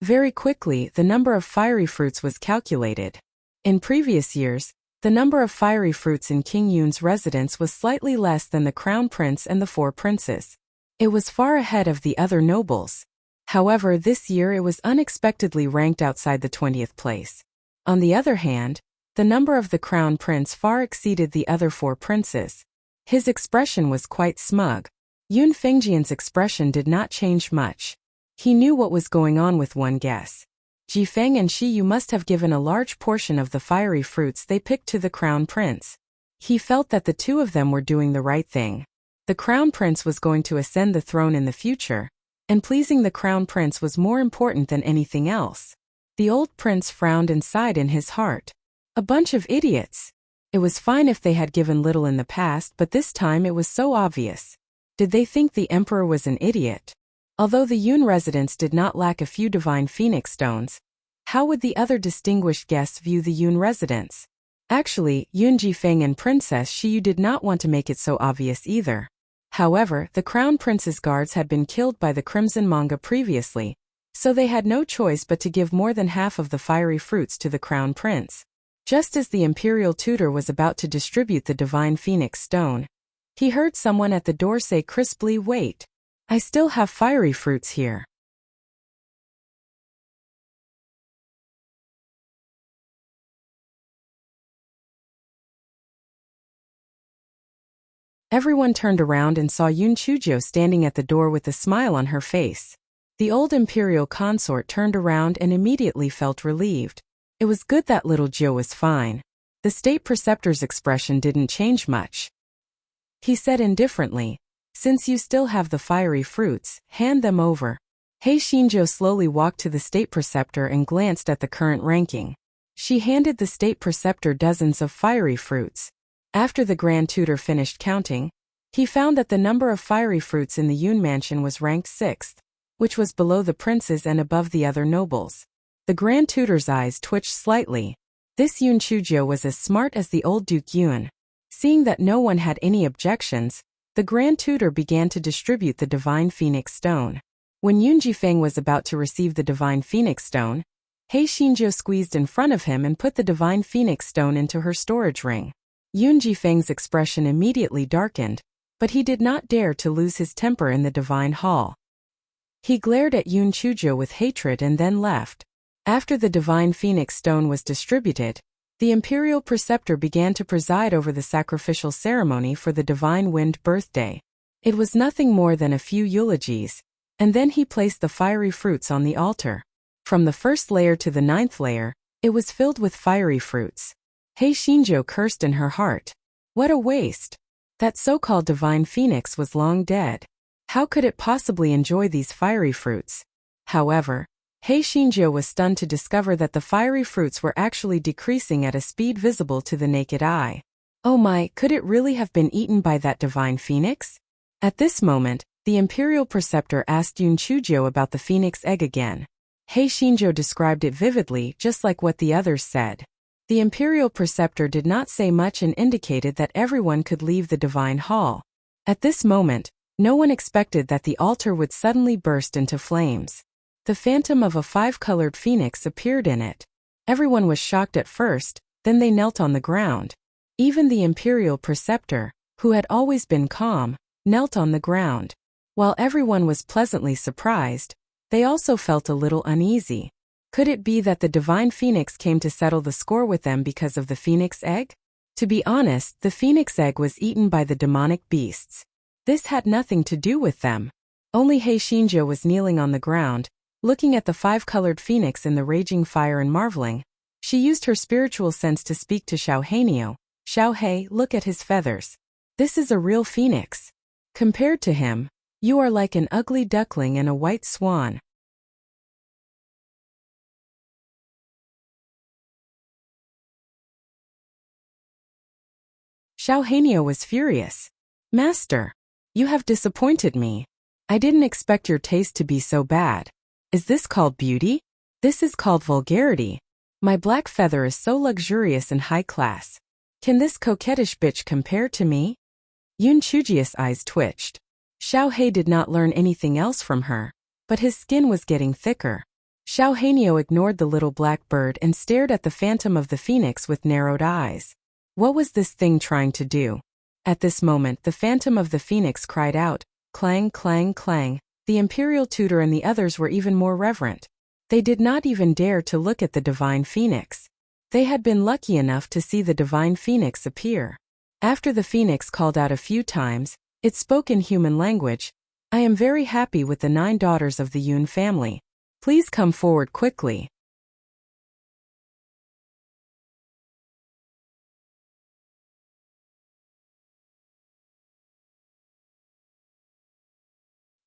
[SPEAKER 1] Very quickly, the number of fiery fruits was calculated. In previous years, the number of fiery fruits in King Yun's residence was slightly less than the crown prince and the 4 princes. It was far ahead of the other nobles. However, this year it was unexpectedly ranked outside the 20th place. On the other hand, the number of the crown prince far exceeded the other 4 princes. His expression was quite smug. Yun Fengjian's expression did not change much. He knew what was going on with one guess. Jifeng and Shiyu must have given a large portion of the fiery fruits they picked to the crown prince. He felt that the two of them were doing the right thing. The crown prince was going to ascend the throne in the future, and pleasing the crown prince was more important than anything else. The old prince frowned and sighed in his heart. A bunch of idiots. It was fine if they had given little in the past, but this time it was so obvious. Did they think the emperor was an idiot? Although the Yun residence did not lack a few divine phoenix stones, how would the other distinguished guests view the Yun residence? Actually, Yun Jifeng and Princess Shiyu did not want to make it so obvious either. However, the crown prince's guards had been killed by the Crimson Manga previously, so they had no choice but to give more than half of the fiery fruits to the crown prince. Just as the imperial tutor was about to distribute the divine phoenix stone, he heard someone at the door say crisply, "Wait. I still have fiery fruits here." Everyone turned around and saw Yun Chujiu standing at the door with a smile on her face. The old imperial consort turned around and immediately felt relieved. It was good that little Jiu was fine. The state preceptor's expression didn't change much. He said indifferently, "Since you still have the fiery fruits, hand them over." He Xinjiu slowly walked to the state preceptor and glanced at the current ranking. She handed the state preceptor dozens of fiery fruits. After the Grand Tutor finished counting, he found that the number of fiery fruits in the Yun mansion was ranked 6th, which was below the princes and above the other nobles. The Grand Tutor's eyes twitched slightly. This Yun Chujiu was as smart as the old Duke Yun. Seeing that no one had any objections, the Grand Tutor began to distribute the Divine Phoenix Stone. When Yun Jifeng was about to receive the Divine Phoenix Stone, He Xinjiu squeezed in front of him and put the Divine Phoenix Stone into her storage ring. Yun Jifeng's expression immediately darkened, but he did not dare to lose his temper in the Divine Hall. He glared at Yun Chujiu with hatred and then left. After the Divine Phoenix Stone was distributed, the Imperial Preceptor began to preside over the sacrificial ceremony for the Divine Wind birthday. It was nothing more than a few eulogies, and then he placed the fiery fruits on the altar. From the first layer to the 9th layer, it was filled with fiery fruits. He Xinjiu cursed in her heart. What a waste! That so-called divine phoenix was long dead. How could it possibly enjoy these fiery fruits? However, Hei Xinjiu was stunned to discover that the fiery fruits were actually decreasing at a speed visible to the naked eye. Oh my, could it really have been eaten by that divine phoenix? At this moment, the imperial preceptor asked Yun Chuzhou about the phoenix egg again. Hei Xinjiu described it vividly, just like what the others said. The imperial preceptor did not say much and indicated that everyone could leave the divine hall. At this moment, no one expected that the altar would suddenly burst into flames. The phantom of a five-colored phoenix appeared in it. Everyone was shocked at first, then they knelt on the ground. Even the imperial preceptor, who had always been calm, knelt on the ground. While everyone was pleasantly surprised, they also felt a little uneasy. Could it be that the divine phoenix came to settle the score with them because of the phoenix egg? To be honest, the phoenix egg was eaten by the demonic beasts. This had nothing to do with them. Only Hei Xinjiu was kneeling on the ground, looking at the five-colored phoenix in the raging fire and marveling. She used her spiritual sense to speak to Xiao Heinio. Xiao Hei, look at his feathers. This is a real phoenix. Compared to him, you are like an ugly duckling and a white swan. Xiao Heinio was furious. Master, you have disappointed me. I didn't expect your taste to be so bad. Is this called beauty? This is called vulgarity. My black feather is so luxurious and high class. Can this coquettish bitch compare to me? Yun Chujia's eyes twitched. Xiao Hei did not learn anything else from her, but his skin was getting thicker. Xiao Heinio ignored the little black bird and stared at the phantom of the phoenix with narrowed eyes. What was this thing trying to do? At this moment, the phantom of the phoenix cried out, clang, clang, clang. The imperial tutor and the others were even more reverent. They did not even dare to look at the divine phoenix. They had been lucky enough to see the divine phoenix appear. After the phoenix called out a few times, it spoke in human language. I am very happy with the 9 daughters of the Yun family. Please come forward quickly.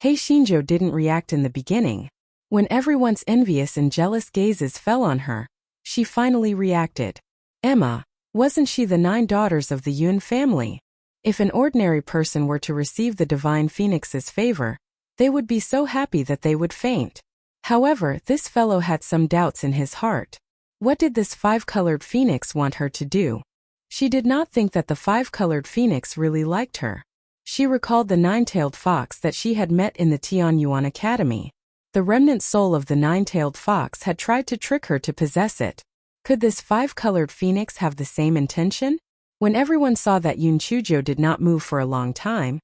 [SPEAKER 1] Hei Xinjiu didn't react in the beginning. When everyone's envious and jealous gazes fell on her, she finally reacted. Emma, wasn't she the 9 daughters of the Yun family? If an ordinary person were to receive the divine phoenix's favor, they would be so happy that they would faint. However, this fellow had some doubts in his heart. What did this 5-colored phoenix want her to do? She did not think that the 5-colored phoenix really liked her. She recalled the 9-tailed fox that she had met in the Tianyuan Academy. The remnant soul of the 9-tailed fox had tried to trick her to possess it. Could this 5-colored phoenix have the same intention? When everyone saw that Yun Chuzhou did not move for a long time,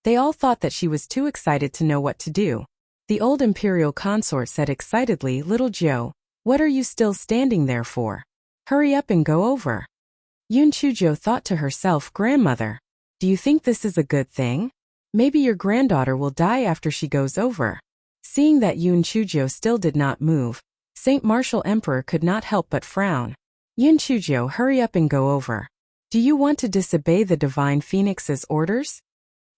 [SPEAKER 1] they all thought that she was too excited to know what to do. The old imperial consort said excitedly, Little Zhou, what are you still standing there for? Hurry up and go over. Yun Chuzhou thought to herself, Grandmother, do you think this is a good thing? Maybe your granddaughter will die after she goes over. Seeing that Yun Chuzhou still did not move, Saint Martial Emperor could not help but frown. Yun Chuzhou, hurry up and go over. Do you want to disobey the divine phoenix's orders?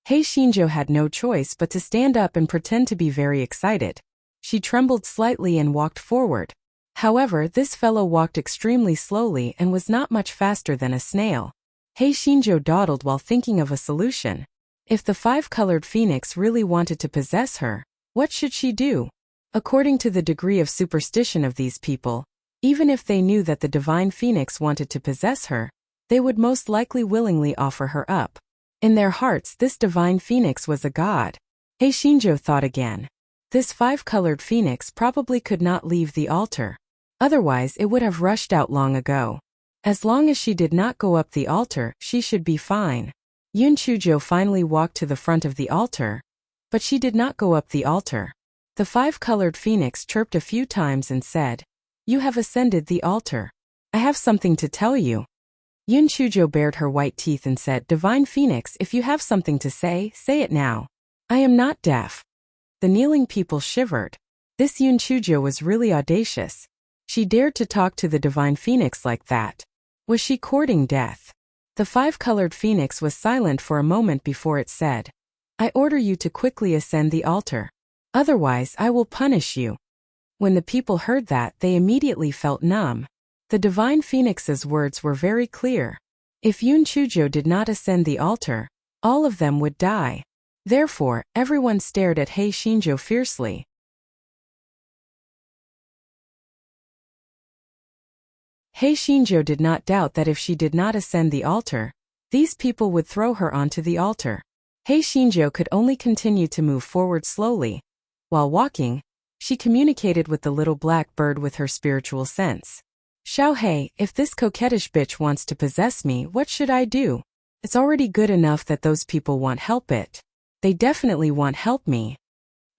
[SPEAKER 1] Hei Xinjiu had no choice but to stand up and pretend to be very excited. She trembled slightly and walked forward. However, this fellow walked extremely slowly and was not much faster than a snail. Hei Xinjiu dawdled while thinking of a solution. If the 5-colored phoenix really wanted to possess her, what should she do? According to the degree of superstition of these people, even if they knew that the divine phoenix wanted to possess her, they would most likely willingly offer her up. In their hearts, this divine phoenix was a god. Hei Xinjiu thought again. This 5-colored phoenix probably could not leave the altar. Otherwise, it would have rushed out long ago. As long as she did not go up the altar, she should be fine. Yun Chuzhou finally walked to the front of the altar, but she did not go up the altar. The 5-colored phoenix chirped a few times and said, You have ascended the altar. I have something to tell you. Yun Chuzhou bared her white teeth and said, Divine Phoenix, if you have something to say it now. I am not deaf. The kneeling people shivered. This Yun Chuzhou was really audacious. She dared to talk to the divine phoenix like that. Was she courting death? The five-colored phoenix was silent for a moment before it said, "I order you to quickly ascend the altar. Otherwise I will punish you." When the people heard that, they immediately felt numb. The divine phoenix's words were very clear. If Yun Chujo did not ascend the altar, all of them would die. Therefore, everyone stared at Hei Shinjo fiercely. Hei Shinjo did not doubt that if she did not ascend the altar, these people would throw her onto the altar. Hei Shinjo could only continue to move forward slowly. While walking, she communicated with the little black bird with her spiritual sense. "Xiao Hei, if this coquettish bitch wants to possess me, what should I do? It's already good enough that those people want help it. They definitely want help me.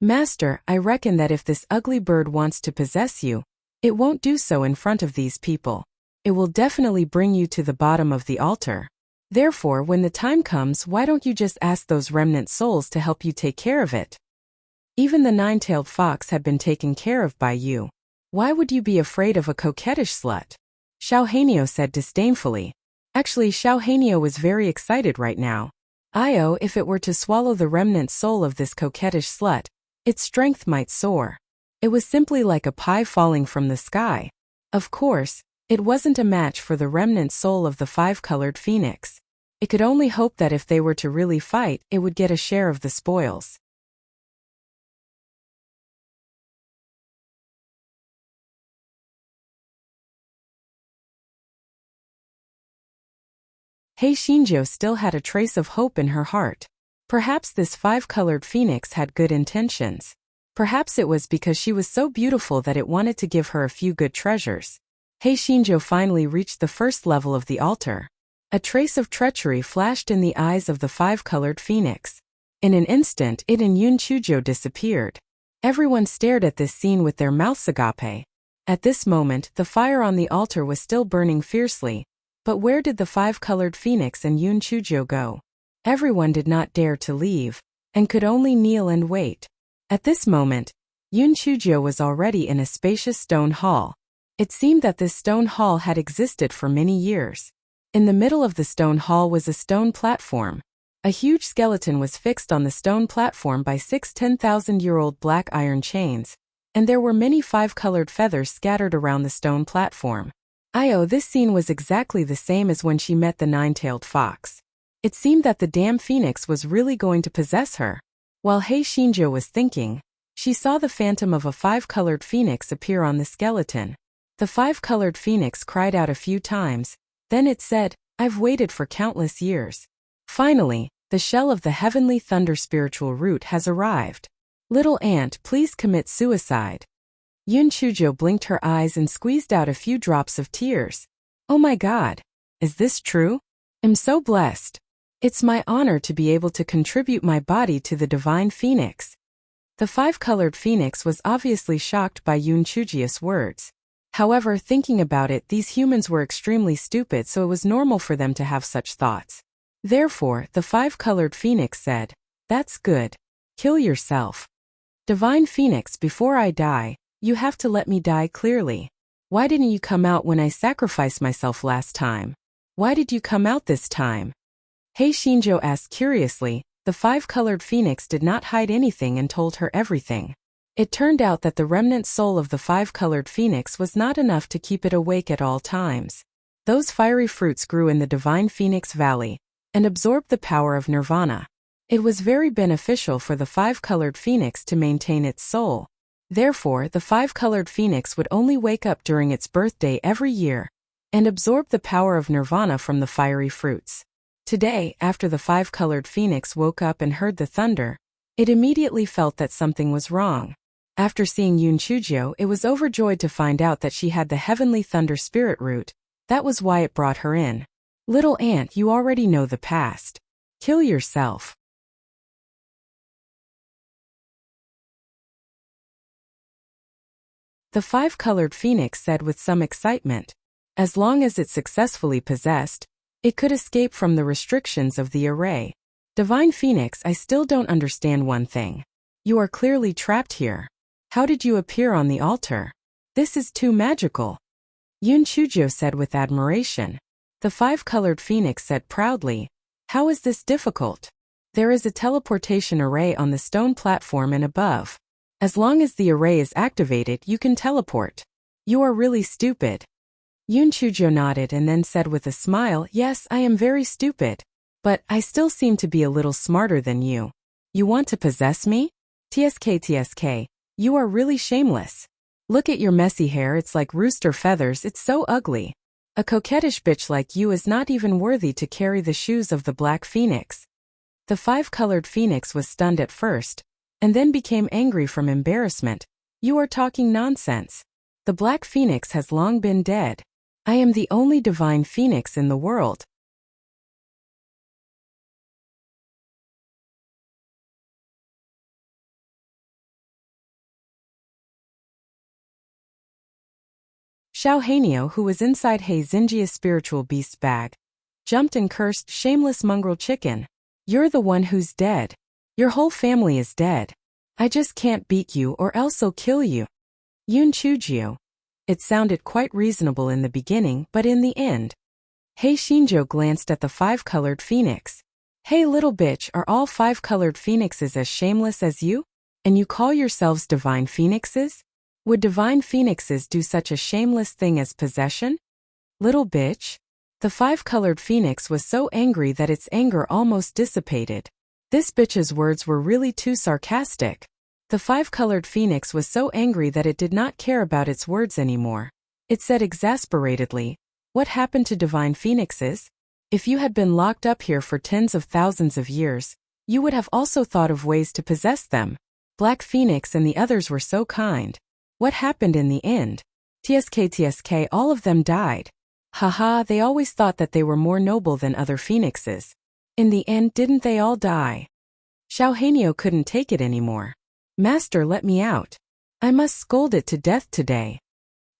[SPEAKER 1] Master, I reckon that if this ugly bird wants to possess you, it won't do so in front of these people. It will definitely bring you to the bottom of the altar. Therefore, when the time comes, why don't you just ask those remnant souls to help you take care of it? Even the nine-tailed fox had been taken care of by you. Why would you be afraid of a coquettish slut?" Xiao Hanyo said disdainfully. Actually, Xiao Hanyo was very excited right now. If it were to swallow the remnant soul of this coquettish slut, its strength might soar. It was simply like a pie falling from the sky. Of course, it wasn't a match for the remnant soul of the five-colored phoenix. It could only hope that if they were to really fight, it would get a share of the spoils. Hei Shinjo still had a trace of hope in her heart. Perhaps this five-colored phoenix had good intentions. Perhaps it was because she was so beautiful that it wanted to give her a few good treasures. Hei Shinjo finally reached the first level of the altar. A trace of treachery flashed in the eyes of the five-colored phoenix. In an instant, it and Yun Chujo disappeared. Everyone stared at this scene with their mouths agape. At this moment, the fire on the altar was still burning fiercely. But where did the five-colored phoenix and Yun Chujo go? Everyone did not dare to leave, and could only kneel and wait. At this moment, Yun Chujo was already in a spacious stone hall. It seemed that this stone hall had existed for many years. In the middle of the stone hall was a stone platform. A huge skeleton was fixed on the stone platform by 6 10,000-year-old black iron chains, and there were many five-colored feathers scattered around the stone platform. This scene was exactly the same as when she met the nine-tailed fox. It seemed that the damn phoenix was really going to possess her. While Hei Shinjo was thinking, she saw the phantom of a five-colored phoenix appear on the skeleton. The five-colored phoenix cried out a few times, then it said, "I've waited for countless years. Finally, the shell of the heavenly thunder spiritual root has arrived. Little ant, please commit suicide." Yun Chujo blinked her eyes and squeezed out a few drops of tears. "Oh my God! Is this true? I'm so blessed. It's my honor to be able to contribute my body to the divine phoenix." The five-colored phoenix was obviously shocked by Yun Chuji's words. However, thinking about it, these humans were extremely stupid, so it was normal for them to have such thoughts. Therefore, the five-colored phoenix said, "That's good. Kill yourself. Divine phoenix, before I die, you have to let me die clearly. Why didn't you come out when I sacrificed myself last time? Why did you come out this time?" Hei Shinjo asked curiously. The five-colored phoenix did not hide anything and told her everything. It turned out that the remnant soul of the five-colored phoenix was not enough to keep it awake at all times. Those fiery fruits grew in the divine phoenix valley and absorbed the power of nirvana. It was very beneficial for the five-colored phoenix to maintain its soul. Therefore, the five-colored phoenix would only wake up during its birthday every year and absorb the power of nirvana from the fiery fruits. Today, after the five-colored phoenix woke up and heard the thunder, it immediately felt that something was wrong. After seeing Yun Chujo, it was overjoyed to find out that she had the heavenly thunder spirit root. That was why it brought her in. "Little ant, you already know the past. Kill yourself." The five-colored phoenix said with some excitement. As long as it successfully possessed, it could escape from the restrictions of the array. "Divine Phoenix, I still don't understand one thing. You are clearly trapped here. How did you appear on the altar? This is too magical." Yun Chujo said with admiration. The five-colored phoenix said proudly, "How is this difficult? There is a teleportation array on the stone platform and above. As long as the array is activated, you can teleport. You are really stupid." Yoon Chujio nodded and then said with a smile, "Yes, I am very stupid. But I still seem to be a little smarter than you. You want to possess me? TSK, you are really shameless. Look at your messy hair, it's like rooster feathers, it's so ugly. A coquettish bitch like you is not even worthy to carry the shoes of the black phoenix." The five-colored phoenix was stunned at first, and then became angry from embarrassment. "You are talking nonsense. The black phoenix has long been dead. I am the only divine phoenix in the world." Xiao Hanyo, who was inside He Xinjia's spiritual beast bag, jumped and cursed, "Shameless mongrel chicken. You're the one who's dead. Your whole family is dead. I just can't beat you or else I'll kill you." Yoon Chujio. It sounded quite reasonable in the beginning, but in the end. He Shinjo glanced at the five-colored phoenix. "Hey little bitch, are all five-colored phoenixes as shameless as you? And you call yourselves divine phoenixes? Would divine phoenixes do such a shameless thing as possession? Little bitch." The five-colored phoenix was so angry that its anger almost dissipated. This bitch's words were really too sarcastic. The five-colored phoenix was so angry that it did not care about its words anymore. It said exasperatedly, "What happened to divine phoenixes? If you had been locked up here for tens of thousands of years, you would have also thought of ways to possess them. Black Phoenix and the others were so kind. What happened in the end? TSK, all of them died. Haha, they always thought that they were more noble than other phoenixes. In the end, didn't they all die?" Xiao Hanyo couldn't take it anymore. "Master, let me out. I must scold it to death today."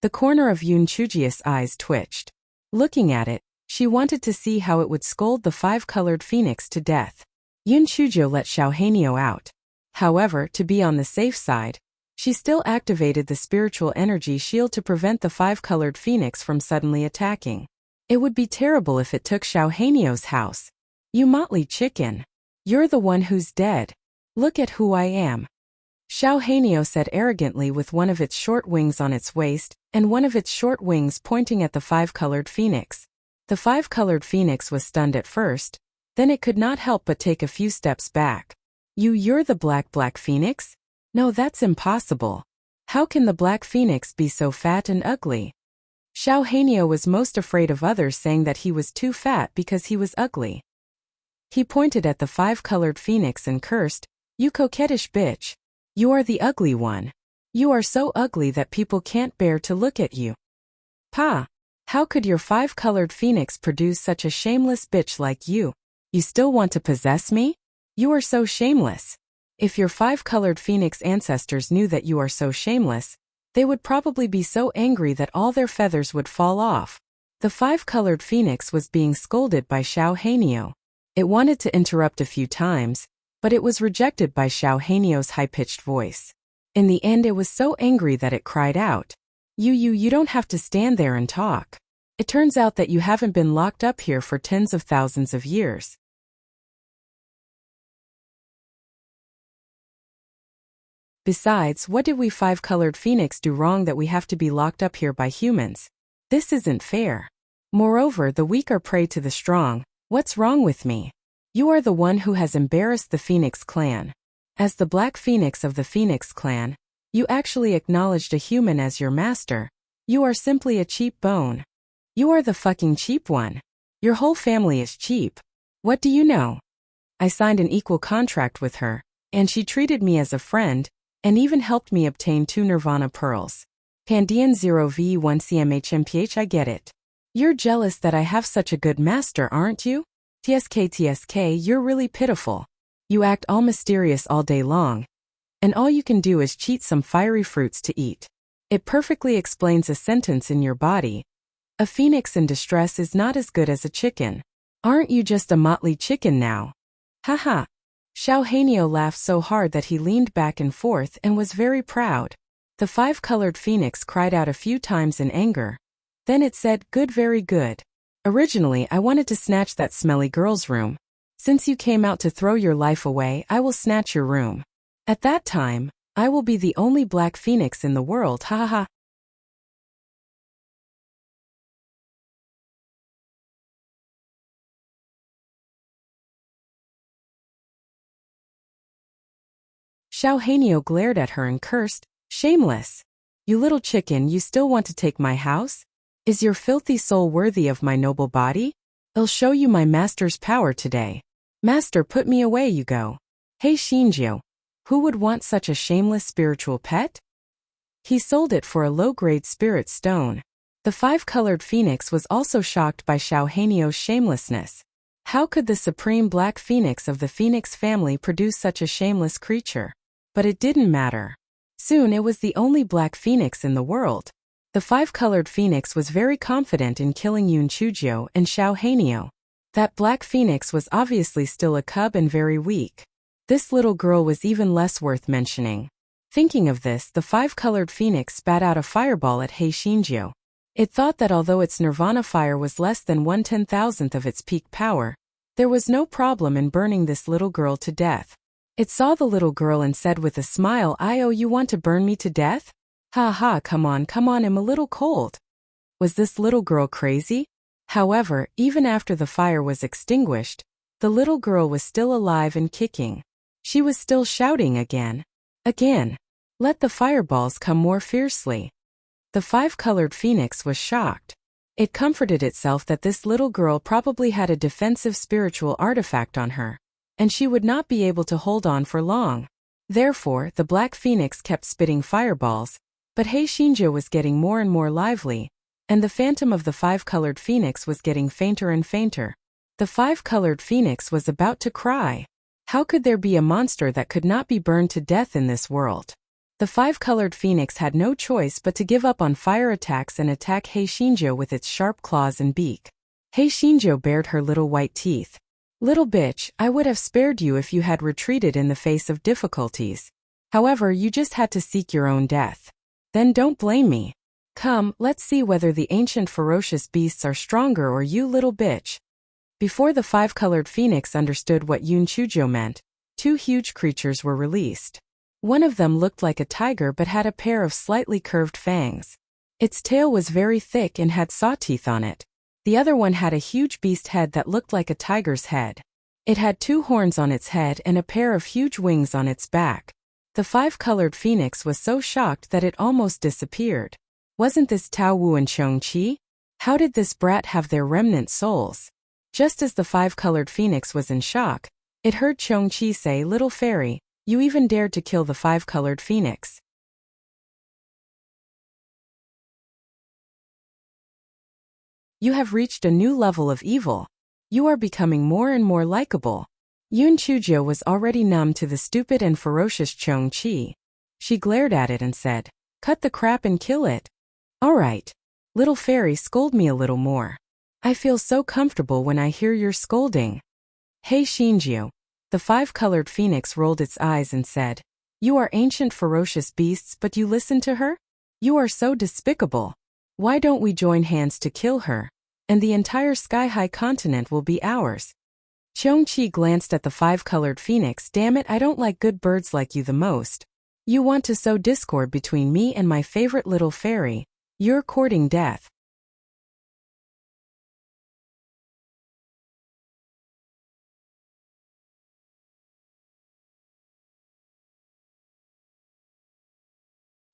[SPEAKER 1] The corner of Yoon Chujio's eyes twitched. Looking at it, she wanted to see how it would scold the five-colored phoenix to death. Yoon Chujio let Xiao Hanyo out. However, to be on the safe side, she still activated the spiritual energy shield to prevent the five-colored phoenix from suddenly attacking. It would be terrible if it took Xiao Hanyo's house. "You motley chicken. You're the one who's dead. Look at who I am." Xiao Hanyo said arrogantly with one of its short wings on its waist, and one of its short wings pointing at the five-colored phoenix. The five-colored phoenix was stunned at first, then it could not help but take a few steps back. You're the black phoenix? No, that's impossible. How can the black phoenix be so fat and ugly? Xiao Hanyo was most afraid of others saying that he was too fat because he was ugly. He pointed at the five-colored phoenix and cursed, "You coquettish bitch. You are the ugly one. You are so ugly that people can't bear to look at you. Pa! How could your five-colored phoenix produce such a shameless bitch like you? You still want to possess me? You are so shameless. If your five-colored phoenix ancestors knew that you are so shameless, they would probably be so angry that all their feathers would fall off." The five-colored phoenix was being scolded by Xiao Hanyo. It wanted to interrupt a few times, but it was rejected by Xiao Hanyo's high-pitched voice. In the end, it was so angry that it cried out, You don't have to stand there and talk. It turns out that you haven't been locked up here for tens of thousands of years. Besides, what did we five-colored phoenix do wrong that we have to be locked up here by humans? This isn't fair. Moreover, the weak are prey to the strong. What's wrong with me? You are the one who has embarrassed the Phoenix clan. As the Black Phoenix of the Phoenix clan, you actually acknowledged a human as your master. You are simply a cheap bone. You are the fucking cheap one. Your whole family is cheap. What do you know? I signed an equal contract with her, and she treated me as a friend, and even helped me obtain 2 Nirvana pearls. Pandian 0V1CMHMPH, I get it. You're jealous that I have such a good master, aren't you? TSK, you're really pitiful. You act all mysterious all day long, and all you can do is cheat some fiery fruits to eat. It perfectly explains a sentence in your body. A phoenix in distress is not as good as a chicken. Aren't you just a motley chicken now? Haha. Xiao Hanyo laughed so hard that he leaned back and forth and was very proud. The 5-colored phoenix cried out a few times in anger. Then it said, Good, very good. Originally, I wanted to snatch that smelly girl's room. Since you came out to throw your life away, I will snatch your room. At that time, I will be the only black phoenix in the world, ha ha ha. Xiao Hanio glared at her and cursed, "Shameless! You little chicken, you still want to take my house? Is your filthy soul worthy of my noble body? I'll show you my master's power today. Master, put me away, you go. Hey Shinjo, who would want such a shameless spiritual pet?" He sold it for a low-grade spirit stone. The five-colored phoenix was also shocked by Xiao Hanio's shamelessness. How could the supreme black phoenix of the phoenix family produce such a shameless creature? But it didn't matter. Soon it was the only black phoenix in the world. The five-colored phoenix was very confident in killing Yun Chujio and Xiao Hanio. That black phoenix was obviously still a cub and very weak. This little girl was even less worth mentioning. Thinking of this, the five-colored phoenix spat out a fireball at Hei Shinjo. It thought that although its nirvana fire was less than 1/10,000th of its peak power, there was no problem in burning this little girl to death. It saw the little girl and said with a smile, "Oh, you want to burn me to death? Ha ha, come on, I'm a little cold." Was this little girl crazy? However, even after the fire was extinguished, the little girl was still alive and kicking. She was still shouting again. Again. Let the fireballs come more fiercely. The five-colored phoenix was shocked. It comforted itself that this little girl probably had a defensive spiritual artifact on her, and she would not be able to hold on for long. Therefore, the black phoenix kept spitting fireballs, but Hei Shinjo was getting more and more lively, and the phantom of the five-colored phoenix was getting fainter and fainter. The five-colored phoenix was about to cry. How could there be a monster that could not be burned to death in this world? The five-colored phoenix had no choice but to give up on fire attacks and attack Hei Shinjo with its sharp claws and beak. Hei Shinjo bared her little white teeth. "Little bitch, I would have spared you if you had retreated in the face of difficulties. However, you just had to seek your own death. Then don't blame me. Come, let's see whether the ancient ferocious beasts are stronger or you, little bitch." Before the five-colored phoenix understood what Yun Chujio meant, two huge creatures were released. One of them looked like a tiger but had a pair of slightly curved fangs. Its tail was very thick and had saw teeth on it. The other one had a huge beast head that looked like a tiger's head. It had two horns on its head and a pair of huge wings on its back. The five-colored phoenix was so shocked that it almost disappeared. Wasn't this Tao Wu and Chong-Chi? How did this brat have their remnant souls? Just as the five-colored phoenix was in shock, it heard Chong-Chi say, "Little fairy, you even dared to kill the five-colored phoenix. You have reached a new level of evil. You are becoming more and more likable." Yun Chujio was already numb to the stupid and ferocious Chong-Chi. She glared at it and said, "Cut the crap and kill it." "All right. Little fairy, scold me a little more. I feel so comfortable when I hear your scolding." "Hey Shinjo." The five-colored phoenix rolled its eyes and said, "You are ancient ferocious beasts but you listen to her? You are so despicable. Why don't we join hands to kill her? And the entire sky-high continent will be ours." Chong-Chi glanced at the five-colored phoenix. "Damn it, I don't like good birds like you the most. You want to sow discord between me and my favorite little fairy. You're courting death."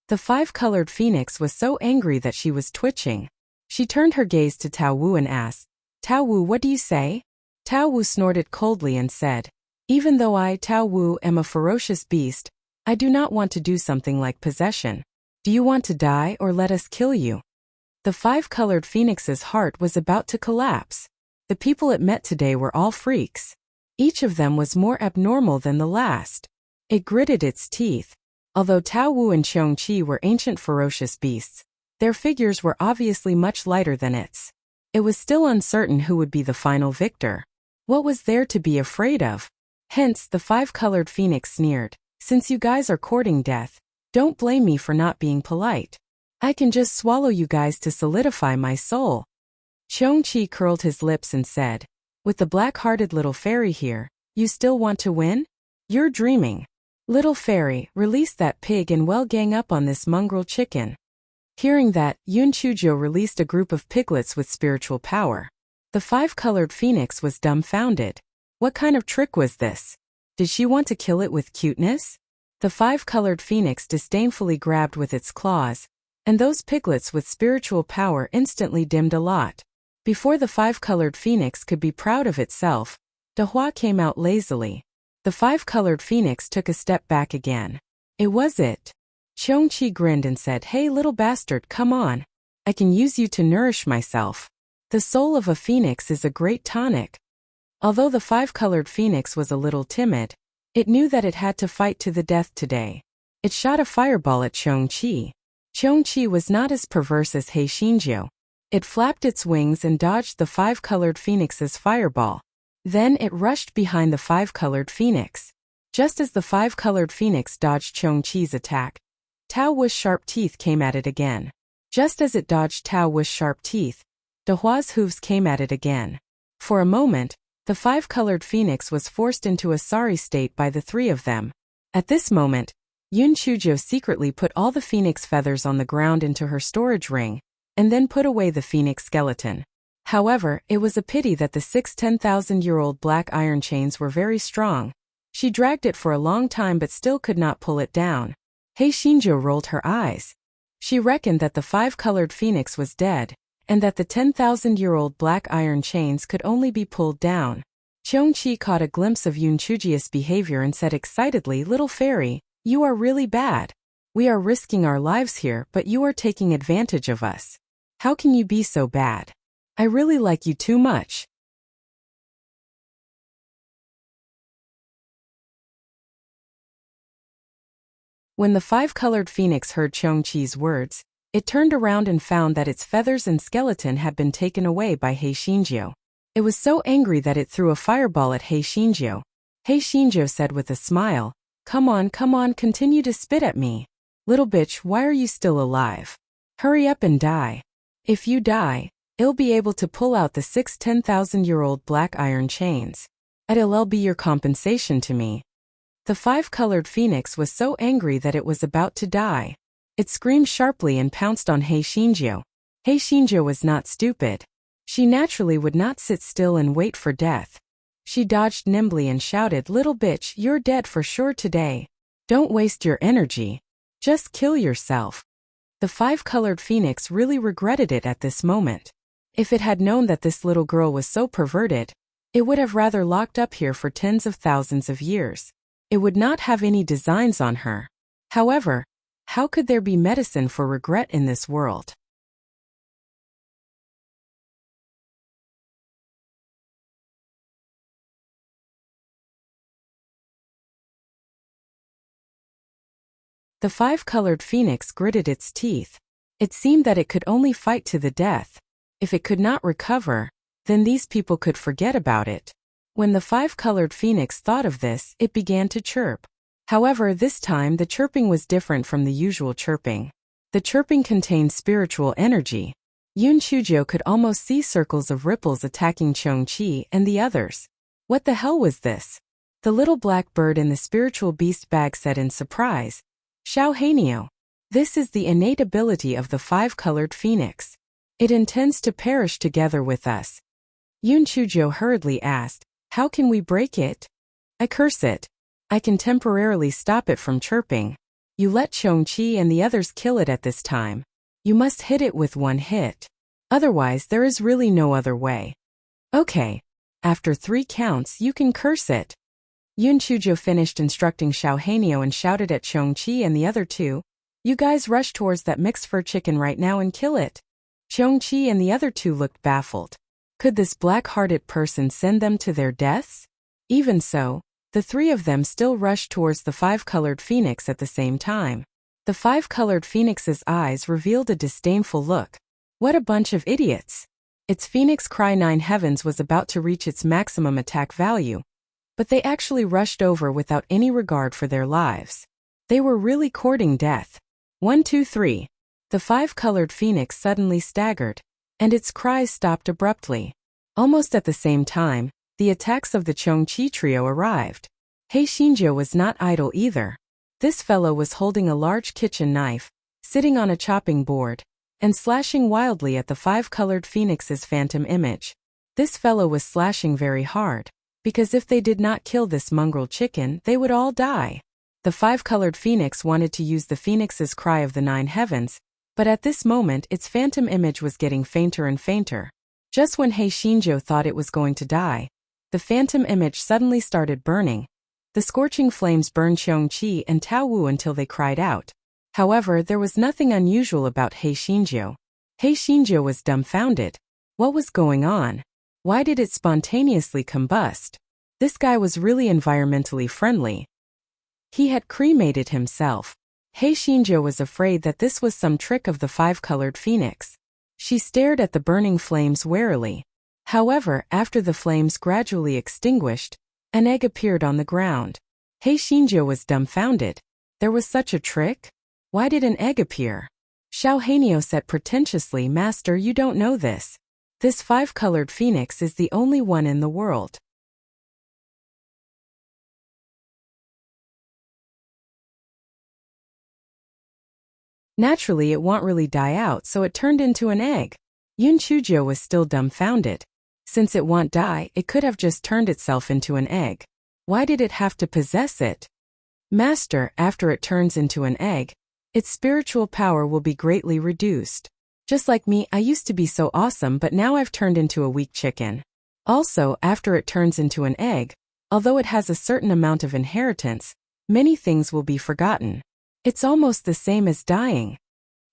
[SPEAKER 1] The five-colored phoenix was so angry that she was twitching. She turned her gaze to Tao Wu and asked, "Tao Wu, what do you say?" Tao Wu snorted coldly and said, "Even though I, Tao Wu, am a ferocious beast, I do not want to do something like possession. Do you want to die or let us kill you?" The five-colored phoenix's heart was about to collapse. The people it met today were all freaks. Each of them was more abnormal than the last. It gritted its teeth. Although Tao Wu and Chong-Chi were ancient ferocious beasts, their figures were obviously much lighter than its. It was still uncertain who would be the final victor. What was there to be afraid of? Hence, the five-colored phoenix sneered, "Since you guys are courting death, don't blame me for not being polite. I can just swallow you guys to solidify my soul." Chong-chi curled his lips and said, "With the black-hearted little fairy here, you still want to win? You're dreaming. Little fairy, release that pig and well gang up on this mongrel chicken." Hearing that, Yun Chujio released a group of piglets with spiritual power. The five-colored phoenix was dumbfounded. What kind of trick was this? Did she want to kill it with cuteness? The five-colored phoenix disdainfully grabbed with its claws, and those piglets with spiritual power instantly dimmed a lot. Before the five-colored phoenix could be proud of itself, Dehua came out lazily. The five-colored phoenix took a step back again. It was it. Chong-chi grinned and said, "Hey little bastard, come on. I can use you to nourish myself. The soul of a phoenix is a great tonic." Although the five-colored phoenix was a little timid, it knew that it had to fight to the death today. It shot a fireball at Chong-chi. Chong-chi was not as perverse as He Xinjiu. It flapped its wings and dodged the five-colored phoenix's fireball. Then it rushed behind the five-colored phoenix. Just as the five-colored phoenix dodged Chong-chi's attack, Tao Wu's sharp teeth came at it again. Just as it dodged Tao Wu's sharp teeth, Dehua's hooves came at it again. For a moment, the five-colored phoenix was forced into a sorry state by the three of them. At this moment, Yun Chujio secretly put all the phoenix feathers on the ground into her storage ring, and then put away the phoenix skeleton. However, it was a pity that the 6 10,000-year-old black iron chains were very strong. She dragged it for a long time but still could not pull it down. He Xinjiu rolled her eyes. She reckoned that the five-colored phoenix was dead, and that the 10,000-year-old black iron chains could only be pulled down. Chong-chi caught a glimpse of Yun Chujio's behavior and said excitedly, "Little fairy, you are really bad. We are risking our lives here, but you are taking advantage of us. How can you be so bad? I really like you too much." When the five-colored phoenix heard Chong-chi's words, it turned around and found that its feathers and skeleton had been taken away by He Xinjiu. It was so angry that it threw a fireball at He Xinjiu. He Xinjiu said with a smile, come on, continue to spit at me. Little bitch, why are you still alive? Hurry up and die. If you die, I'll be able to pull out the 6 10,000-year-old black iron chains. It'll be your compensation to me." The five-colored phoenix was so angry that it was about to die. It screamed sharply and pounced on He Xinjiu. He Xinjiu was not stupid. She naturally would not sit still and wait for death. She dodged nimbly and shouted, "Little bitch, you're dead for sure today. Don't waste your energy. Just kill yourself." The five-colored phoenix really regretted it at this moment. If it had known that this little girl was so perverted, it would have rather locked up here for tens of thousands of years. It would not have any designs on her. However, how could there be medicine for regret in this world? The five-colored phoenix gritted its teeth. It seemed that it could only fight to the death. If it could not recover, then these people could forget about it. When the five-colored phoenix thought of this, it began to chirp. However, this time the chirping was different from the usual chirping. The chirping contained spiritual energy. Yun Chujio could almost see circles of ripples attacking Chong-chi and the others. What the hell was this? The little black bird in the spiritual beast bag said in surprise, "Xiao Hanio. This is the innate ability of the five-colored phoenix. It intends to perish together with us." Yun Chujio hurriedly asked, "How can we break it?" "I curse it. I can temporarily stop it from chirping. You let Chong-chi and the others kill it at this time. You must hit it with one hit. Otherwise there is really no other way." "Okay. After 3 counts you can curse it." Yun Chujio finished instructing Xiao Hanio and shouted at Chong-chi and the other two, "You guys rush towards that mixed fur chicken right now and kill it." Chong-chi and the other two looked baffled. Could this black-hearted person send them to their deaths? Even so, the three of them still rushed towards the five-colored phoenix at the same time. The five-colored phoenix's eyes revealed a disdainful look. What a bunch of idiots! Its phoenix cry 9 heavens was about to reach its maximum attack value, but they actually rushed over without any regard for their lives. They were really courting death. 1, 2, 3. The five-colored phoenix suddenly staggered. and its cries stopped abruptly. Almost at the same time, the attacks of the Chongqi trio arrived. He Xinjiu was not idle either. This fellow was holding a large kitchen knife, sitting on a chopping board, and slashing wildly at the five-colored phoenix's phantom image. This fellow was slashing very hard, because if they did not kill this mongrel chicken, they would all die. The five-colored phoenix wanted to use the phoenix's cry of the 9 heavens, but at this moment its phantom image was getting fainter and fainter. Just when He Xinjiu thought it was going to die, the phantom image suddenly started burning. The scorching flames burned Chongqi and Tao Wu until they cried out. However, there was nothing unusual about He Xinjiu. He Xinjiu was dumbfounded. What was going on? Why did it spontaneously combust? This guy was really environmentally friendly. He had cremated himself. He Xinjiu was afraid that this was some trick of the five-colored phoenix. She stared at the burning flames warily. However, after the flames gradually extinguished, an egg appeared on the ground. He Xinjiu was dumbfounded. There was such a trick? Why did an egg appear? Xiao Hanio said pretentiously, "Master, you don't know this. This five-colored phoenix is the only one in the world. Naturally, it won't really die out, so it turned into an egg." Yun Chuzhou was still dumbfounded. Since it won't die, it could have just turned itself into an egg. Why did it have to possess it? "Master, after it turns into an egg, its spiritual power will be greatly reduced. Just like me, I used to be so awesome, but now I've turned into a weak chicken. Also, after it turns into an egg, although it has a certain amount of inheritance, many things will be forgotten. It's almost the same as dying,"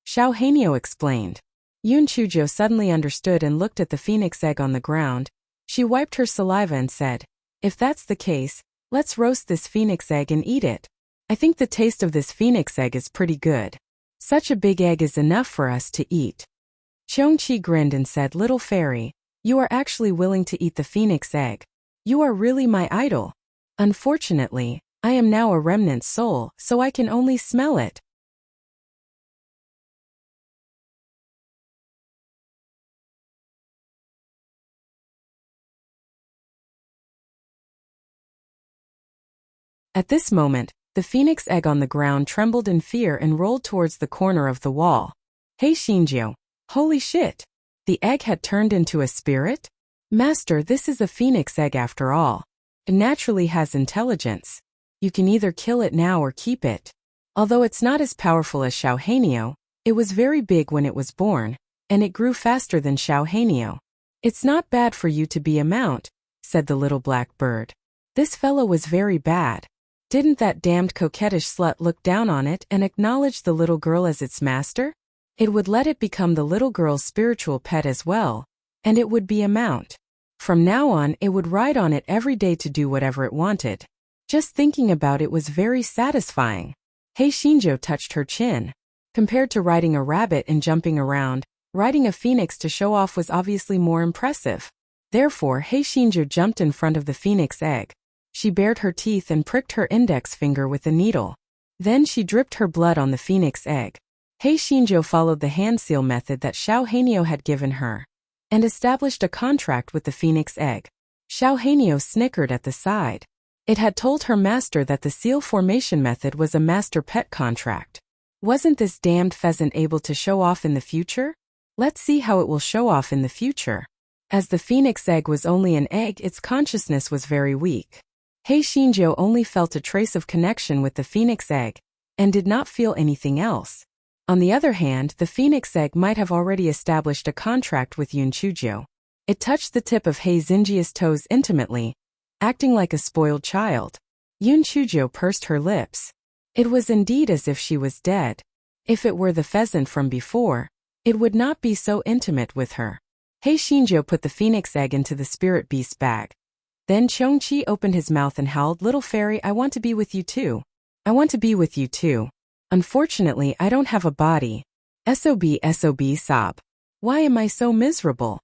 [SPEAKER 1] Xiao Hanio explained. Yun Chuzhou suddenly understood and looked at the phoenix egg on the ground. She wiped her saliva and said, "If that's the case, let's roast this phoenix egg and eat it. I think the taste of this phoenix egg is pretty good. Such a big egg is enough for us to eat." Chongqi grinned and said, "Little fairy, you are actually willing to eat the phoenix egg. You are really my idol. Unfortunately, I am now a remnant soul, so I can only smell it." At this moment, the phoenix egg on the ground trembled in fear and rolled towards the corner of the wall. "Hey Xinjiu, holy shit! The egg had turned into a spirit? Master, this is a phoenix egg after all. It naturally has intelligence. You can either kill it now or keep it." Although it's not as powerful as Xiao Hanio, it was very big when it was born, and it grew faster than Xiao Hanio. "It's not bad for you to be a mount," said the little black bird. This fellow was very bad. Didn't that damned coquettish slut look down on it and acknowledge the little girl as its master? It would let it become the little girl's spiritual pet as well, and it would be a mount. From now on, it would ride on it every day to do whatever it wanted. Just thinking about it was very satisfying. He Xinjiu touched her chin. Compared to riding a rabbit and jumping around, riding a phoenix to show off was obviously more impressive. Therefore, He Xinjiu jumped in front of the phoenix egg. She bared her teeth and pricked her index finger with a needle. Then she dripped her blood on the phoenix egg. He Xinjiu followed the hand seal method that Xiao Hanio had given her, and established a contract with the phoenix egg. Xiao Hanio snickered at the side. It had told her master that the seal formation method was a master-pet contract. Wasn't this damned pheasant able to show off in the future? Let's see how it will show off in the future. As the phoenix egg was only an egg, its consciousness was very weak. He Xinjiu only felt a trace of connection with the phoenix egg, and did not feel anything else. On the other hand, the phoenix egg might have already established a contract with Yun Chuzhou. It touched the tip of He Xinjiu's toes intimately, acting like a spoiled child. Yun Chuzhou pursed her lips. It was indeed as if she was dead. If it were the pheasant from before, it would not be so intimate with her. He Xinjiu put the phoenix egg into the spirit beast's bag. Then Chongqi opened his mouth and howled, "Little fairy, I want to be with you too. I want to be with you too. Unfortunately, I don't have a body. SOB sob. Why am I so miserable?"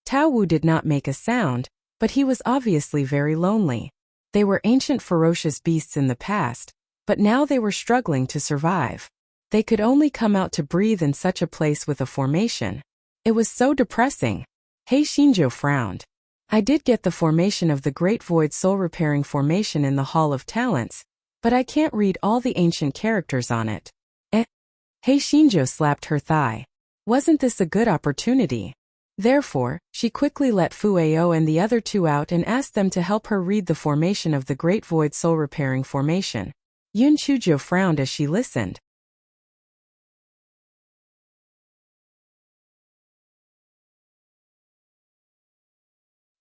[SPEAKER 1] Tao Wu did not make a sound, but he was obviously very lonely. They were ancient ferocious beasts in the past, but now they were struggling to survive. They could only come out to breathe in such a place with a formation. It was so depressing. Hei Shinjo frowned. I did get the formation of the Great Void Soul Repairing Formation in the Hall of Talents, but I can't read all the ancient characters on it. Hei Shinjo slapped her thigh. Wasn't this a good opportunity? Therefore, she quickly let Fueo and the other two out and asked them to help her read the formation of the Great Void Soul Repairing Formation. Yun Chujo frowned as she listened.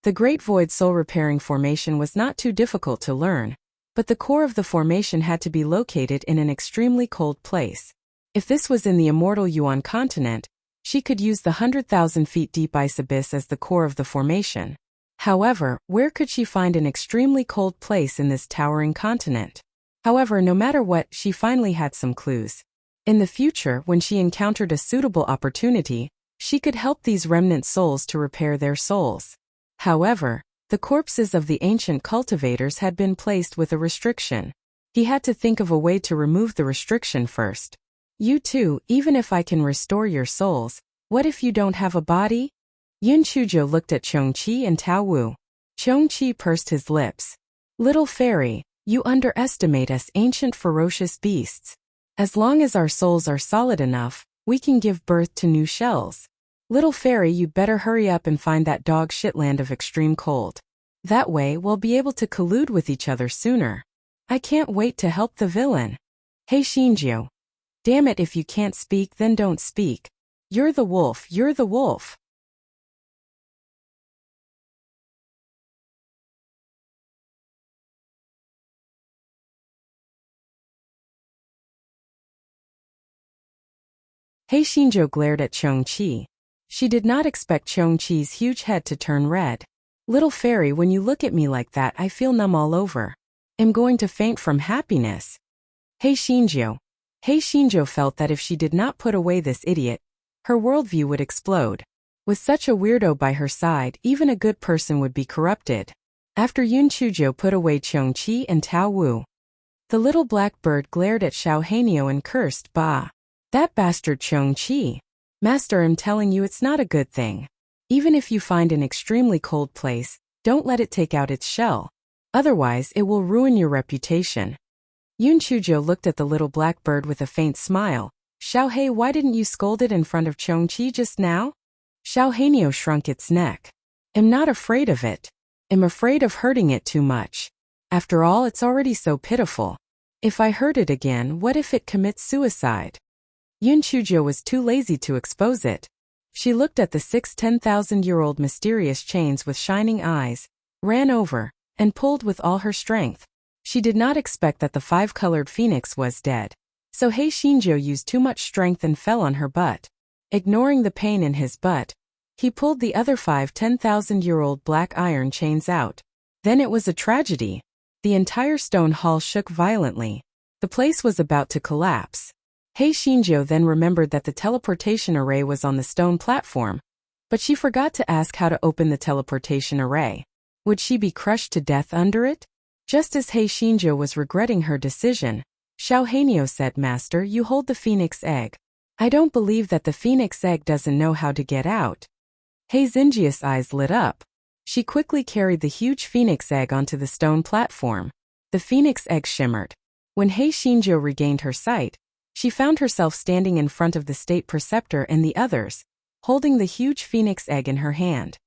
[SPEAKER 1] The Great Void Soul Repairing Formation was not too difficult to learn, but the core of the formation had to be located in an extremely cold place. If this was in the immortal Yuan continent, she could use the 100,000 feet deep ice abyss as the core of the formation. However, where could she find an extremely cold place in this towering continent? However, no matter what, she finally had some clues. In the future, when she encountered a suitable opportunity, she could help these remnant souls to repair their souls. However, the corpses of the ancient cultivators had been placed with a restriction. He had to think of a way to remove the restriction first. You too, even if I can restore your souls, what if you don't have a body? Yun Chujo looked at Chongqi and Tao Wu. Chongqi pursed his lips. Little fairy, you underestimate us ancient ferocious beasts. As long as our souls are solid enough, we can give birth to new shells. Little fairy, you'd better hurry up and find that dog shit land of extreme cold. That way we'll be able to collude with each other sooner. I can't wait to help the villain. Hey Shinjo. Damn it, if you can't speak then don't speak. You're the wolf, you're the wolf. Hey Shinjo glared at Chongqi. She did not expect Chongqi's huge head to turn red. Little fairy, when you look at me like that I feel numb all over. I'm going to faint from happiness. Hey Shinjo. Hey Shinjo felt that if she did not put away this idiot, her worldview would explode. With such a weirdo by her side, even a good person would be corrupted. After Yun Chujo put away Chongqi and Tao Wu, the little black bird glared at Xiao Hanyo and cursed, "Bah! That bastard Chongqi. Master, I'm telling you it's not a good thing. Even if you find an extremely cold place, don't let it take out its shell. Otherwise it will ruin your reputation." Yun Chujo looked at the little black bird with a faint smile. Xiao Hei, why didn't you scold it in front of Chongqi just now? Xiao Hanyo shrunk its neck. I'm not afraid of it. I'm afraid of hurting it too much. After all, it's already so pitiful. If I hurt it again, what if it commits suicide? Yun Chujo was too lazy to expose it. She looked at the 10,000-year-old mysterious chains with shining eyes, ran over, and pulled with all her strength. She did not expect that the 5-colored phoenix was dead. So Hei Shinjo used too much strength and fell on her butt. Ignoring the pain in his butt, he pulled the other 5 10,000-year-old black iron chains out. Then it was a tragedy. The entire stone hall shook violently. The place was about to collapse. Hei Shinjo then remembered that the teleportation array was on the stone platform, but she forgot to ask how to open the teleportation array. Would she be crushed to death under it? Just as Hei Shinjo was regretting her decision, Xiao Hanyo said, "Master, you hold the phoenix egg. I don't believe that the phoenix egg doesn't know how to get out." Hei Xinjia's eyes lit up. She quickly carried the huge phoenix egg onto the stone platform. The phoenix egg shimmered. When Hei Shinjo regained her sight, she found herself standing in front of the state preceptor and the others, holding the huge phoenix egg in her hand.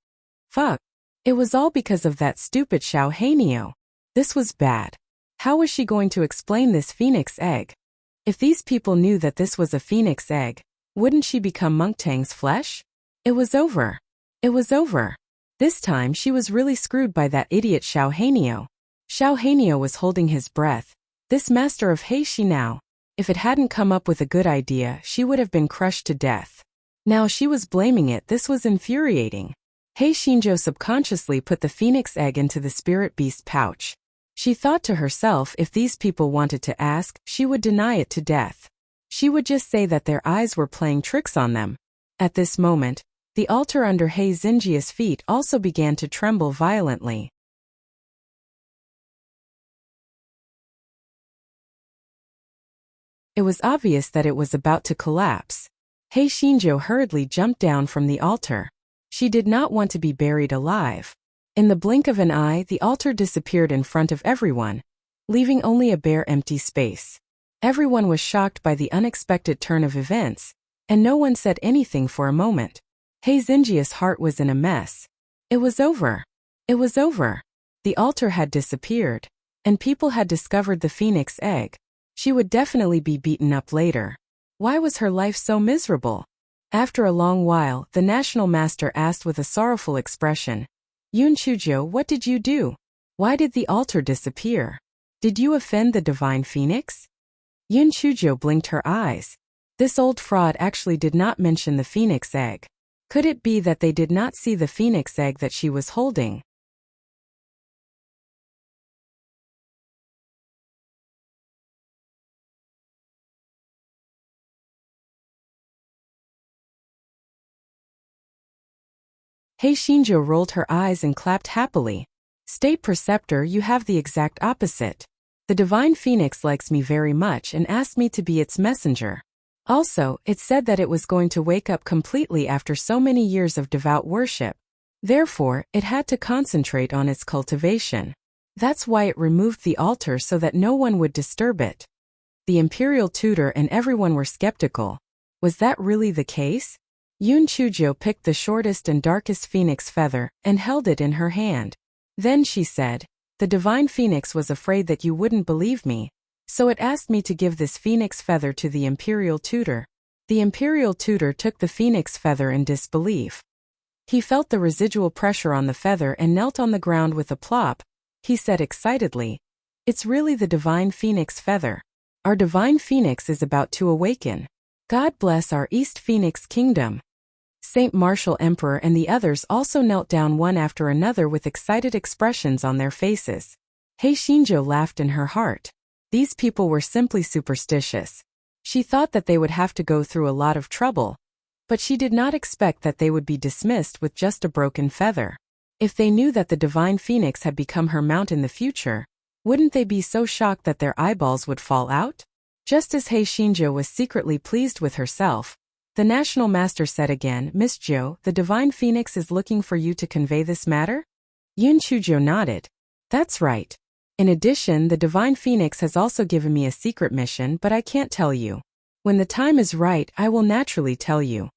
[SPEAKER 1] Fuck. It was all because of that stupid Xiao Hanyo. This was bad. How was she going to explain this phoenix egg? If these people knew that this was a phoenix egg, wouldn't she become Monk Tang's flesh? It was over. It was over. This time she was really screwed by that idiot Xiao Hanyo. Xiao Hanyo was holding his breath. This master of Hei Shi now. If it hadn't come up with a good idea, she would have been crushed to death. Now she was blaming it. This was infuriating. Hei Shinjo subconsciously put the phoenix egg into the spirit beast pouch. She thought to herself, if these people wanted to ask, she would deny it to death. She would just say that their eyes were playing tricks on them. At this moment, the altar under Hei Xinjia's feet also began to tremble violently. It was obvious that it was about to collapse. Hei Shinjo hurriedly jumped down from the altar. She did not want to be buried alive. In the blink of an eye, the altar disappeared in front of everyone, leaving only a bare empty space. Everyone was shocked by the unexpected turn of events, and no one said anything for a moment. Hei Xinjia's heart was in a mess. It was over. It was over. The altar had disappeared, and people had discovered the phoenix egg. She would definitely be beaten up later. Why was her life so miserable? After a long while, the national master asked with a sorrowful expression, Yun Chujo, what did you do? Why did the altar disappear? Did you offend the divine phoenix? Yun Chujo blinked her eyes. This old fraud actually did not mention the phoenix egg. Could it be that they did not see the phoenix egg that she was holding? Hei Shinjo rolled her eyes and clapped happily. State Preceptor, you have the exact opposite. The divine phoenix likes me very much and asked me to be its messenger. Also, it said that it was going to wake up completely after so many years of devout worship. Therefore, it had to concentrate on its cultivation. That's why it removed the altar so that no one would disturb it. The imperial tutor and everyone were skeptical. Was that really the case? Yun Chujo picked the shortest and darkest phoenix feather and held it in her hand. Then she said, the divine phoenix was afraid that you wouldn't believe me, so it asked me to give this phoenix feather to the imperial tutor. The imperial tutor took the phoenix feather in disbelief. He felt the residual pressure on the feather and knelt on the ground with a plop. He said excitedly, it's really the divine phoenix feather. Our divine phoenix is about to awaken. God bless our East Phoenix Kingdom. Saint Martial Emperor and the others also knelt down one after another with excited expressions on their faces. Hei Shinjo laughed in her heart. These people were simply superstitious. She thought that they would have to go through a lot of trouble, but she did not expect that they would be dismissed with just a broken feather. If they knew that the divine phoenix had become her mount in the future, wouldn't they be so shocked that their eyeballs would fall out? Just as Hei Shinjo was secretly pleased with herself, the national master said again, Miss Jo, the divine phoenix is looking for you to convey this matter? Yun Chujo nodded. That's right. In addition, the divine phoenix has also given me a secret mission, but I can't tell you. When the time is right, I will naturally tell you.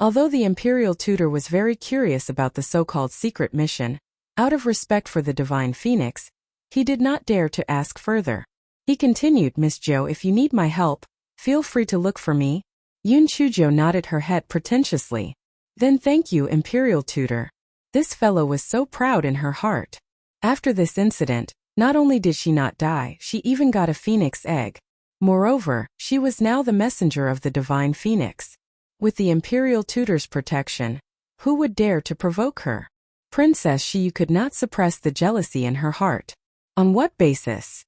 [SPEAKER 1] Although the imperial tutor was very curious about the so-called secret mission, out of respect for the divine phoenix, he did not dare to ask further. He continued, Miss Jo, if you need my help, feel free to look for me. Yun Chujo nodded her head pretentiously. Then thank you, imperial tutor. This fellow was so proud in her heart. After this incident, not only did she not die, she even got a phoenix egg. Moreover, she was now the messenger of the divine phoenix. With the imperial tutor's protection, who would dare to provoke her? Princess Shiyu could not suppress the jealousy in her heart. On what basis?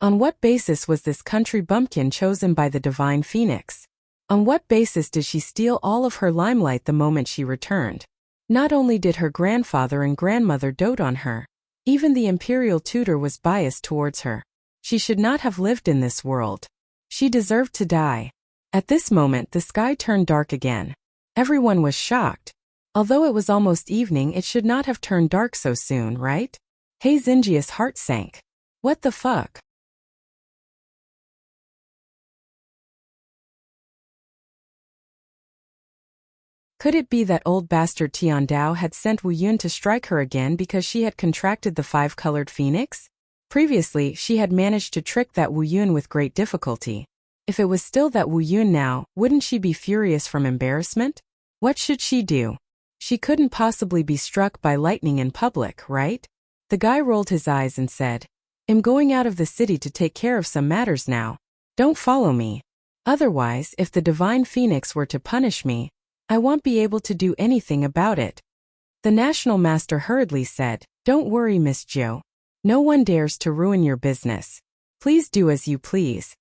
[SPEAKER 1] On what basis was this country bumpkin chosen by the divine phoenix? On what basis did she steal all of her limelight the moment she returned? Not only did her grandfather and grandmother dote on her, even the imperial tutor was biased towards her. She should not have lived in this world. She deserved to die. At this moment the sky turned dark again. Everyone was shocked. Although it was almost evening, it should not have turned dark so soon, right? Hei Xinjia's heart sank. What the fuck? Could it be that old bastard Tian Dao had sent Wu Yun to strike her again because she had contracted the five-colored phoenix? Previously, she had managed to trick that Wu Yun with great difficulty. If it was still that Wu Yun now, wouldn't she be furious from embarrassment? What should she do? She couldn't possibly be struck by lightning in public, right? The guy rolled his eyes and said, I'm going out of the city to take care of some matters now. Don't follow me. Otherwise, if the divine phoenix were to punish me, I won't be able to do anything about it. The national master hurriedly said, Don't worry, Miss Jo. No one dares to ruin your business. Please do as you please.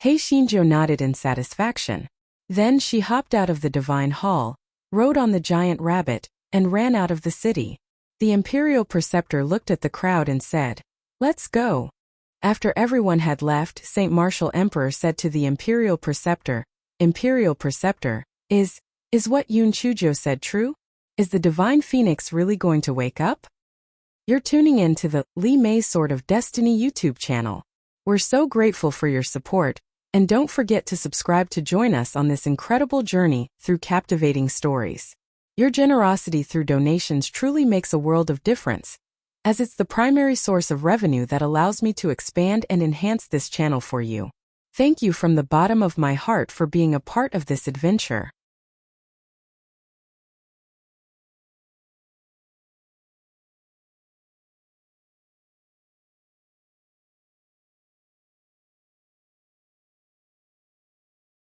[SPEAKER 1] Hei Shinjo nodded in satisfaction. Then she hopped out of the divine hall, rode on the giant rabbit, and ran out of the city. The imperial preceptor looked at the crowd and said, Let's go. After everyone had left, Saint Martial Emperor said to the imperial preceptor, Is what Yoon Chujo said true? Is the divine phoenix really going to wake up? You're tuning in to the Lee May Sword of Destiny YouTube channel. We're so grateful for your support, and don't forget to subscribe to join us on this incredible journey through captivating stories. Your generosity through donations truly makes a world of difference, as it's the primary source of revenue that allows me to expand and enhance this channel for you. Thank you from the bottom of my heart for being a part of this adventure.